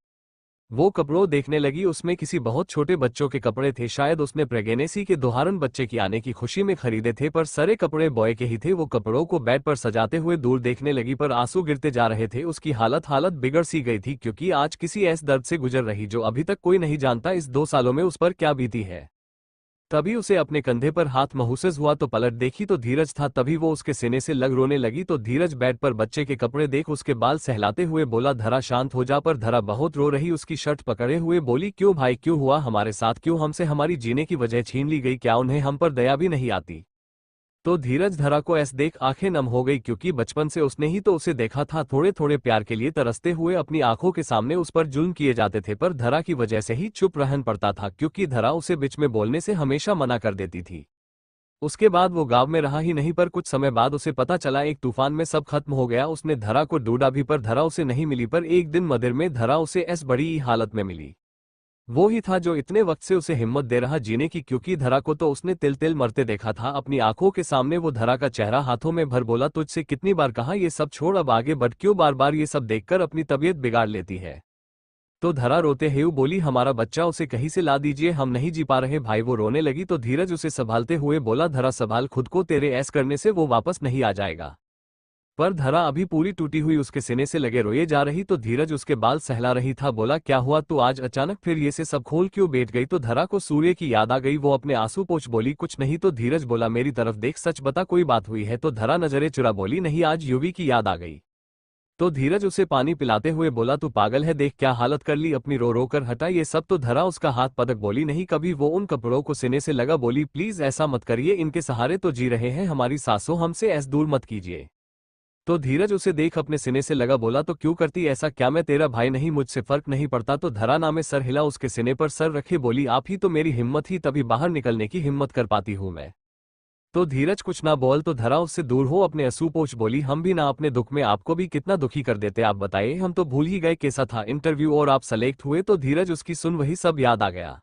वो कपड़ों देखने लगी, उसमें किसी बहुत छोटे बच्चों के कपड़े थे, शायद उसने प्रेगनेंसी के दोहारन बच्चे की आने की खुशी में खरीदे थे, पर सारे कपड़े बॉय के ही थे। वो कपड़ों को बेड पर सजाते हुए दूर देखने लगी पर आंसू गिरते जा रहे थे। उसकी हालत बिगड़ सी गई थी क्योंकि आज किसी ऐसे दर्द से गुजर रही जो अभी तक कोई नहीं जानता इस 2 सालों में उस पर क्या बीती है। तभी उसे अपने कंधे पर हाथ महसूस हुआ तो पलट देखी तो धीरज था। तभी वो उसके सीने से लग रोने लगी तो धीरज बेड पर बच्चे के कपड़े देख उसके बाल सहलाते हुए बोला धरा शांत हो जा। पर धरा बहुत रो रही उसकी शर्ट पकड़े हुए बोली क्यों भाई, क्यों हुआ हमारे साथ, क्यों हमसे हमारी जीने की वजह छीन ली गई, क्या उन्हें हम पर दया भी नहीं आती। तो धीरज धरा को ऐस देख आंखें नम हो गई, क्योंकि बचपन से उसने ही तो उसे देखा था थोड़े थोड़े प्यार के लिए तरसते हुए अपनी आंखों के सामने उस पर जुल्म किए जाते थे, पर धरा की वजह से ही चुप रहन पड़ता था, क्योंकि धरा उसे बीच में बोलने से हमेशा मना कर देती थी। उसके बाद वो गांव में रहा ही नहीं, पर कुछ समय बाद उसे पता चला एक तूफान में सब खत्म हो गया। उसने धरा को ढूंढा भी पर धरा उसे नहीं मिली, पर एक दिन मंदिर में धरा उसे ऐस बड़ी ही हालत में मिली। वो ही था जो इतने वक्त से उसे हिम्मत दे रहा जीने की, क्योंकि धरा को तो उसने तिल तिल मरते देखा था अपनी आंखों के सामने। वो धरा का चेहरा हाथों में भर बोला, तुझसे कितनी बार कहा ये सब छोड़, अब आगे बढ़, क्यों बार बार ये सब देखकर अपनी तबीयत बिगाड़ लेती है। तो धरा रोते हुए बोली, हमारा बच्चा, उसे कहीं से ला दीजिए, हम नहीं जी पा रहे भाई। वो रोने लगी तो धीरज उसे संभालते हुए बोला, धरा संभाल खुद को, तेरे ऐस करने से वो वापस नहीं आ जाएगा। पर धरा अभी पूरी टूटी हुई उसके सीने से लगे रोए जा रही, तो धीरज उसके बाल सहला रही था। बोला, क्या हुआ, तू आज अचानक फिर ये से सब खोल क्यों बैठ गई। तो धरा को सूर्य की याद आ गई, वो अपने आंसू पोंछ बोली, कुछ नहीं। तो धीरज बोला, मेरी तरफ देख, सच बता कोई बात हुई है। तो धरा नजरें चुरा बोली, नहीं, आज युवी की याद आ गई। तो धीरज उसे पानी पिलाते हुए बोला, तू पागल है, देख क्या हालत कर ली अपनी, रो रो कर हटा ये सब। तो धरा उसका हाथ पटक बोली, नहीं कभी। वो उन कपड़ों को सीने से लगा बोली, प्लीज ऐसा मत करिए, इनके सहारे तो जी रहे हैं हमारी सासों, हमसे ऐस दूर मत कीजिए। तो धीरज उसे देख अपने सीने से लगा बोला, तो क्यों करती ऐसा, क्या मैं तेरा भाई नहीं, मुझसे फर्क नहीं पड़ता। तो धरा नामे सर हिला, उसके सीने पर सर रखे बोली, आप ही तो मेरी हिम्मत ही, तभी बाहर निकलने की हिम्मत कर पाती हूं मैं। तो धीरज कुछ ना बोल, तो धरा उससे दूर हो अपने आंसू पोंछ बोली, हम भी ना अपने दुख में आपको भी कितना दुखी कर देते, आप बताइए, हम तो भूल ही गए कैसा था इंटरव्यू और आप सेलेक्ट हुए। तो धीरज उसकी सुन वही सब याद आ गया।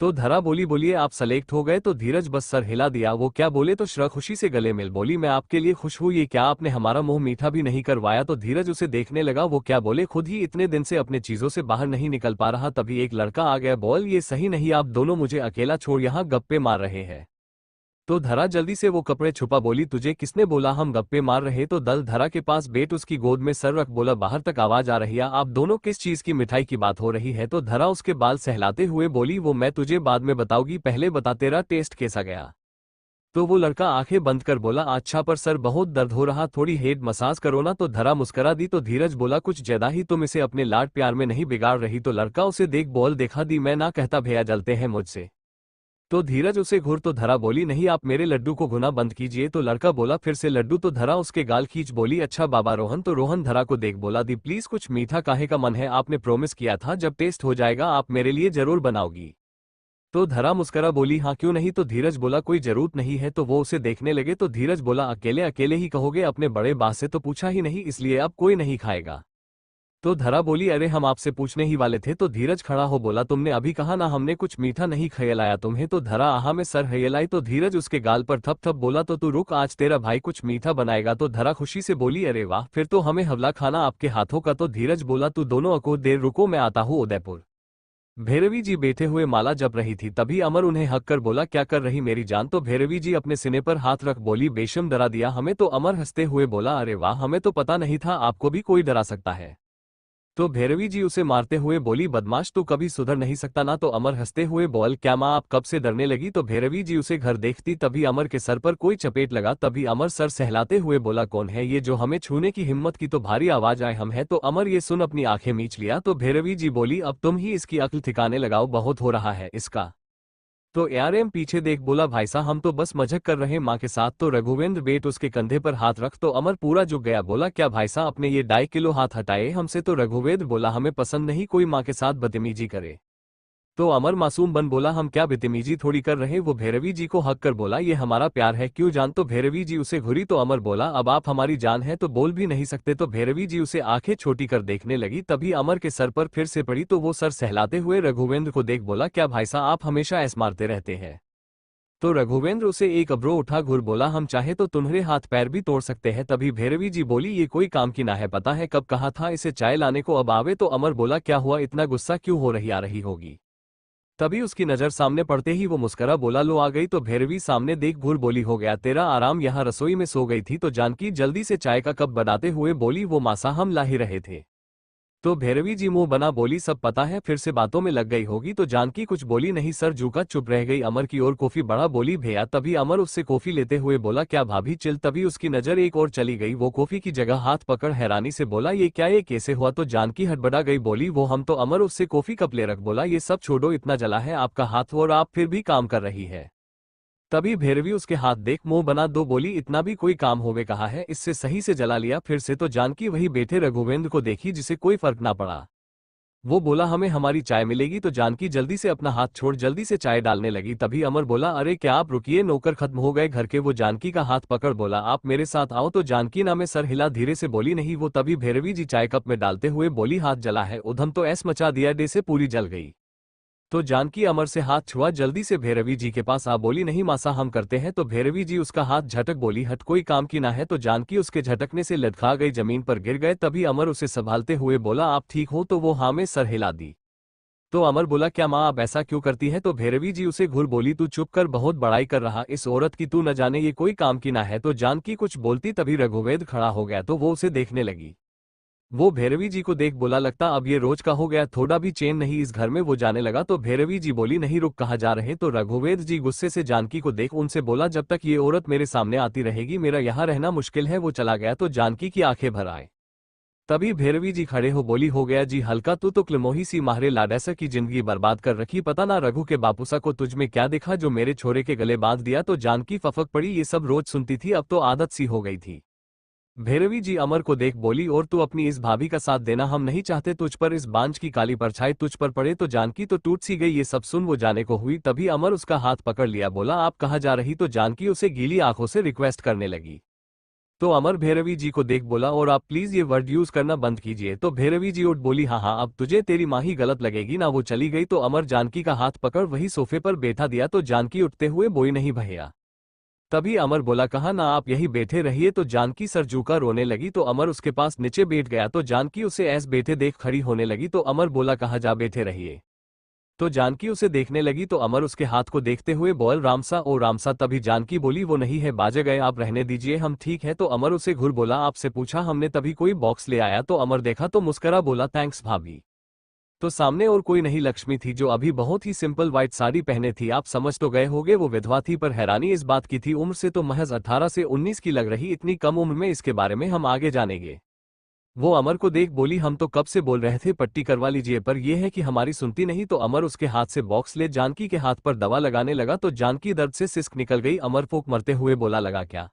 तो धरा बोली, बोलिए आप सेलेक्ट हो गए। तो धीरज बस सर हिला दिया। वो क्या बोले, तो श्र खुशी से गले मिल बोली, मैं आपके लिए खुश हूँ, ये क्या आपने हमारा मुंह मीठा भी नहीं करवाया। तो धीरज उसे देखने लगा, वो क्या बोले, खुद ही इतने दिन से अपने चीजों से बाहर नहीं निकल पा रहा, तभी एक लड़का आ गया, बोल ये सही नहीं, आप दोनों मुझे अकेला छोड़ यहाँ गप्पे मार रहे हैं। तो धरा जल्दी से वो कपड़े छुपा बोली, तुझे किसने बोला हम गप्पे मार रहे। तो दल धरा के पास बैठ उसकी गोद में सर रख बोला, बाहर तक आवाज आ रही है, आप दोनों किस चीज की मिठाई की बात हो रही है। तो धरा उसके बाल सहलाते हुए बोली, वो मैं तुझे बाद में बताऊंगी, पहले बता तेरा टेस्ट कैसा गया। तो वो लड़का आंखें बंद कर बोला, अच्छा पर सर बहुत दर्द हो रहा, थोड़ी हेड मसाज करो ना। तो धरा मुस्करा दी। तो धीरज बोला, कुछ ज्यादा ही तुम इसे अपने लाड प्यार में नहीं बिगाड़ रही। तो लड़का उसे देख बोल, देखा दी मैं ना कहता भैया जलते हैं मुझसे। तो धीरज उसे घूर। तो धरा बोली, नहीं आप मेरे लड्डू को घुना बंद कीजिए। तो लड़का बोला, फिर से लड्डू। तो धरा उसके गाल खींच बोली, अच्छा बाबा रोहन। तो रोहन धरा को देख बोला, दी प्लीज कुछ मीठा काहे का मन है, आपने प्रॉमिस किया था जब टेस्ट हो जाएगा आप मेरे लिए जरूर बनाओगी। तो धरा मुस्करा बोली, हाँ क्यों नहीं। तो धीरज बोला, कोई जरूरत नहीं है। तो वो उसे देखने लगे। तो धीरज बोला, अकेले अकेले ही कहोगे, अपने बड़े बा से तो पूछा ही नहीं, इसलिए अब कोई नहीं खाएगा। तो धरा बोली, अरे हम आपसे पूछने ही वाले थे। तो धीरज खड़ा हो बोला, तुमने अभी कहा ना हमने कुछ मीठा नहीं खिलाया तुम्हें। तो धरा आहा में सर हिलाई। तो धीरज उसके गाल पर थप थप बोला, तो तू रुक, आज तेरा भाई कुछ मीठा बनाएगा। तो धरा खुशी से बोली, अरे वाह, फिर तो हमें हवला खाना आपके हाथों का। तो धीरज बोला, तू दोनों अको देर रुको, मैं आता हूँ उदयपुर। भैरवी जी बैठे हुए माला जप रही थी, तभी अमर उन्हें हक कर बोला, क्या कर रही मेरी जान। तो भैरवी जी अपने सिने पर हाथ रख बोली, बेशम डरा दिया हमें। तो अमर हंसते हुए बोला, अरे वाह, हमें तो पता नहीं था आपको भी कोई डरा सकता है। तो भैरवी जी उसे मारते हुए बोली, बदमाश तू कभी सुधर नहीं सकता ना। तो अमर हंसते हुए बोल, क्या माँ आप कब से डरने लगी। तो भैरवी जी उसे घर देखती, तभी अमर के सर पर कोई चपेट लगा। तभी अमर सर सहलाते हुए बोला, कौन है ये जो हमें छूने की हिम्मत की। तो भारी आवाज आए, हम है। तो अमर ये सुन अपनी आंखें मींच लिया। तो भैरवी जी बोली, अब तुम ही इसकी अक्ल ठिकाने लगाओ, बहुत हो रहा है इसका। तो एआरएम पीछे देख बोला, भाई साहब हम तो बस मजाक कर रहे माँ के साथ। तो रघुवेंद्र बेट उसके कंधे पर हाथ रख। तो अमर पूरा झुक गया, बोला, क्या भाई साहब अपने ये 2.5 किलो हाथ हटाए हमसे। तो रघुवेंद्र बोला, हमें पसंद नहीं कोई माँ के साथ बदतमीजी करे। तो अमर मासूम बन बोला, हम क्या बदतमीजी थोड़ी कर रहे। वो भैरवी जी को हक कर बोला, ये हमारा प्यार है, क्यों जान। तो भैरवी जी उसे घुरी। तो अमर बोला, अब आप हमारी जान है तो बोल भी नहीं सकते। तो भैरवी जी उसे आंखें छोटी कर देखने लगी, तभी अमर के सर पर फिर से पड़ी। तो वो सर सहलाते हुए रघुवेंद्र को देख बोला, क्या भाई साहब आप हमेशा ऐस मारते रहते हैं। तो रघुवेंद्र उसे एक अब्रो उठा घूर बोला, हम चाहे तो तुम्हारे हाथ पैर भी तोड़ सकते हैं। तभी भैरवी जी बोली, ये कोई काम की ना है, पता है कब कहा था इसे चाय लाने को, अब आवे। तो अमर बोला, क्या हुआ, इतना गुस्सा क्यों हो रही आ रही होगी। तभी उसकी नजर सामने पड़ते ही वो मुस्करा बोला, लो आ गई। तो भैरवी सामने देख घूर बोली, हो गया तेरा आराम, यहाँ रसोई में सो गई थी। तो जानकी जल्दी से चाय का कप बनाते हुए बोली, वो मासा हम ला ही रहे थे। तो भैरवी जी मुंह बना बोली, सब पता है, फिर से बातों में लग गई होगी। तो जानकी कुछ बोली नहीं, सर झुका चुप रह गई। अमर की ओर कॉफी बढ़ा बोली, भैया। तभी अमर उससे कॉफी लेते हुए बोला, क्या भाभी चिल। तभी उसकी नजर एक और चली गई, वो कॉफी की जगह हाथ पकड़ हैरानी से बोला, ये क्या, ये कैसे हुआ। तो जानकी हड़बड़ा गई, बोली वो हम। तो अमर उससे कॉफी कप ले रख बोला, ये सब छोड़ो, इतना जला है आपका हाथ और आप फिर भी काम कर रही है। तभी भैरवी उसके हाथ देख मुंह बना दो बोली, इतना भी कोई काम होवे कहा है, इससे सही से जला लिया। फिर से तो जानकी वही बैठे रघुवेंद्र को देखी जिसे कोई फर्क ना पड़ा। वो बोला, हमें हमारी चाय मिलेगी। तो जानकी जल्दी से अपना हाथ छोड़ जल्दी से चाय डालने लगी। तभी अमर बोला, अरे क्या आप रुकिए, नौकर खत्म हो गए घर के। वो जानकी का हाथ पकड़ बोला, आप मेरे साथ आओ। तो जानकी ना में सर हिला धीरे से बोली, नहीं वो। तभी भैरवी जी चाय कप में डालते हुए बोली, हाथ जला है। उधम तो ऐस मचा दिया डे से पूरी जल गई। तो जानकी अमर से हाथ छुआ जल्दी से भैरवी जी के पास आ बोली, नहीं मासा हम करते हैं। तो भैरवी जी उसका हाथ झटक बोली, हट कोई काम की ना है। तो जानकी उसके झटकने से लटका गई, जमीन पर गिर गए। तभी अमर उसे संभालते हुए बोला, आप ठीक हो। तो वो हाँ में सर हिला दी। तो अमर बोला, क्या माँ आप ऐसा क्यों करती है। तो भैरवी जी उसे घूर बोली, तू चुप कर, बहुत बड़ाई कर रहा इस औरत की, तू न जाने ये कोई काम की ना है। तो जानकी कुछ बोलती तभी रघुवेद खड़ा हो गया। तो वो उसे देखने लगी। वो भैरवी जी को देख बोला, लगता अब ये रोज का हो गया, थोड़ा भी चैन नहीं इस घर में। वो जाने लगा तो भैरवी जी बोली, नहीं रुक, कहाँ जा रहे। तो रघुवेद जी गुस्से से जानकी को देख उनसे बोला, जब तक ये औरत मेरे सामने आती रहेगी मेरा यहाँ रहना मुश्किल है। वो चला गया तो जानकी की आंखें भर आए। तभी भैरवी जी खड़े हो बोली, हो गया जी हल्का, तू तो क्लमोही सी माहरे लाडैसा की जिंदगी बर्बाद कर रखी। पता ना रघु के बापूसा को तुझ में क्या देखा जो मेरे छोरे के गले बांध दिया। तो जानकी फफक पड़ी, ये सब रोज सुनती थी, अब तो आदत सी हो गई थी। भैरवी जी अमर को देख बोली, और तू अपनी इस भाभी का साथ देना, हम नहीं चाहते तुझ पर इस बांझ की काली परछाई तुझ पर पड़े। तो जानकी तो टूट सी गई। ये सब सुन वो जाने को हुई। तभी अमर उसका हाथ पकड़ लिया, बोला, आप कहाँ जा रही। तो जानकी उसे गीली आंखों से रिक्वेस्ट करने लगी। तो अमर भैरवी जी को देख बोला, और आप प्लीज ये वर्ड यूज करना बंद कीजिए। तो भैरवी जी उठ बोली, हाँ हाँ अब तुझे तेरी माँ ही गलत लगेगी ना। वो चली गई। तो अमर जानकी का हाथ पकड़ वही सोफे पर बैठा दिया। तो जानकी उठते हुए बोई, नहीं भैया। तभी अमर बोला, कहा ना आप यही बैठे रहिए। तो जानकी सर झुका रोने लगी। तो अमर उसके पास नीचे बैठ गया। तो जानकी उसे ऐस बैठे देख खड़ी होने लगी। तो अमर बोला, कहा जा बैठे रहिए। तो जानकी उसे देखने लगी। तो अमर उसके हाथ को देखते हुए बोल, रामसा ओ रामसा। तभी जानकी बोली, वो नहीं है बाजे गए, आप रहने दीजिए, हम ठीक है। तो अमर उसे घुर बोला, आपसे पूछा हमने। तभी कोई बॉक्स ले आया। तो अमर देखा तो मुस्करा बोला, थैंक्स भाभी। तो सामने और कोई नहीं लक्ष्मी थी, जो अभी बहुत ही सिंपल व्हाइट साड़ी पहने थी। आप समझ तो गए होगे वो विधवा थी, पर हैरानी इस बात की थी उम्र से तो महज 18 से 19 की लग रही। इतनी कम उम्र में, इसके बारे में हम आगे जानेंगे। वो अमर को देख बोली, हम तो कब से बोल रहे थे पट्टी करवा लीजिए, पर यह है कि हमारी सुनती नहीं। तो अमर उसके हाथ से बॉक्स ले जानकी के हाथ पर दवा लगाने लगा। तो जानकी दर्द से सिसक निकल गई। अमर फूंक मरते हुए बोला, लगा क्या।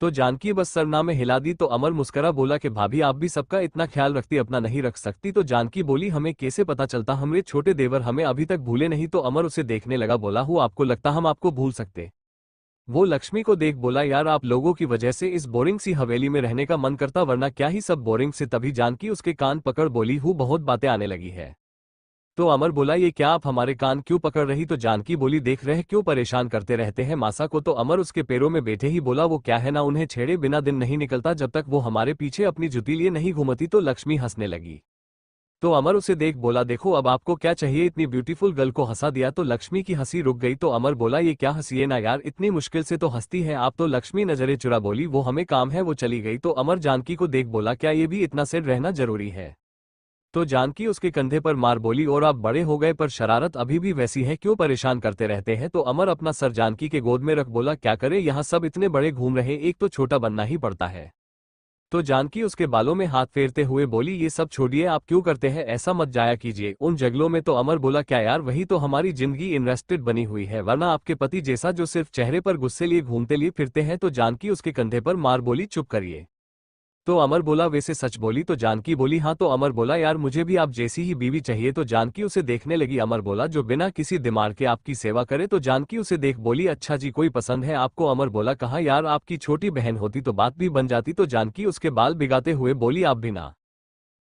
तो जानकी बस सरना में हिला दी। तो अमर मुस्करा बोला कि भाभी आप भी सबका इतना ख्याल रखती, अपना नहीं रख सकती। तो जानकी बोली, हमें कैसे पता चलता, हमरे छोटे देवर हमें अभी तक भूले नहीं। तो अमर उसे देखने लगा, बोला, हूँ आपको लगता हम आपको भूल सकते। वो लक्ष्मी को देख बोला, यार आप लोगों की वजह से इस बोरिंग सी हवेली में रहने का मन करता, वरना क्या ही सब बोरिंग से। तभी जानकी उसके कान पकड़ बोली, हूँ बहुत बातें आने लगी है। तो अमर बोला, ये क्या आप हमारे कान क्यों पकड़ रही। तो जानकी बोली, देख रहे क्यों परेशान करते रहते हैं मासा को। तो अमर उसके पैरों में बैठे ही बोला, वो क्या है ना, उन्हें छेड़े बिना दिन नहीं निकलता जब तक वो हमारे पीछे अपनी जुती लिए नहीं घूमती। तो लक्ष्मी हंसने लगी। तो अमर उसे देख बोला, देखो अब आपको क्या चाहिए। इतनी ब्यूटीफुल गर्ल को हंसा दिया। तो लक्ष्मी की हंसी रुक गई। तो अमर बोला, ये क्या हंसी है ना यार, इतनी मुश्किल से तो हंसती है आप। तो लक्ष्मी नजरें चुरा बोली, वो हमें काम है। वो चली गई। तो अमर जानकी को देख बोला, क्या ये भी इतना सेड रहना जरूरी है। तो जानकी उसके कंधे पर मार बोली, और आप बड़े हो गए पर शरारत अभी भी वैसी है, क्यों परेशान करते रहते हैं। तो अमर अपना सर जानकी के गोद में रख बोला, क्या करे, यहाँ सब इतने बड़े घूम रहे, एक तो छोटा बनना ही पड़ता है। तो जानकी उसके बालों में हाथ फेरते हुए बोली, ये सब छोड़िए, आप क्यों करते हैं, ऐसा मत जाया कीजिए उन जंगलों में। तो अमर बोला, क्या यार, वही तो हमारी जिंदगी इन्वेस्टेड बनी हुई है, वरना आपके पति जैसा जो सिर्फ चेहरे पर गुस्से लिए घूमते लिए फिरते हैं। तो जानकी उसके कंधे पर मार बोली, चुप करिए। तो अमर बोला, वैसे सच बोली। तो जानकी बोली, हाँ। तो अमर बोला, यार मुझे भी आप जैसी ही बीवी चाहिए। तो जानकी उसे देखने लगी। अमर बोला, जो बिना किसी दिमाग के आपकी सेवा करे। तो जानकी उसे देख बोली, अच्छा जी, कोई पसंद है आपको। अमर बोला, कहा यार, आपकी छोटी बहन होती तो बात भी बन जाती। तो जानकी उसके बाल बिगाते हुए बोली, आप भी ना।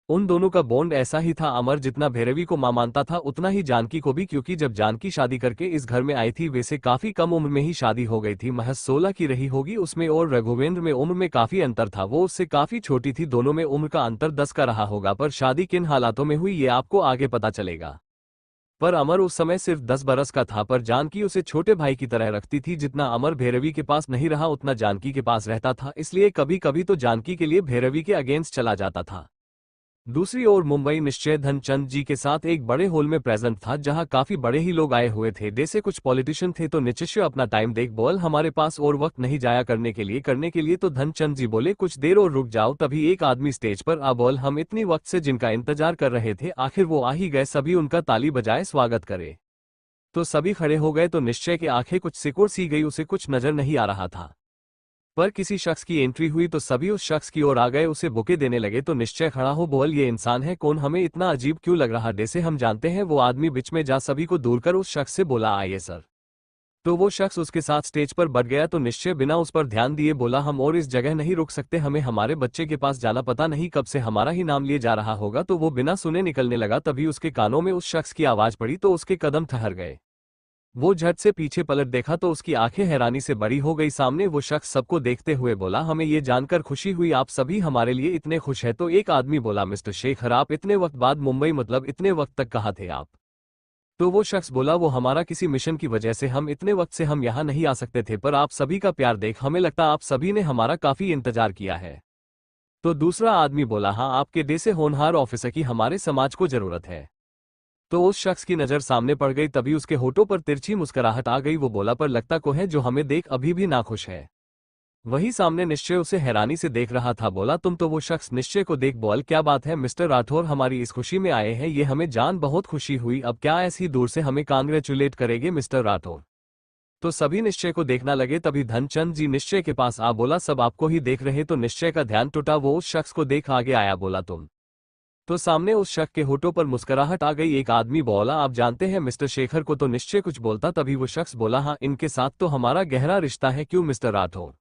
उन दोनों का बॉन्ड ऐसा ही था। अमर जितना भैरवी को मां मानता था उतना ही जानकी को भी, क्योंकि जब जानकी शादी करके इस घर में आई थी वैसे काफी कम उम्र में ही शादी हो गई थी, महज 16 की रही होगी उसमें। और रघुवेंद्र में उम्र में काफी अंतर था, वो उससे काफी छोटी थी। दोनों में उम्र का अंतर 10 का रहा होगा, पर शादी किन हालातों में हुई ये आपको आगे पता चलेगा। पर अमर उस समय सिर्फ 10 बरस का था, पर जानकी उसे छोटे भाई की तरह रखती थी। जितना अमर भैरवी के पास नहीं रहा उतना जानकी के पास रहता था, इसलिए कभी कभी तो जानकी के लिए भैरवी के अगेंस्ट चला जाता था। दूसरी ओर मुंबई निश्चय धनचंद जी के साथ एक बड़े हॉल में प्रेजेंट था, जहां काफी बड़े ही लोग आए हुए थे। जैसे कुछ पॉलिटिशियन थे। तो निश्चय अपना टाइम देख बोल, हमारे पास और वक्त नहीं जाया करने के लिए। तो धनचंद जी बोले, कुछ देर और रुक जाओ। तभी एक आदमी स्टेज पर आ बोल, हम इतनी वक्त से जिनका इंतजार कर रहे थे आखिर वो आ ही गए, सभी उनका ताली बजाए स्वागत करे। तो सभी खड़े हो गए तो निश्चय की आंखें कुछ सिकुड़ सी गई, उसे कुछ नजर नहीं आ रहा था। पर किसी शख्स की एंट्री हुई तो सभी उस शख्स की ओर आ गए, उसे बुके देने लगे। तो निश्चय खड़ा हो बोल, ये इंसान है कौन, हमें इतना अजीब क्यों लग रहा, जैसे हम जानते हैं। वो आदमी बीच में जा सभी को दूर कर उस शख्स से बोला, आइए सर। तो वो शख्स उसके साथ स्टेज पर बढ़ गया। तो निश्चय बिना उस पर ध्यान दिए बोला, हम और इस जगह नहीं रुक सकते, हमें हमारे बच्चे के पास जाना, पता नहीं कब से हमारा ही नाम लिए जा रहा होगा। तो वो बिना सुने निकलने लगा। तभी उसके कानों में उस शख्स की आवाज पड़ी तो उसके कदम ठहर गए। वो झट से पीछे पलट देखा तो उसकी आंखें हैरानी से बड़ी हो गई। सामने वो शख्स सबको देखते हुए बोला, हमें ये जानकर खुशी हुई आप सभी हमारे लिए इतने खुश हैं। तो एक आदमी बोला, मिस्टर शेखर आप इतने वक्त बाद मुंबई, मतलब इतने वक्त तक कहाँ थे आप? तो वो शख्स बोला, वो हमारा किसी मिशन की वजह से हम इतने वक्त से हम यहाँ नहीं आ सकते थे, पर आप सभी का प्यार देख हमें लगता आप सभी ने हमारा काफी इंतजार किया है। तो दूसरा आदमी बोला, हाँ आपके जैसे होनहार ऑफिसर की हमारे समाज को जरूरत है। तो उस शख्स की नजर सामने पड़ गई, तभी उसके होठों पर तिरछी मुस्कुराहट आ गई। वो बोला, पर लगता को है जो हमें देख अभी भी नाखुश है। वही सामने निश्चय उसे हैरानी से देख रहा था। बोला, तुम? तो वो शख्स निश्चय को देख बोल, क्या बात है मिस्टर राठौर, हमारी इस खुशी में आए हैं, ये हमें जान बहुत खुशी हुई, अब क्या ऐसी दूर से हमें कांग्रेचुलेट करेंगे मिस्टर राठौर? तो सभी निश्चय को देखना लगे। तभी धनचंद जी निश्चय के पास आ बोला, सब आपको ही देख रहे। तो निश्चय का ध्यान टूटा, वो उस शख्स को देख आगे आया, बोला, तुम? तो सामने उस शख्स के होठों पर मुस्कुराहट आ गई। एक आदमी बोला, आप जानते हैं मिस्टर शेखर को? तो निश्चय कुछ बोलता, तभी वो शख्स बोला, हाँ इनके साथ तो हमारा गहरा रिश्ता है, क्यों मिस्टर राठौर?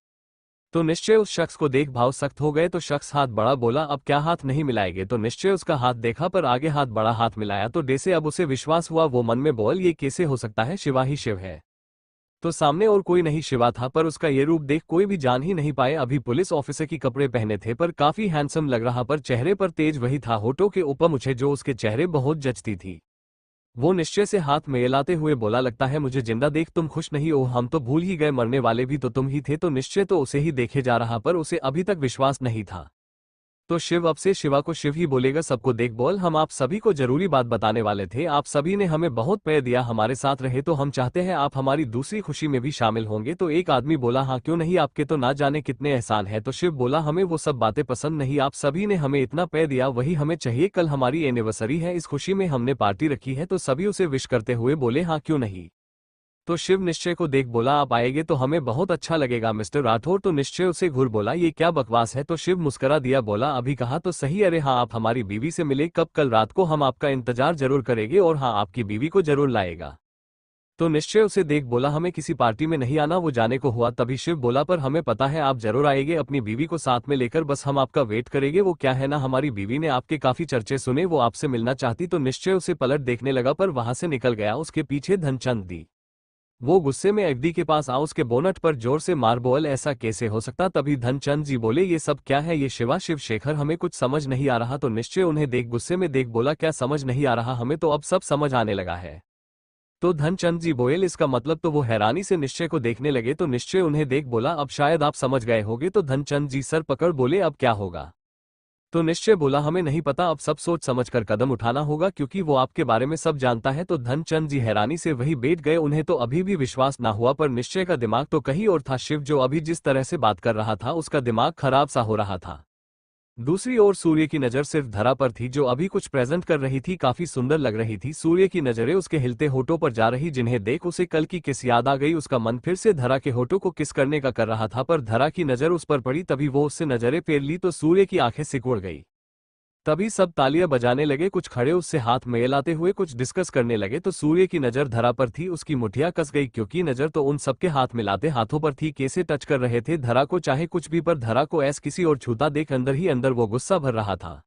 तो निश्चय उस शख्स को देख भाव सख्त हो गए। तो शख्स हाथ बढ़ा, बोला, अब क्या हाथ नहीं मिलाएंगे? तो निश्चय उसका हाथ देखा पर आगे हाथ बढ़ा, हाथ मिलाया। तो जैसे अब उसे विश्वास हुआ, वो मन में बोल, ये कैसे हो सकता है, शिवा ही शिव है। तो सामने और कोई नहीं शिवा था, पर उसका ये रूप देख कोई भी जान ही नहीं पाए। अभी पुलिस ऑफिसर की कपड़े पहने थे पर काफी हैंडसम लग रहा, पर चेहरे पर तेज वही था, होठों के ऊपर मुझे जो उसके चेहरे बहुत जचती थी। वो निश्चय से हाथ मेलाते हुए बोला, लगता है मुझे जिंदा देख तुम खुश नहीं हो, हम तो भूल ही गए, मरने वाले भी तो तुम ही थे। तो निश्चय तो उसे ही देखे जा रहा, पर उसे अभी तक विश्वास नहीं था। तो शिव अब से शिवा को शिव ही बोलेगा। सबको देख बोल, हम आप सभी को जरूरी बात बताने वाले थे, आप सभी ने हमें बहुत प्यार दिया, हमारे साथ रहे, तो हम चाहते हैं आप हमारी दूसरी खुशी में भी शामिल होंगे। तो एक आदमी बोला, हाँ क्यों नहीं, आपके तो ना जाने कितने एहसान है। तो शिव बोला, हमें वो सब बातें पसंद नहीं, आप सभी ने हमें इतना प्यार दिया वही हमें चाहिए, कल हमारी एनिवर्सरी है, इस खुशी में हमने पार्टी रखी है। तो सभी उसे विश करते हुए बोले, हाँ क्यों नहीं। तो शिव निश्चय को देख बोला, आप आएंगे तो हमें बहुत अच्छा लगेगा मिस्टर राठौर। तो निश्चय उसे घूर बोला, ये क्या बकवास है। तो शिव मुस्करा दिया, बोला, अभी कहा तो सही, अरे हाँ आप हमारी बीवी से मिले कब? कल रात को हम आपका इंतजार जरूर करेंगे और हाँ आपकी बीवी को जरूर लाएगा। तो निश्चय उसे देख बोला, हमें किसी पार्टी में नहीं आना। वो जाने को हुआ, तभी शिव बोला, पर हमें पता है आप जरूर आएंगे अपनी बीवी को साथ में लेकर, बस हम आपका वेट करेंगे। वो क्या है ना, हमारी बीवी ने आपके काफी चर्चे सुने, वो आपसे मिलना चाहती। तो निश्चय उसे पलट देखने लगा पर वहां से निकल गया। उसके पीछे धनचंद दी वो गुस्से में एफडी के पास आ उसके बोनट पर जोर से मार, बोल ऐसा कैसे हो सकता। तभी धनचंद जी बोले, ये सब क्या है, ये शिवा शिव शेखर हमें कुछ समझ नहीं आ रहा। तो निश्चय उन्हें देख गुस्से में देख बोला, क्या समझ नहीं आ रहा, हमें तो अब सब समझ आने लगा है। तो धनचंद जी बोले, इसका मतलब? तो वो हैरानी से निश्चय को देखने लगे। तो निश्चय उन्हें देख बोला, अब शायद आप समझ गए होगे। तो धनचंद जी सर पकड़ बोले, अब क्या होगा? तो निश्चय बोला, हमें नहीं पता, अब सब सोच समझ कर कदम उठाना होगा, क्योंकि वो आपके बारे में सब जानता है। तो धनचंद जी हैरानी से वही बैठ गए, उन्हें तो अभी भी विश्वास ना हुआ, पर निश्चय का दिमाग तो कहीं और था। शिव जो अभी जिस तरह से बात कर रहा था उसका दिमाग खराब सा हो रहा था। दूसरी ओर सूर्य की नजर सिर्फ धरा पर थी, जो अभी कुछ प्रेजेंट कर रही थी, काफी सुंदर लग रही थी। सूर्य की नजरें उसके हिलते होठों पर जा रही, जिन्हें देख उसे कल की किस याद आ गई। उसका मन फिर से धरा के होठों को किस करने का कर रहा था, पर धरा की नजर उस पर पड़ी, तभी वो उससे नजरें फेर ली तो सूर्य की आंखें सिकुड़ गई। तभी सब तालियां बजाने लगे, कुछ खड़े उससे हाथ मिलाते हुए कुछ डिस्कस करने लगे। तो सूर्य की नजर धरा पर थी, उसकी मुठियां कस गई, क्योंकि नजर तो उन सबके हाथ मिलाते हाथों पर थी, कैसे टच कर रहे थे धरा को, चाहे कुछ भी, पर धरा को ऐस किसी और छूता देख अंदर ही अंदर वो गुस्सा भर रहा था।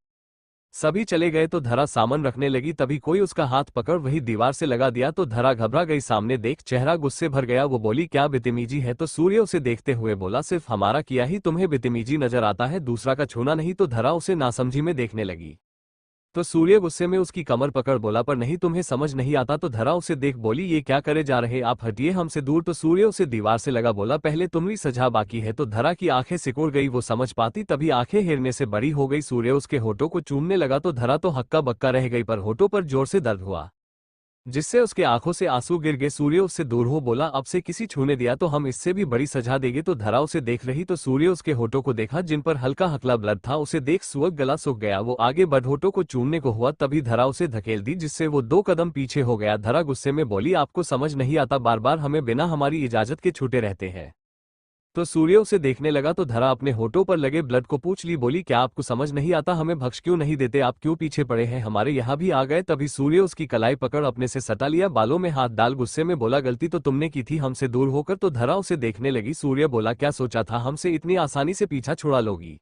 सभी चले गए तो धरा सामान रखने लगी, तभी कोई उसका हाथ पकड़ वही दीवार से लगा दिया। तो धरा घबरा गई, सामने देख चेहरा गुस्से भर गया। वो बोली, क्या बदतमीजी है? तो सूर्य उसे देखते हुए बोला, सिर्फ हमारा किया ही तुम्हें बदतमीजी नजर आता है, दूसरा का छूना नहीं। तो धरा उसे नासमझी में देखने लगी। तो सूर्य गुस्से में उसकी कमर पकड़ बोला, पर नहीं तुम्हें समझ नहीं आता। तो धरा उसे देख बोली, ये क्या करे जा रहे, आप हटिए हमसे दूर। तो सूर्य उसे दीवार से लगा, बोला, पहले तुम्हारी सजा बाकी है। तो धरा की आंखें सिकुड़ गई, वो समझ पाती तभी आंखें हिरने से बड़ी हो गई। सूर्य उसके होठों को चूमने लगा तो धरा तो हक्का बक्का रह गई, पर होठों पर जोर से दर्द हुआ। जिससे उसके आंखों से आंसू गिर गए। सूर्य उससे दूर हो बोला, अब से किसी छूने दिया तो हम इससे भी बड़ी सजा देंगे। तो धरा उसे देख रही तो सूर्य उसके होठों को देखा जिन पर हल्का हकला ब्लड था। उसे देख सुअग गला सूख गया। वो आगे बढ़ होठों को चूमने को हुआ, तभी धरा उसे धकेल दी जिससे वो 2 कदम पीछे हो गया। धरा गुस्से में बोली, आपको समझ नहीं आता, बार बार हमें बिना हमारी इजाजत के छूटे रहते हैं। तो सूर्य उसे देखने लगा तो धरा अपने होठों पर लगे ब्लड को पूछ ली, बोली क्या आपको समझ नहीं आता, हमें बख्श क्यों नहीं देते, आप क्यों पीछे पड़े हैं, हमारे यहाँ भी आ गए। तभी सूर्य उसकी कलाई पकड़ अपने से सटा लिया, बालों में हाथ डाल गुस्से में बोला, गलती तो तुमने की थी हमसे दूर होकर। तो धरा उसे देखने लगी। सूर्य बोला, क्या सोचा था हमसे इतनी आसानी से पीछा छुड़ा लोगी?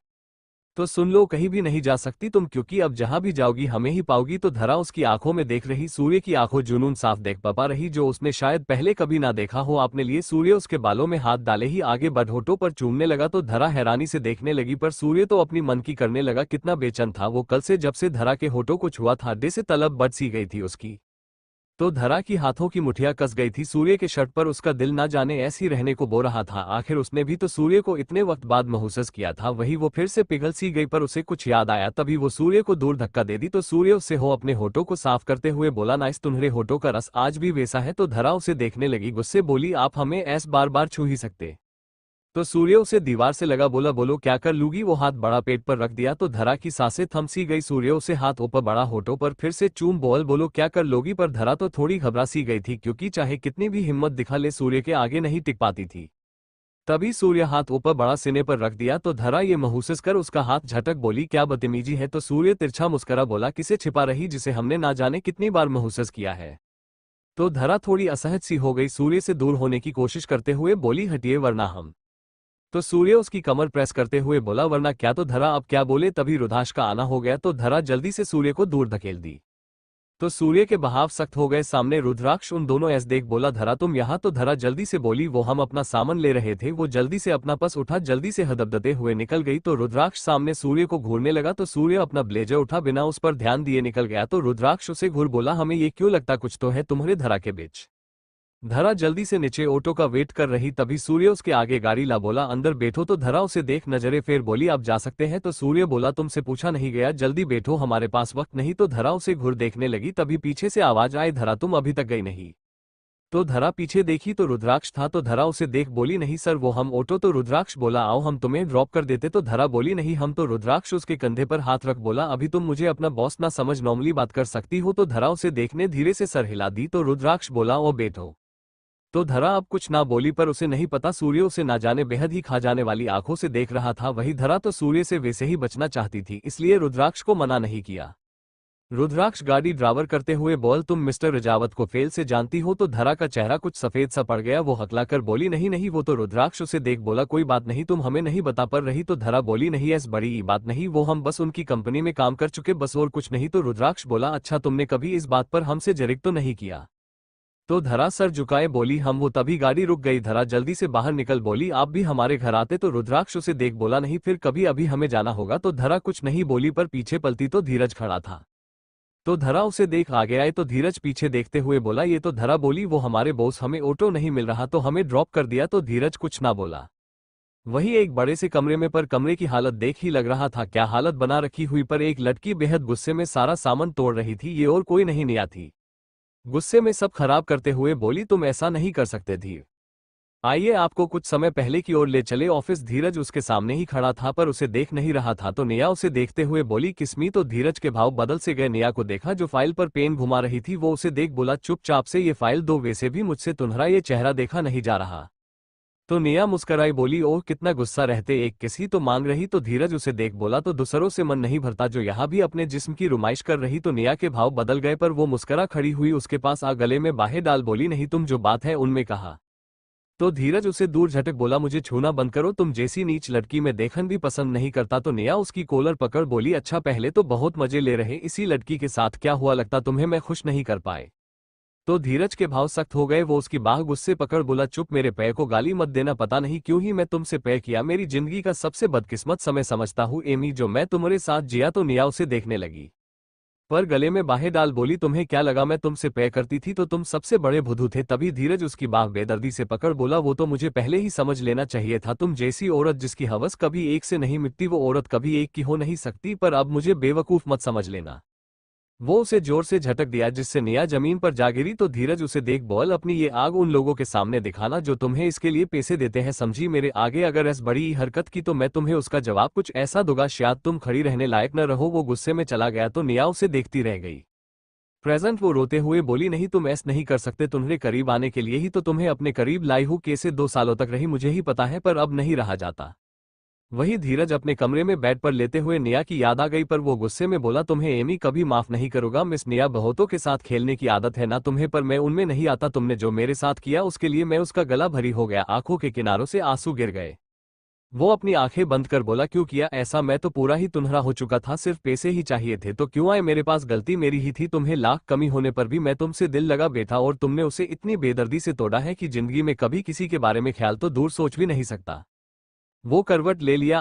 तो सुन लो, कहीं भी नहीं जा सकती तुम, क्योंकि अब जहां भी जाओगी हमें ही पाओगी। तो धरा उसकी आंखों में देख रही, सूर्य की आंखों जुनून साफ देख पा रही जो उसने शायद पहले कभी ना देखा हो आपने लिए। सूर्य उसके बालों में हाथ डाले ही आगे बढ़ होठों पर चूमने लगा। तो धरा हैरानी से देखने लगी, पर सूर्य तो अपनी मन की करने लगा। कितना बेचैन था वो कल से, जब से धरा के होठों को छुआ था, हड्डी से तलब बढ़ सी गई थी उसकी। तो धरा की हाथों की मुठियां कस गई थी सूर्य के शर्ट पर। उसका दिल ना जाने ऐसे ही रहने को बो रहा था। आखिर उसने भी तो सूर्य को इतने वक्त बाद महसूस किया था। वही वो फिर से पिघल सी गई, पर उसे कुछ याद आया। तभी वो सूर्य को दूर धक्का दे दी। तो सूर्य उससे हो अपने होठों को साफ करते हुए बोला, नाइस, तुम्हारे होठों का रस आज भी वैसा है। तो धरा उसे देखने लगी, गुस्से बोली, आप हमें ऐस बार बार छू ही सकते? तो सूर्य उसे दीवार से लगा, बोला, बोलो क्या कर लूगी? वो हाथ बड़ा पेट पर रख दिया तो धरा की सांसें थम सी गई। सूर्य उसे हाथ ऊपर बड़ा होठों पर फिर से चूम बोलो क्या कर लोगी? पर धरा तो थोड़ी घबरा सी गई थी, क्योंकि चाहे कितनी भी हिम्मत दिखा ले सूर्य के आगे नहीं टिक पाती थी। तभी सूर्य हाथ ऊपर बड़ा सीने पर रख दिया तो धरा ये महसूस कर उसका हाथ झटक बोली, क्या बदतमीजी है? तो सूर्य तिरछा मुस्करा बोला, किसे छिपा रही जिसे हमने ना जाने कितनी बार महसूस किया है। तो धरा थोड़ी असहज सी हो गई, सूर्य से दूर होने की कोशिश करते हुए बोली, हटिए वरना हम। तो सूर्य उसकी कमर प्रेस करते हुए बोला, वरना क्या? तो धरा अब क्या बोले, तभी रुद्राक्ष का आना हो गया तो धरा जल्दी से सूर्य को दूर धकेल दी। तो सूर्य के बहाव सख्त हो गए। सामने रुद्राक्ष उन दोनों ऐसे देख बोला, धरा तुम यहाँ? तो धरा जल्दी से बोली, वो हम अपना सामान ले रहे थे। वो जल्दी से अपना पर्स उठा, जल्दी से हदबदते हुए निकल गई। तो रुद्राक्ष सामने सूर्य को घूरने लगा तो सूर्य अपना ब्लेजर उठा, बिना उस पर ध्यान दिए निकल गया। तो रुद्राक्ष उसे घूर बोला, हमें ये क्यों लगता कुछ तो है तुम्हारे धरा के बीच। धरा जल्दी से नीचे ऑटो का वेट कर रही, तभी सूर्य उसके आगे गाड़ी ला, बोला, अंदर बैठो। तो धरा उसे देख नजरें फेर बोली, आप जा सकते हैं? तो सूर्य बोला, तुमसे पूछा नहीं गया, जल्दी बैठो, हमारे पास वक्त नहीं। तो धरा उसे घूर देखने लगी, तभी पीछे से आवाज आई, धरा तुम अभी तक गई नहीं? तो धरा पीछे देखी तो रुद्राक्ष था। तो धरा उसे देख बोली, नहीं सर, वो हम ऑटो। तो रुद्राक्ष बोला, आओ हम तुम्हें ड्रॉप कर देते। तो धरा बोली, नहीं हम। तो रुद्राक्ष उसके कंधे पर हाथ रख बोला, अभी तुम मुझे अपना बॉस ना समझ, नॉर्मली बात कर सकती हो। तो धरा उसे देखने धीरे से सर हिला दी। तो रुद्राक्ष बोला, ओ बैठो। तो धरा अब कुछ ना बोली, पर उसे नहीं पता सूर्य उसे ना जाने बेहद ही खा जाने वाली आंखों से देख रहा था। वही धरा तो सूर्य से वैसे ही बचना चाहती थी, इसलिए रुद्राक्ष को मना नहीं किया। रुद्राक्ष गाड़ी ड्राइवर करते हुए बोल, तुम मिस्टर रजावत को फेल से जानती हो? तो धरा का चेहरा कुछ सफेद सा पड़ गया। वो हकलाकर बोली, नहीं नहीं। वो तो रुद्राक्ष उसे देख बोला, कोई बात नहीं, तुम हमें नहीं बता पर रही? तो धरा बोली, नहीं ऐसी बड़ी बात नहीं, वो हम बस उनकी कंपनी में काम कर चुके, बस और कुछ नहीं। तो रुद्राक्ष बोला, अच्छा, तुमने कभी इस बात पर हमसे जरिक तो नहीं किया? तो धरा सर झुकाए बोली, हम। वो तभी गाड़ी रुक गई। धरा जल्दी से बाहर निकल बोली, आप भी हमारे घर आते? तो रुद्राक्ष उसे देख बोला, नहीं, फिर कभी, अभी हमें जाना होगा। तो धरा कुछ नहीं बोली, पर पीछे पलटी तो धीरज खड़ा था। तो धरा उसे देख आगे आए तो धीरज पीछे देखते हुए बोला, ये तो। धरा बोली, वो हमारे बॉस, हमें ऑटो नहीं मिल रहा तो हमें ड्रॉप कर दिया। तो धीरज कुछ ना बोला। वही एक बड़े से कमरे में, पर कमरे की हालत देख ही लग रहा था क्या हालत बना रखी हुई। पर एक लड़की बेहद गुस्से में सारा सामान तोड़ रही थी, ये और कोई नहीं निया थी। गुस्से में सब खराब करते हुए बोली, तुम ऐसा नहीं कर सकते धीर, आइए आपको कुछ समय पहले की ओर ले चले ऑफिस। धीरज उसके सामने ही खड़ा था, पर उसे देख नहीं रहा था। तो नेहा उसे देखते हुए बोली, किस्मी? तो धीरज के भाव बदल से गए। नेहा को देखा जो फाइल पर पेन घुमा रही थी। वो उसे देख बोला, चुपचाप से ये फाइल दो, वैसे भी मुझसे तुम्हारा ये चेहरा देखा नहीं जा रहा। तो नेहा मुस्कराई बोली, ओह कितना गुस्सा रहते, एक किसी तो मांग रही। तो धीरज उसे देख बोला, तो दूसरों से मन नहीं भरता जो यहाँ भी अपने जिस्म की रुमाइश कर रही। तो नेहा के भाव बदल गए, पर वो मुस्करा खड़ी हुई उसके पास आ गले में बाहें डाल बोली, नहीं, तुम जो बात है उनमें कहा। तो धीरज उसे दूर झटक बोला, मुझे छूना बंद करो, तुम जैसी नीच लड़की में देखन भी पसंद नहीं करता। तो नेहा उसकी कॉलर पकड़ बोली, अच्छा, पहले तो बहुत मजे ले रहे, इसी लड़की के साथ क्या हुआ, लगता तुम्हें मैं खुश नहीं कर पाए? तो धीरज के भाव सख्त हो गए। वो उसकी बाह गुस्से पकड़ बोला, चुप, मेरे पैर को गाली मत देना, पता नहीं क्यों ही मैं तुमसे पैर किया, मेरी जिंदगी का सबसे बदकिस्मत समय समझता हूँ एमी, जो मैं तुम्हारे साथ जिया। तो नेहा उसे देखने लगी, पर गले में बाहें डाल बोली, तुम्हें क्या लगा मैं तुमसे पैर करती थी? तो तुम सबसे बड़े बुद्धू थे। तभी धीरज उसकी बाह बेदर्दी से पकड़ बोला, वो तो मुझे पहले ही समझ लेना चाहिए था, तुम जैसी औरत जिसकी हवस कभी एक से नहीं मिटती, वो औरत कभी एक की हो नहीं सकती, पर अब मुझे बेवकूफ मत समझ लेना। वो उसे जोर से झटक दिया जिससे निया जमीन पर जा गिरी। तो धीरज उसे देख बोल, अपनी ये आग उन लोगों के सामने दिखाना जो तुम्हें इसके लिए पैसे देते हैं, समझी? मेरे आगे अगर ऐसी बड़ी हरकत की तो मैं तुम्हें उसका जवाब कुछ ऐसा दूंगा शायद तुम खड़ी रहने लायक न रहो। वो गुस्से में चला गया तो निया उसे देखती रह गई। प्रेजेंट वो रोते हुए बोली, नहीं तुम ऐसा नहीं कर सकते, तुम्हारे करीब आने के लिए ही तो तुम्हें अपने करीब लाई हूँ। कैसे 2 सालों तक रही मुझे ही पता है, पर अब नहीं रहा जाता। वही धीरज अपने कमरे में बेड पर लेते हुए निया की याद आ गई, पर वो गुस्से में बोला, तुम्हें एमी कभी माफ नहीं करूंगा। मिस निया, बहुतों के साथ खेलने की आदत है ना तुम्हें, पर मैं उनमें नहीं आता। तुमने जो मेरे साथ किया उसके लिए मैं उसका गला भरी हो गया। आंखों के किनारों से आंसू गिर गए। वो अपनी आंखें बंद कर बोला, क्यों किया ऐसा? मैं तो पूरा ही तुनहरा हो चुका था, सिर्फ पैसे ही चाहिए थे तो क्यों आए मेरे पास? गलती मेरी ही थी, तुम्हें लाख कमी होने पर भी मैं तुमसे दिल लगा बैठा और तुमने उसे इतनी बेदर्दी से तोड़ा है कि जिंदगी में कभी किसी के बारे में ख्याल तो दूर सोच भी नहीं सकता। वो करवट ले लिया।